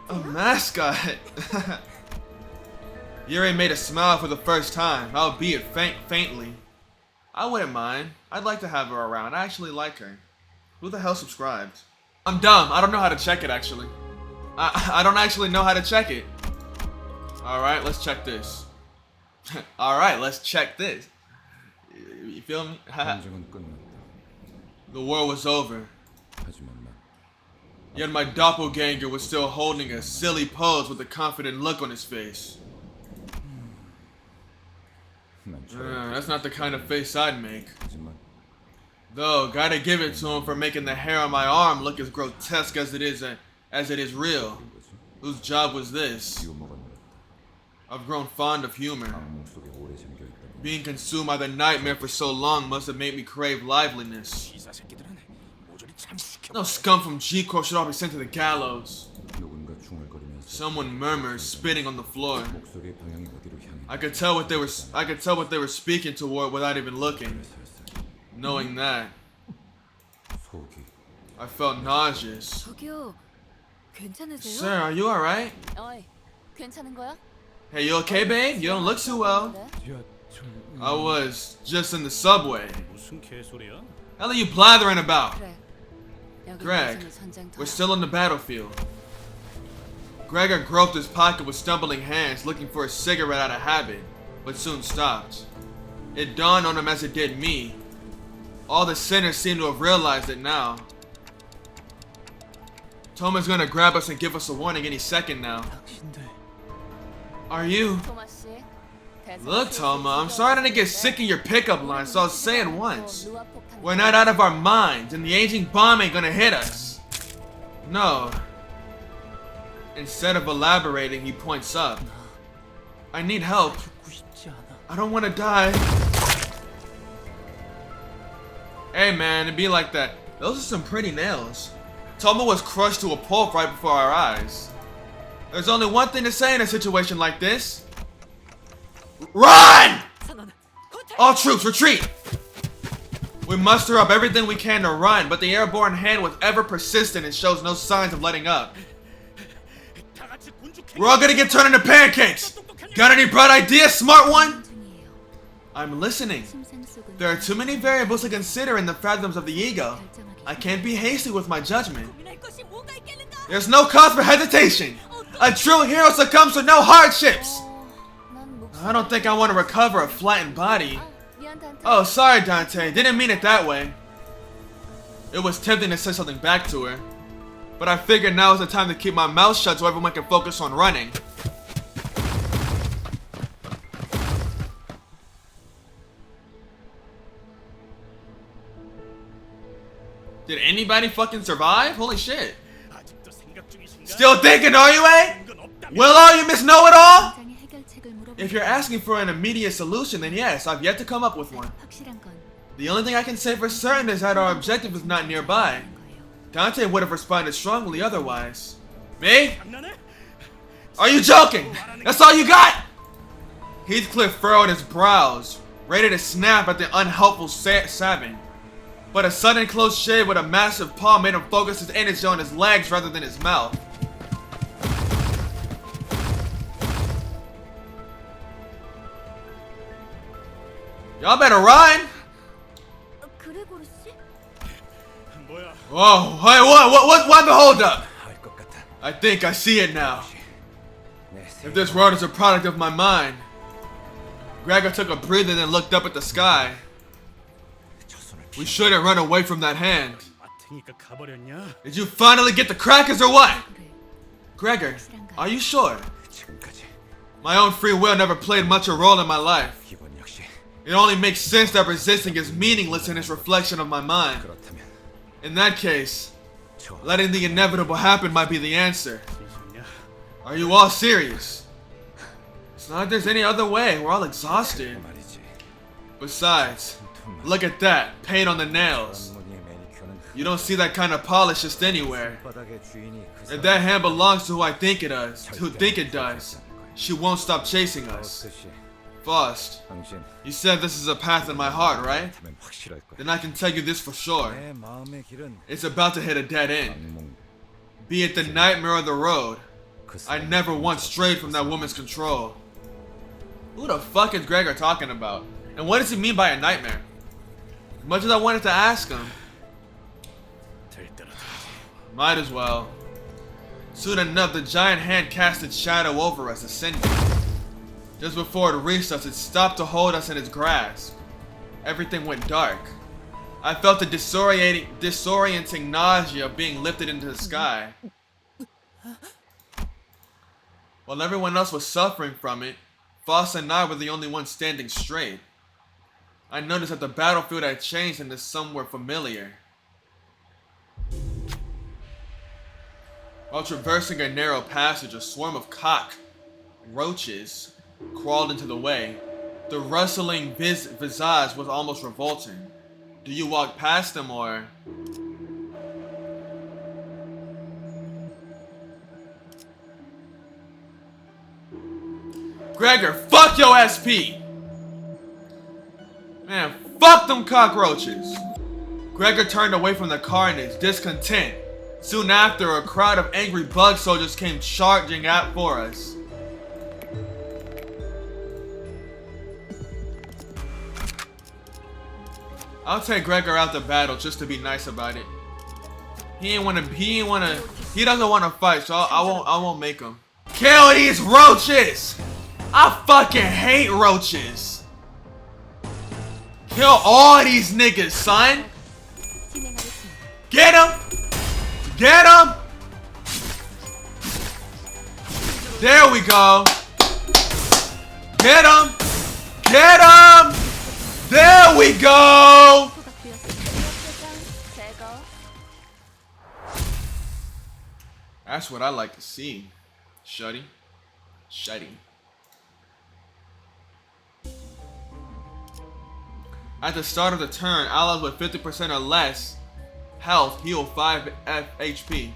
A mascot. Yuri made a smile for the first time, albeit faintly. I wouldn't mind. I'd like to have her around. I actually like her. Who the hell subscribed? I'm dumb. I don't know how to check it, actually. I don't actually know how to check it. Alright, let's check this. Alright, let's check this. You feel me? The war was over. Yet my doppelganger was still holding a silly pose with a confident look on his face. That's not the kind of face I'd make. Though, gotta give it to him for making the hair on my arm look as grotesque as it is real. Whose job was this? I've grown fond of humor. Being consumed by the nightmare for so long must have made me crave liveliness. No scum from G-Corp should all be sent to the gallows. Someone murmurs, spitting on the floor. 목소리의 방향이 어디로 향해? I could tell what they were speaking toward without even looking. Knowing that, 속이 I felt nauseous. 저기요, 괜찮으세요? Sir, are you alright? 어이, 괜찮은 거야? Hey, you okay, babe? You don't look too well. I was just in the subway. 무슨 개소리야? Hell are you blathering about? 그래. 여기 Greg, 무슨 전쟁터야. we're still on the battlefield. Gregor groped his pocket with stumbling hands, looking for a cigarette out of habit, but soon stopped. It dawned on him as it did me. All the sinners seem to have realized it now. Toma's gonna grab us and give us a warning any second now. Are you? 토마 씨, Look, Toma, I'm starting to get sick of your pickup lines, so I'll say it once. We're not out of our minds, and the aging bomb ain't gonna hit us. No. Instead of elaborating, he points up. I need help. I don't want to die. Hey man, it be like that. Those are some pretty nails. Toma was crushed to a pulp right before our eyes. There's only one thing to say in a situation like this. Run! All troops, retreat! We muster up everything we can to run, but the airborne hand was ever persistent and shows no signs of letting up. We're all gonna get turned into pancakes! Got any bright ideas, smart one? I'm listening. There are too many variables to consider in the fathoms of the ego. I can't be hasty with my judgment. There's no cause for hesitation. A true hero succumbs to no hardships. I don't think I want to recover a flattened body. Oh, sorry, Dante. Didn't mean it that way. It was tempting to say something back to her, but I figured now is the time to keep my mouth shut so everyone can focus on running. Did anybody fucking survive? Holy shit. 아직도 생각 중이신가? Still thinking, are you, eh? 건 없다면 Will all you miss know-it-all? 당장의 해결책을 물어보는 If you're asking for an immediate solution, then yes, I've yet to come up with one. 확실한 건 The only thing I can say for certain is that our objective is not nearby. 거예요. Dante would have responded strongly otherwise. Me? 장난해? Are you joking? That's all you got? Heathcliff furrowed his brows, ready to snap at the unhelpful Savin. But a sudden close shave with a massive paw made him focus his energy on his legs rather than his mouth. Y'all better run! 그레고르 씨? 뭐야? Whoa, hey, what the hold up? 알 것 같아. I think I see it now. 내 If this world is a product of my mind. Gregor took a breather and then looked up at the sky. 저 손을 We shouldn't run away from that hand. 마탱이가 가버렸냐? Did you finally get the crackers or what? 그래. Gregor, are you sure? 지금까지 My own free will never played much a role in my life. 이번 역시 It only makes sense that resisting is meaningless in its reflection of my mind. 그렇다면 In that case, 좋아. letting the inevitable happen might be the answer. 진심이야? Are you all serious? It's not like there's any other way. We're all exhausted. 말이지. Besides, look at that. Paint on the nails. 무늬의 매니큐어는 You don't see that kind of polish just anywhere. 바닥의 주인이 그 If that hand belongs to who I think it does, who think it does, she won't stop chasing us. 뜻이 Faust, 당신 you said this is a path in my heart, right? 면 확실할 거야. Then I can tell you this for sure. 내 마음의 길은 It's about to hit a dead end. 악몽. Be it the nightmare or the road, 그 I 사람 never once strayed from that woman's control. Who the fuck is Gregor talking about? And what does he mean by a nightmare? As much as I wanted to ask him, 될 대로 되지. might as well. Soon enough, the giant hand cast its shadow over us, ascending. Just before it reached us, it stopped to hold us in its grasp. Everything went dark. I felt the disorienting nausea of being lifted into the sky. While everyone else was suffering from it, Foss and I were the only ones standing straight. I noticed that the battlefield had changed into somewhere familiar. While traversing a narrow passage, a swarm of roaches crawled into the way. The rustling visage was almost revolting. Do you walk past them or... Gregor, fuck your SP. Man, fuck them cockroaches. Gregor turned away from the car in his discontent. Soon after, a crowd of angry bug soldiers came charging out for us. I'll take Gregor out the battle just to be nice about it. He doesn't wanna fight, so I won't make him. Kill these roaches! I fucking hate roaches. Kill all these niggas, son. Get him! Get him! There we go. Get him! Get him! There we go! That's what I like to see. Shuddy. Shuddy. At the start of the turn, allies with 50% or less health heal 5 HP.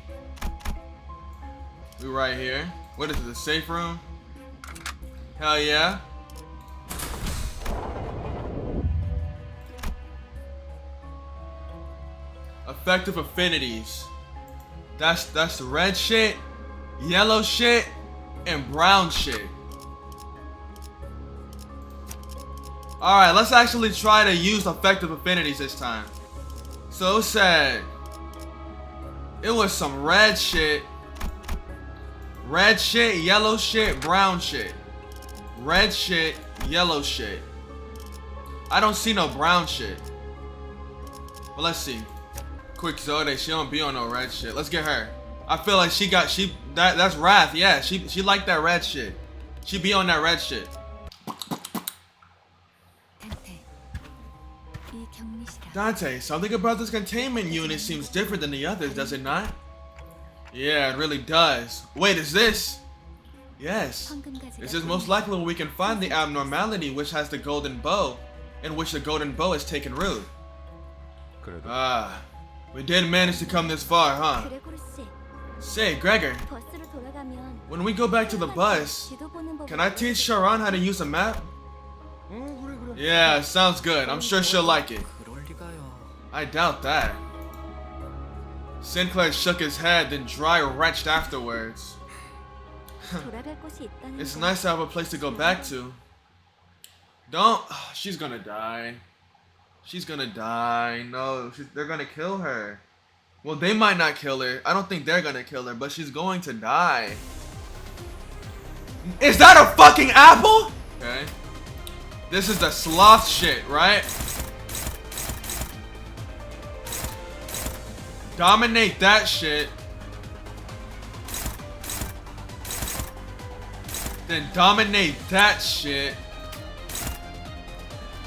We right here. What is it, the safe room? Hell yeah. Effective affinities. That's the red shit, yellow shit, and brown shit. Alright, let's actually try to use effective affinities this time. So it said it was some red shit, yellow shit, brown shit. Red shit, yellow shit. I don't see no brown shit. Well, let's see. Quick Zode, she don't be on no red shit. Let's get her. I feel like that's Wrath. Yeah, she like that red shit. She be on that red shit. Dante, something about this containment unit seems different than the others, does it not? Yeah, it really does. Wait, is this? Yes. This is most likely where we can find the abnormality which has the golden bow, in which the golden bow has taken root. Ah, we did manage to come this far, huh? Say, Gregor, when we go back to the bus, can I teach Sharon how to use a map? Yeah, sounds good. I'm sure she'll like it. I doubt that. Sinclair shook his head, then dry retched afterwards. It's nice to have a place to go back to. Don't. She's gonna die. She's gonna die. No, they're gonna kill her. Well, they might not kill her. I don't think they're gonna kill her, but she's going to die. Is that a fucking apple? Okay. This is the sloth shit, right? Dominate that shit. Then dominate that shit.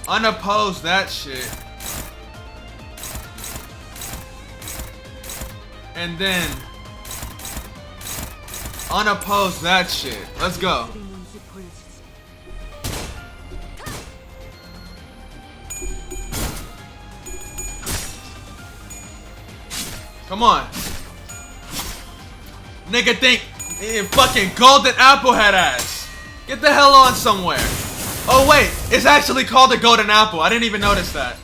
Unopposed that shit. And then unopposed that shit. Let's go. Come on. Nigga think fucking golden apple head ass. Get the hell on somewhere. Oh wait, it's actually called a golden apple. I didn't even notice that.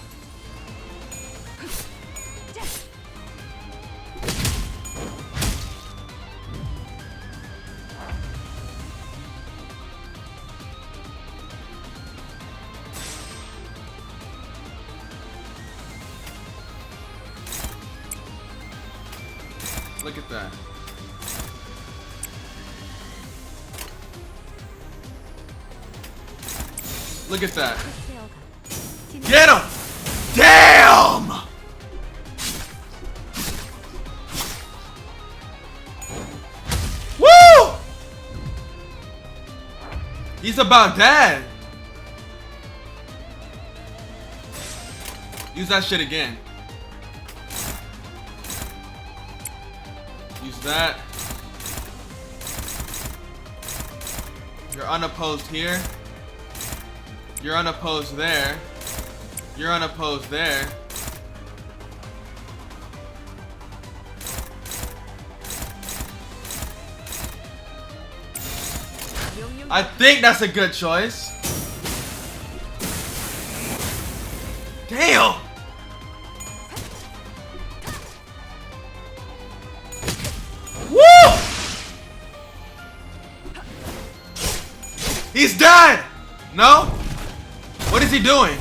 Look at that. Look at that. Get him! Damn! Woo! He's about dead. Use that shit again. Use that. You're unopposed here. You're unopposed there. You're unopposed there. I think that's a good choice. Damn! Woo! He's dead! No? What is he doing?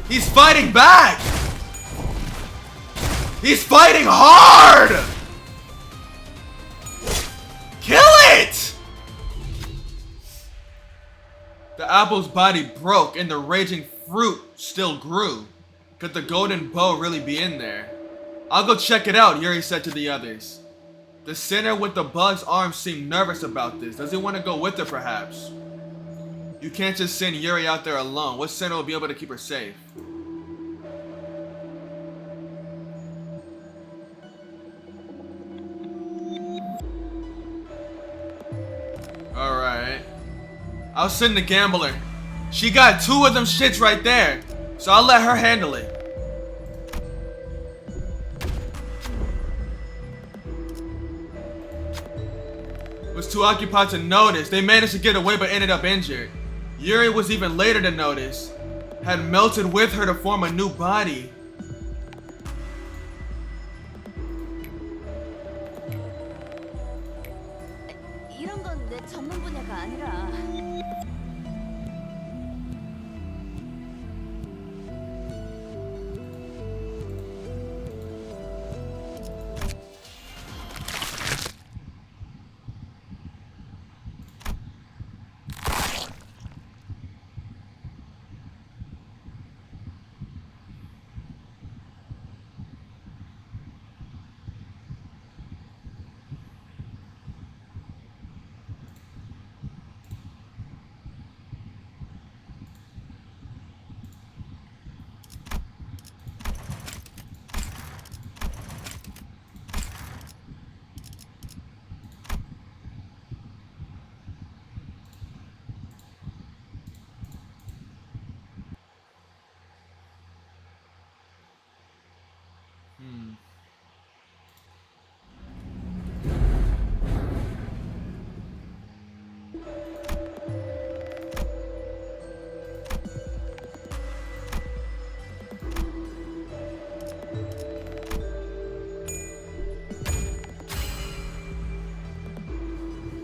He's fighting back! He's fighting hard! Kill it! The apple's body broke and the raging fruit still grew. Could the golden bow really be in there? I'll go check it out, Yuri said to the others. The sinner with the bug's arm seemed nervous about this. Does he want to go with her perhaps? You can't just send Yuri out there alone. What sinner will be able to keep her safe? Alright. I'll send the gambler. She got 2 of them shits right there. So I'll let her handle it. Was too occupied to notice. They managed to get away but ended up injured. Yuri was even later to notice. Had melted with her to form a new body. 이런 건 내 전문 분야가 아니라.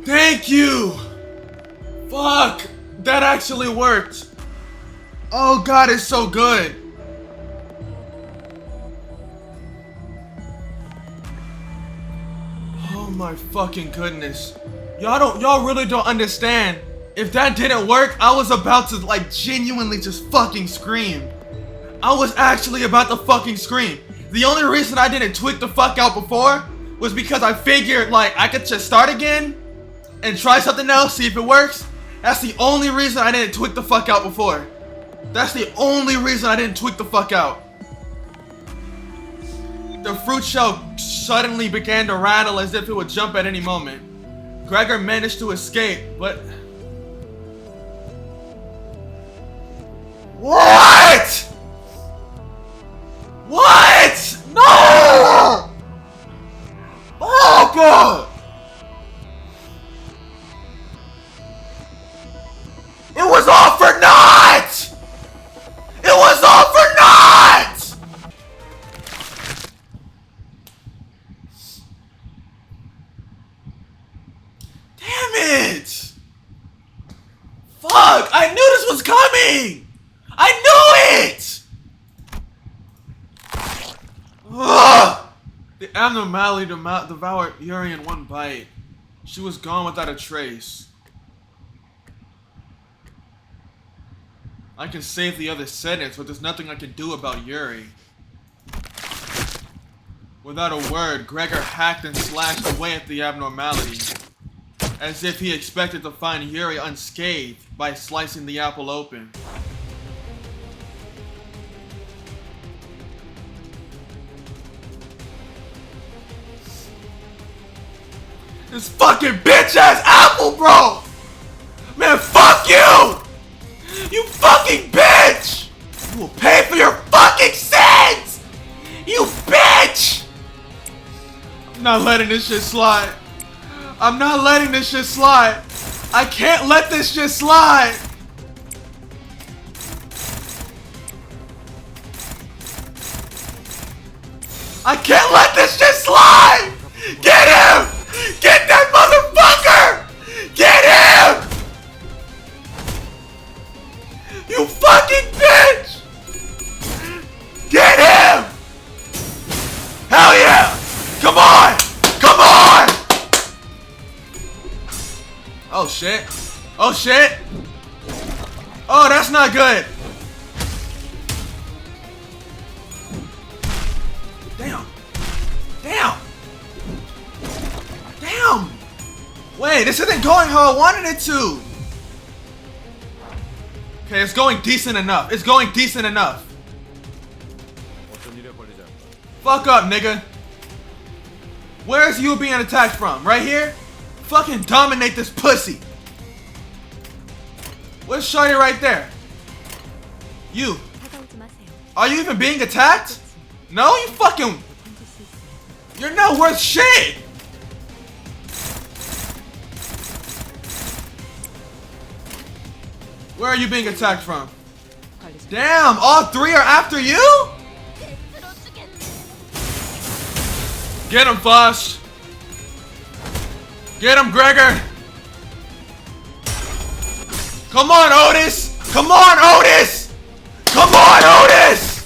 Thank you! Fuck! That actually worked! Oh god, it's so good! Oh my fucking goodness. Y'all really don't understand. If that didn't work, I was about to like genuinely just fucking scream. I was actually about to fucking scream. The only reason I didn't tweak the fuck out before was because I figured like I could just start again and try something else, see if it works. That's the only reason I didn't tweak the fuck out before. That's the only reason I didn't tweak the fuck out. The fruit shell suddenly began to rattle as if it would jump at any moment. Gregor managed to escape, but... What?! What?! No! Oh god! It was all for naught! It was all for naught! Damn it! Fuck! I knew this was coming! I knew it! Ugh! The abnormality devoured Yuri in one bite. She was gone without a trace. I can save the other sentence, but there's nothing I can do about Yuri. Without a word, Gregor hacked and slashed away at the abnormality, as if he expected to find Yuri unscathed by slicing the apple open. This fucking bitch-ass apple, bro! Man, fuck you! You fucking bitch! You will pay for your fucking sins! You bitch! I'm not letting this shit slide. I'm not letting this shit slide. I can't let this shit slide. I can't let this shit slide. Get him! Get that motherfucker! Get him! You fucking bitch! Get him! Hell yeah! Come on! Come on! Oh shit. Oh shit. Oh, that's not good. Damn. Damn. Damn. Wait, this isn't going how I wanted it to. Okay, it's going decent enough. It's going decent enough. Fuck up, nigga. Where's you being attacked from? Right here? Fucking dominate this pussy. Where's Shorty right there? You. 다가오지 마세요. Are you even being attacked? No, you fucking... 던질 수 있어요. You're not worth shit! Where are you being attacked from? 관리자. Damn, all three are after you? Get him, Foss. Get him, Gregor. Come on, Otis. Come on, Otis. Come on, Otis.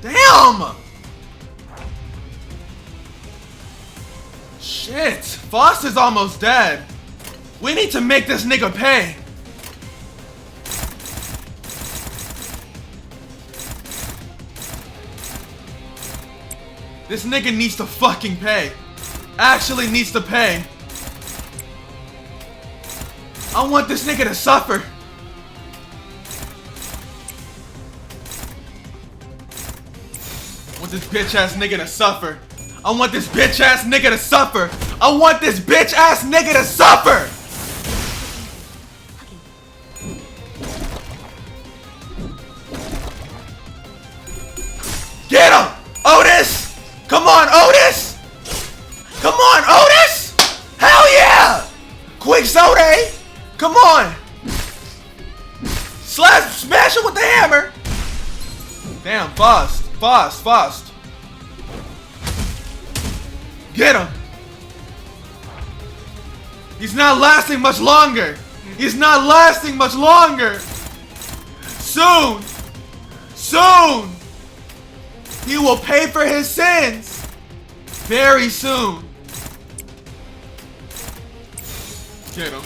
Damn! Shit! Foss is almost dead. We need to make this nigga pay. This nigga needs to fucking pay. Actually needs to pay. I want this nigga to suffer. I want this bitch ass nigga to suffer. I want this bitch ass nigga to suffer. I want this bitch ass nigga to suffer. Get him! Otis! Come on, Otis! Come on, Otis! Hell yeah! Quick soda! Come on! Smash him with the hammer! Damn, fast. Fast, fast. Get him! He's not lasting much longer! He's not lasting much longer! Soon! Soon! He will pay for his sins! Very soon! Get him.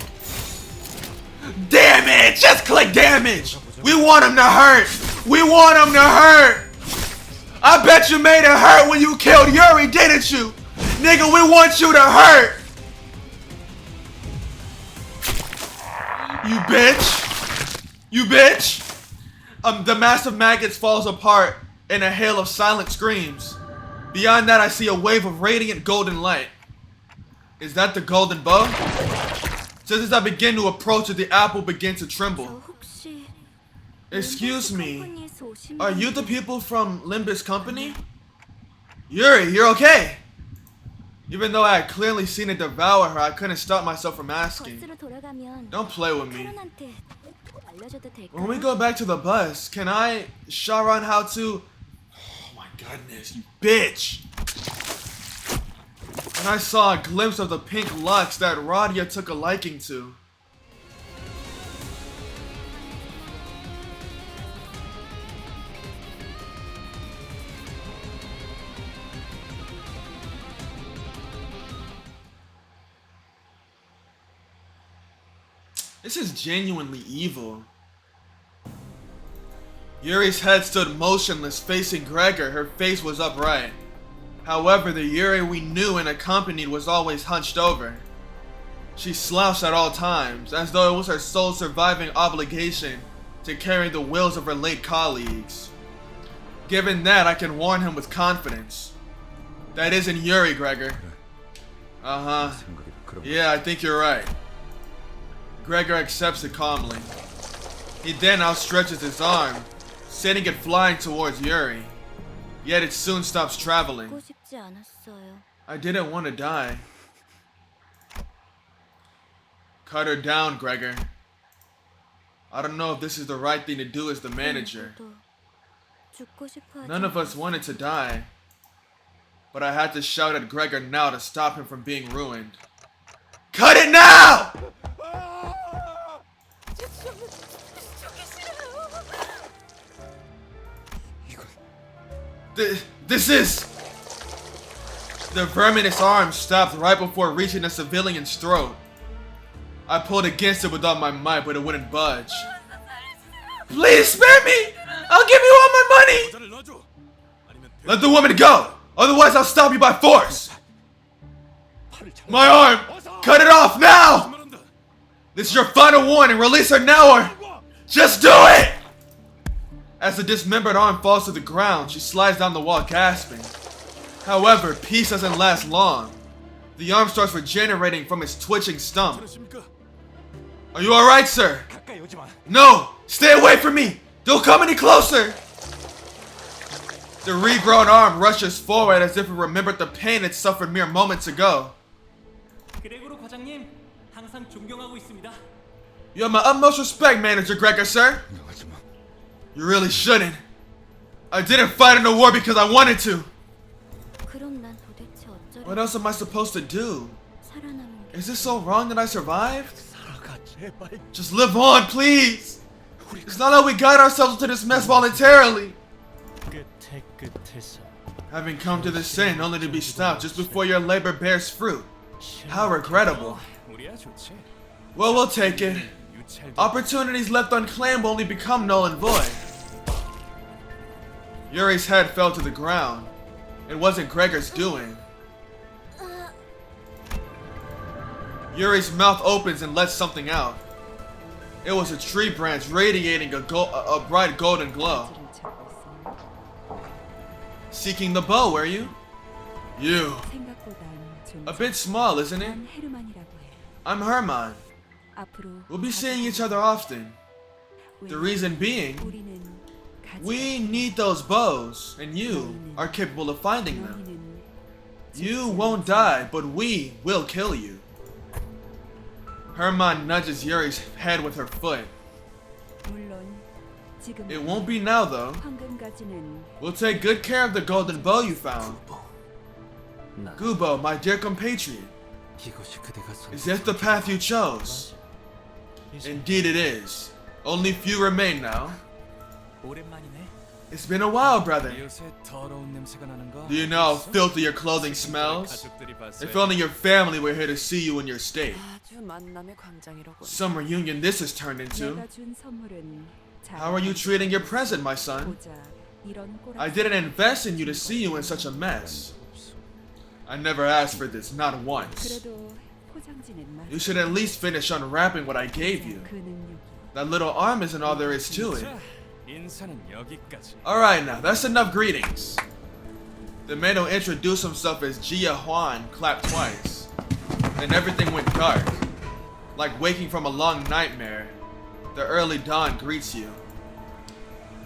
Damage! Just click damage! We want him to hurt! We want him to hurt! I bet you made it hurt when you killed Yuri, didn't you? Nigga, we want you to hurt! You bitch! You bitch! The massive maggots falls apart in a hail of silent screams. Beyond that, I see a wave of radiant golden light. Is that the golden bow? Just as I begin to approach it, the apple begins to tremble. 혹시 Excuse me, 컴퍼니에서 오신 are you the people from Limbus company? Yuri, you're okay! Even though I had clearly seen it devour her, I couldn't stop myself from asking. 버스로 돌아가면 Don't play with me. 카론한테 알려줘도 될까요? When we go back to the bus, can I Sharon how to... Oh my goodness, you bitch! And I saw a glimpse of the pink lux that Radia took a liking to. This is genuinely evil. Yuri's head stood motionless, facing Gregor. Her face was upright. However, the Yuri we knew and accompanied was always hunched over. She slouched at all times, as though it was her sole surviving obligation to carry the wills of her late colleagues. Given that, I can warn him with confidence. That isn't Yuri, Gregor. Uh-huh. 생각이 그런 Yeah, I think you're right. Gregor accepts it calmly. He then outstretches his arm, sending it flying towards Yuri. Yet it soon stops traveling. 죽고 싶지 않았어요. I didn't want to die. Cut her down, Gregor. I don't know if this is the right thing to do as the manager. 저도 죽고 싶어 하지 None of us wanted to die. But I had to shout at Gregor now to stop him from being ruined. Cut it now! This is... The verminous arm stopped right before reaching the civilian's throat. I pulled against it with all my might, but it wouldn't budge. Please spare me! I'll give you all my money! 모자를 넣어줘. 아니면 Let the woman go! Otherwise I'll stop you by force! 팔을 잡아. My arm! Cut it off now! 말한다. This is your final warning. Release her now or... Just do it! As the dismembered arm falls to the ground, she slides down the wall gasping. However, peace doesn't last long. The arm starts regenerating from its twitching stump. 그러십니까? Are you alright, sir? 가까이 오지 마. No! Stay away from me! Don't come any closer! The regrown arm rushes forward as if it remembered the pain it suffered mere moments ago. 그레고로 과장님, 항상 존경하고 있습니다. You have my utmost respect, Manager Gregor, sir. 하지 마. You really shouldn't. I didn't fight in the war because I wanted to. 그럼 난 도대체 어쩌려 What else am I supposed to do? 살아남은 게 Is it so wrong that I survived? 살아가 제발. Just live on, please! It's not like we got ourselves into this mess voluntarily. 끝에 끝에서 Having come to this end only to be stopped just before your labor bears fruit. How regrettable. 우리야 좋지. Well, we'll take it. 유찰도 Opportunities left unclaimed will only become null and void. Yuri's head fell to the ground. It wasn't Gregor's doing. Yuri's mouth opens and lets something out. It was a tree branch radiating a bright golden glow. 지를 찾고 있습니다. Seeking the bow, were you? You. 생각보단 A bit small, isn't it? 난 헤르만이라고 해. I'm Herman. 앞으로 We'll be seeing each other often. The reason being, 우리는 가지 we need those bows, and you are capable of finding them. 너희는 You won't die, but we will kill you. Herman nudges Yuri's head with her foot. 물론 지금 It won't be now, though. 황금가지는 We'll take good care of the golden bow you found. 나 Gubo, my dear compatriot, 이것이 그대가 선. is this the path you chose? Indeed it is. Only few remain now. 오랜만이네. It's been a while, brother. 요새 더러운 냄새가 나는 거. Do you know how filthy your clothing smells? 가족들이 봤어요. If only your family were here to see you in your state. 아주 만남의 광장이로군. Some reunion this has turned into. 내가 준 선물은 How are you treating your present, my son? 보자 이런 꼬라 I didn't invest in you to see you in such a mess. I never asked for this, not once. 그래도 포장지는 맞 You should at least finish unwrapping what I gave you. 그 능력이 That little arm isn't all there is to it. 자, 인사는 여기까지. Alright now, that's enough greetings. The man who introduced himself as Jia Huan clapped twice. Then everything went dark. Like waking from a long nightmare, the early dawn greets you.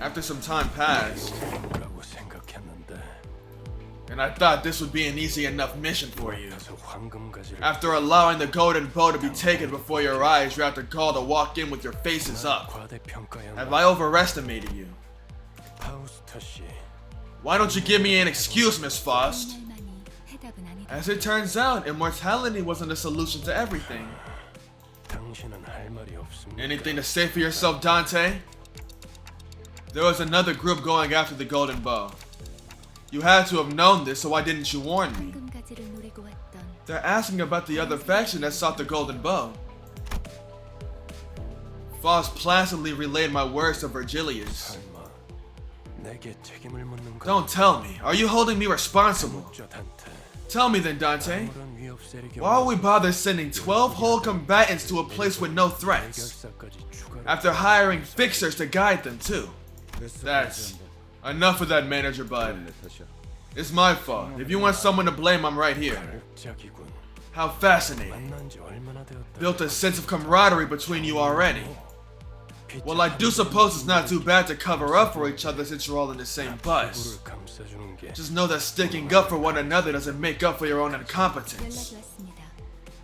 After some time passed, 라고 생각했는데 and I thought this would be an easy enough mission for you. 그래서 황금가지를 After allowing the golden bow to be taken before your eyes, you're at the call to walk in with your faces up. 과대평가였나? Have I overestimated you? 파우스터 씨, Why don't you give me an excuse, Miss Faust? 말만이 해답은 아니다. As it turns out, immortality wasn't the solution to everything. 당신은 할 말이 없습니다. Anything to say for yourself, Dante? There was another group going after the golden bow. You had to have known this, so why didn't you warn me? 황금가지를 노리고 왔던 They're asking about the other faction that sought the golden bow. Faust placidly relayed my words to Virgilius. 설마 내게 책임을 묻는 거? Don't tell me. Are you holding me responsible? 저 단테. Tell me then, Dante. 아무런 위협 세력이 Why would we bother sending 12 whole combatants to a place with no threats? 해결사까지 추가로 After hiring fixers to guide them, too. That's enough of that, Manager Bud. It's my fault. If you want someone to blame, I'm right here. 짝이군. How fascinating. 만난 지 얼마나 되었다. Built a sense of camaraderie between you already. Well, I do suppose it's not too bad to cover up for each other since you're all in the same bus. 피부를 감싸주는 게 Just know that sticking up for one another doesn't make up for your own incompetence. 연락이 왔습니다.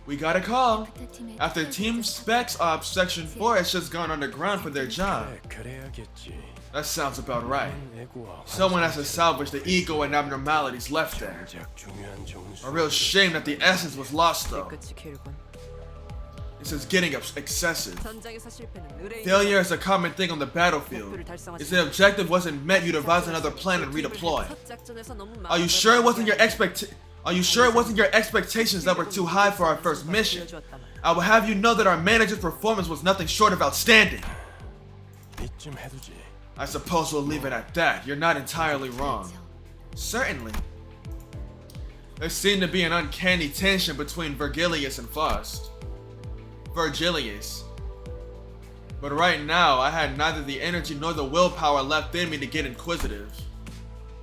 We got a call. 부타팀의 After Team Specs Ops Section 4 has just gone underground for their job. 그래야겠지. That sounds about right. 애고와 Someone has to salvage the ego and abnormalities left there. 정작 중요한 정수. A real shame that the essence was lost though. 끝이 길군. This is getting excessive. 전장에서 실패는 의뢰인. Failure is a common thing on the battlefield. If the objective wasn't met, you devise another plan and redeploy. Are you sure it wasn't your expectations that were too high for our first mission? I will have you know that our manager's performance was nothing short of outstanding. 이쯤 해두지. I suppose we'll leave it at that. You're not entirely wrong. Certainly. There seemed to be an uncanny tension between Virgilius and Faust. Virgilius. But right now, I had neither the energy nor the willpower left in me to get inquisitive.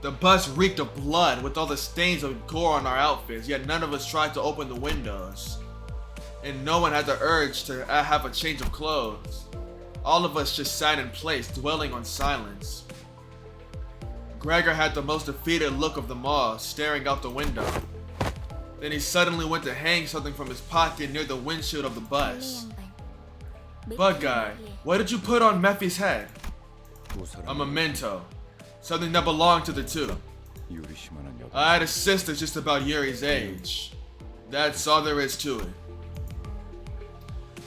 The bus reeked of blood with all the stains of gore on our outfits, yet none of us tried to open the windows. And no one had the urge to have a change of clothes. All of us just sat in place, dwelling on silence. Gregor had the most defeated look of them all, staring out the window. Then he suddenly went to hang something from his pocket near the windshield of the bus. Bug guy, what did you put on Mephi's head? A memento. Something that belonged to the two. I had a sister just about Yuri's age. That's all there is to it.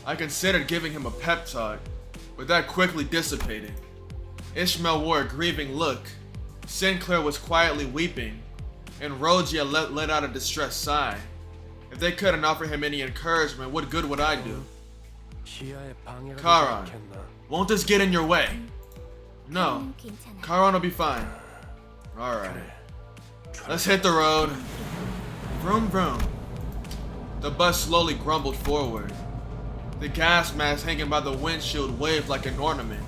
I considered giving him a pep talk, but that quickly dissipated. Ishmael wore a grieving look, Sinclair was quietly weeping, and Rogia let out a distressed sigh. If they couldn't offer him any encouragement, what good would I do? 시야에 방해가 되지 Karan, 않겠나? won't this get in your way? No, 괜찮아. Karan will be fine. Alright, let's hit the road. Vroom vroom. The bus slowly grumbled forward. The gas mask hanging by the windshield waved like an ornament.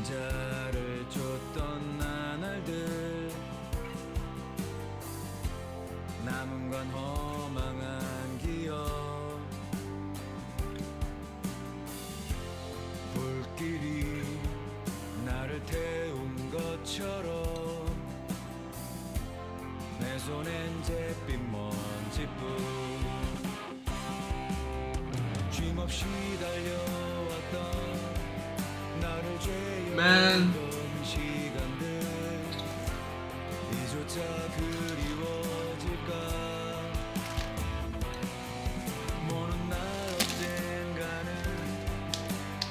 그림자를 줬던 나날들 남은 건 허망한 기억 불길이 나를 태운 것처럼 내 손엔 잿빛 먼지뿐 쉼없이 달려왔던 나를 Man. 죄였던 시간들 이조차 그리워질까 모는 날 언젠가는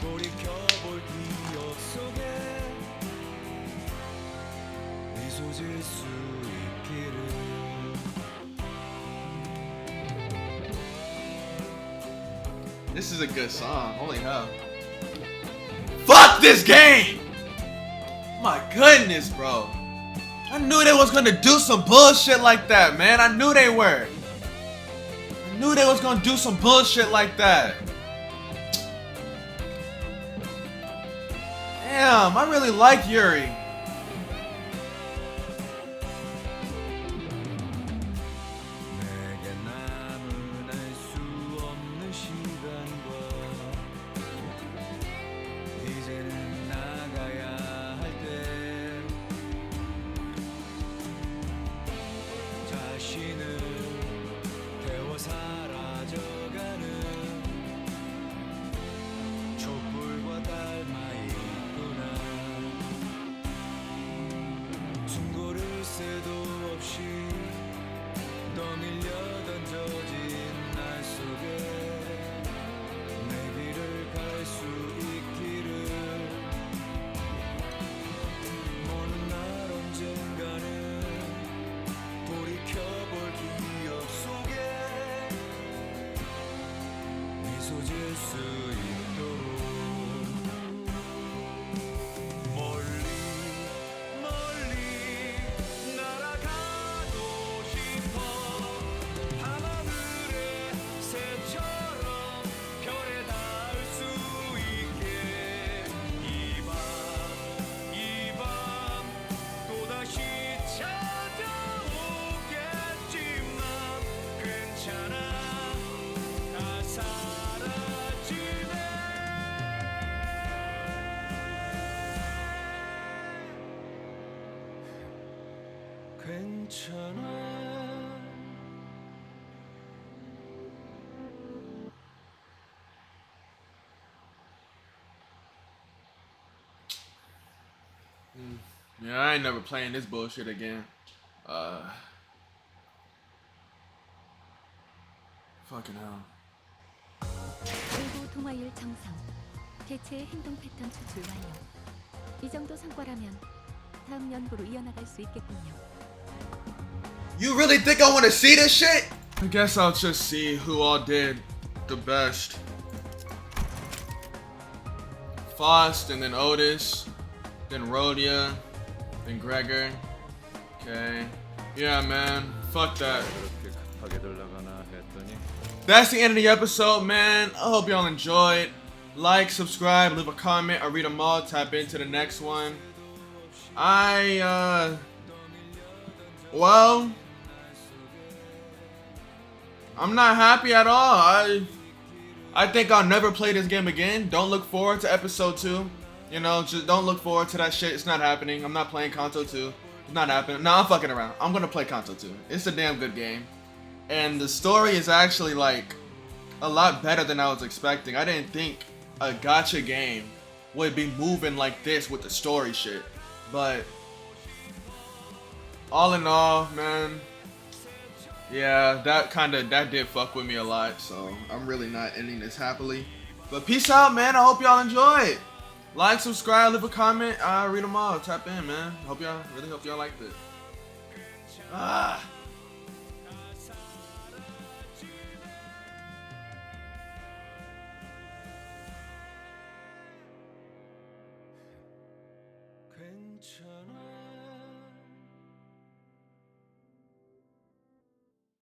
돌이켜볼 기억 속에 미소 질 수 있기를 This is a good song. Holy hell. Fuck this game! My goodness, bro. I knew they was gonna do some bullshit like that, man. I knew they were. I knew they was gonna do some bullshit like that. Damn, I really like Yuri. 내게 남은 알 수 없는 시간과 이제는 나가야 할 때 자신을 태워 사라져가는 촛불과 닮아 있구나 충고를 새도 없이 떠밀려 던져진 날 속에 내 길을 갈 수 있기를 모든 날 언젠가는 돌이켜볼 기억 속에 미소 질 수 있도록 멀리 멀리 날아가 괜찮아. Yeah, I ain't never playing this bullshit again. Fucking hell. 그리고 동화율 정상. 개체의 행동 패턴 추출 완료. 이 정도 성과라면 다음 연구로 이어나갈 수 있겠군요. You really think I want to see this shit? I guess I'll just see who all did the best. Faust, and then Otis, then Rhodia, then Gregor. Okay. Yeah, man. Fuck that. 그렇게 급하게 들어가나 했더니 That's the end of the episode, man. I hope y'all enjoyed. Like, subscribe, leave a comment. I read them all. Tap into the next one. Well, I'm not happy at all. I think I'll never play this game again. Don't look forward to episode 2. You know, just don't look forward to that shit. It's not happening. I'm not playing Conto 2. It's not happening. No, I'm fucking around. I'm gonna play Conto 2. It's a damn good game. And the story is actually like a lot better than I was expecting. I didn't think a gacha game would be moving like this with the story shit. But all in all, man, yeah, that did fuck with me a lot. So I'm really not ending this happily. But peace out, man. I hope y'all enjoyed. Like, subscribe, leave a comment. I read them all. Tap in, man. Really hope y'all liked it. 괜찮아.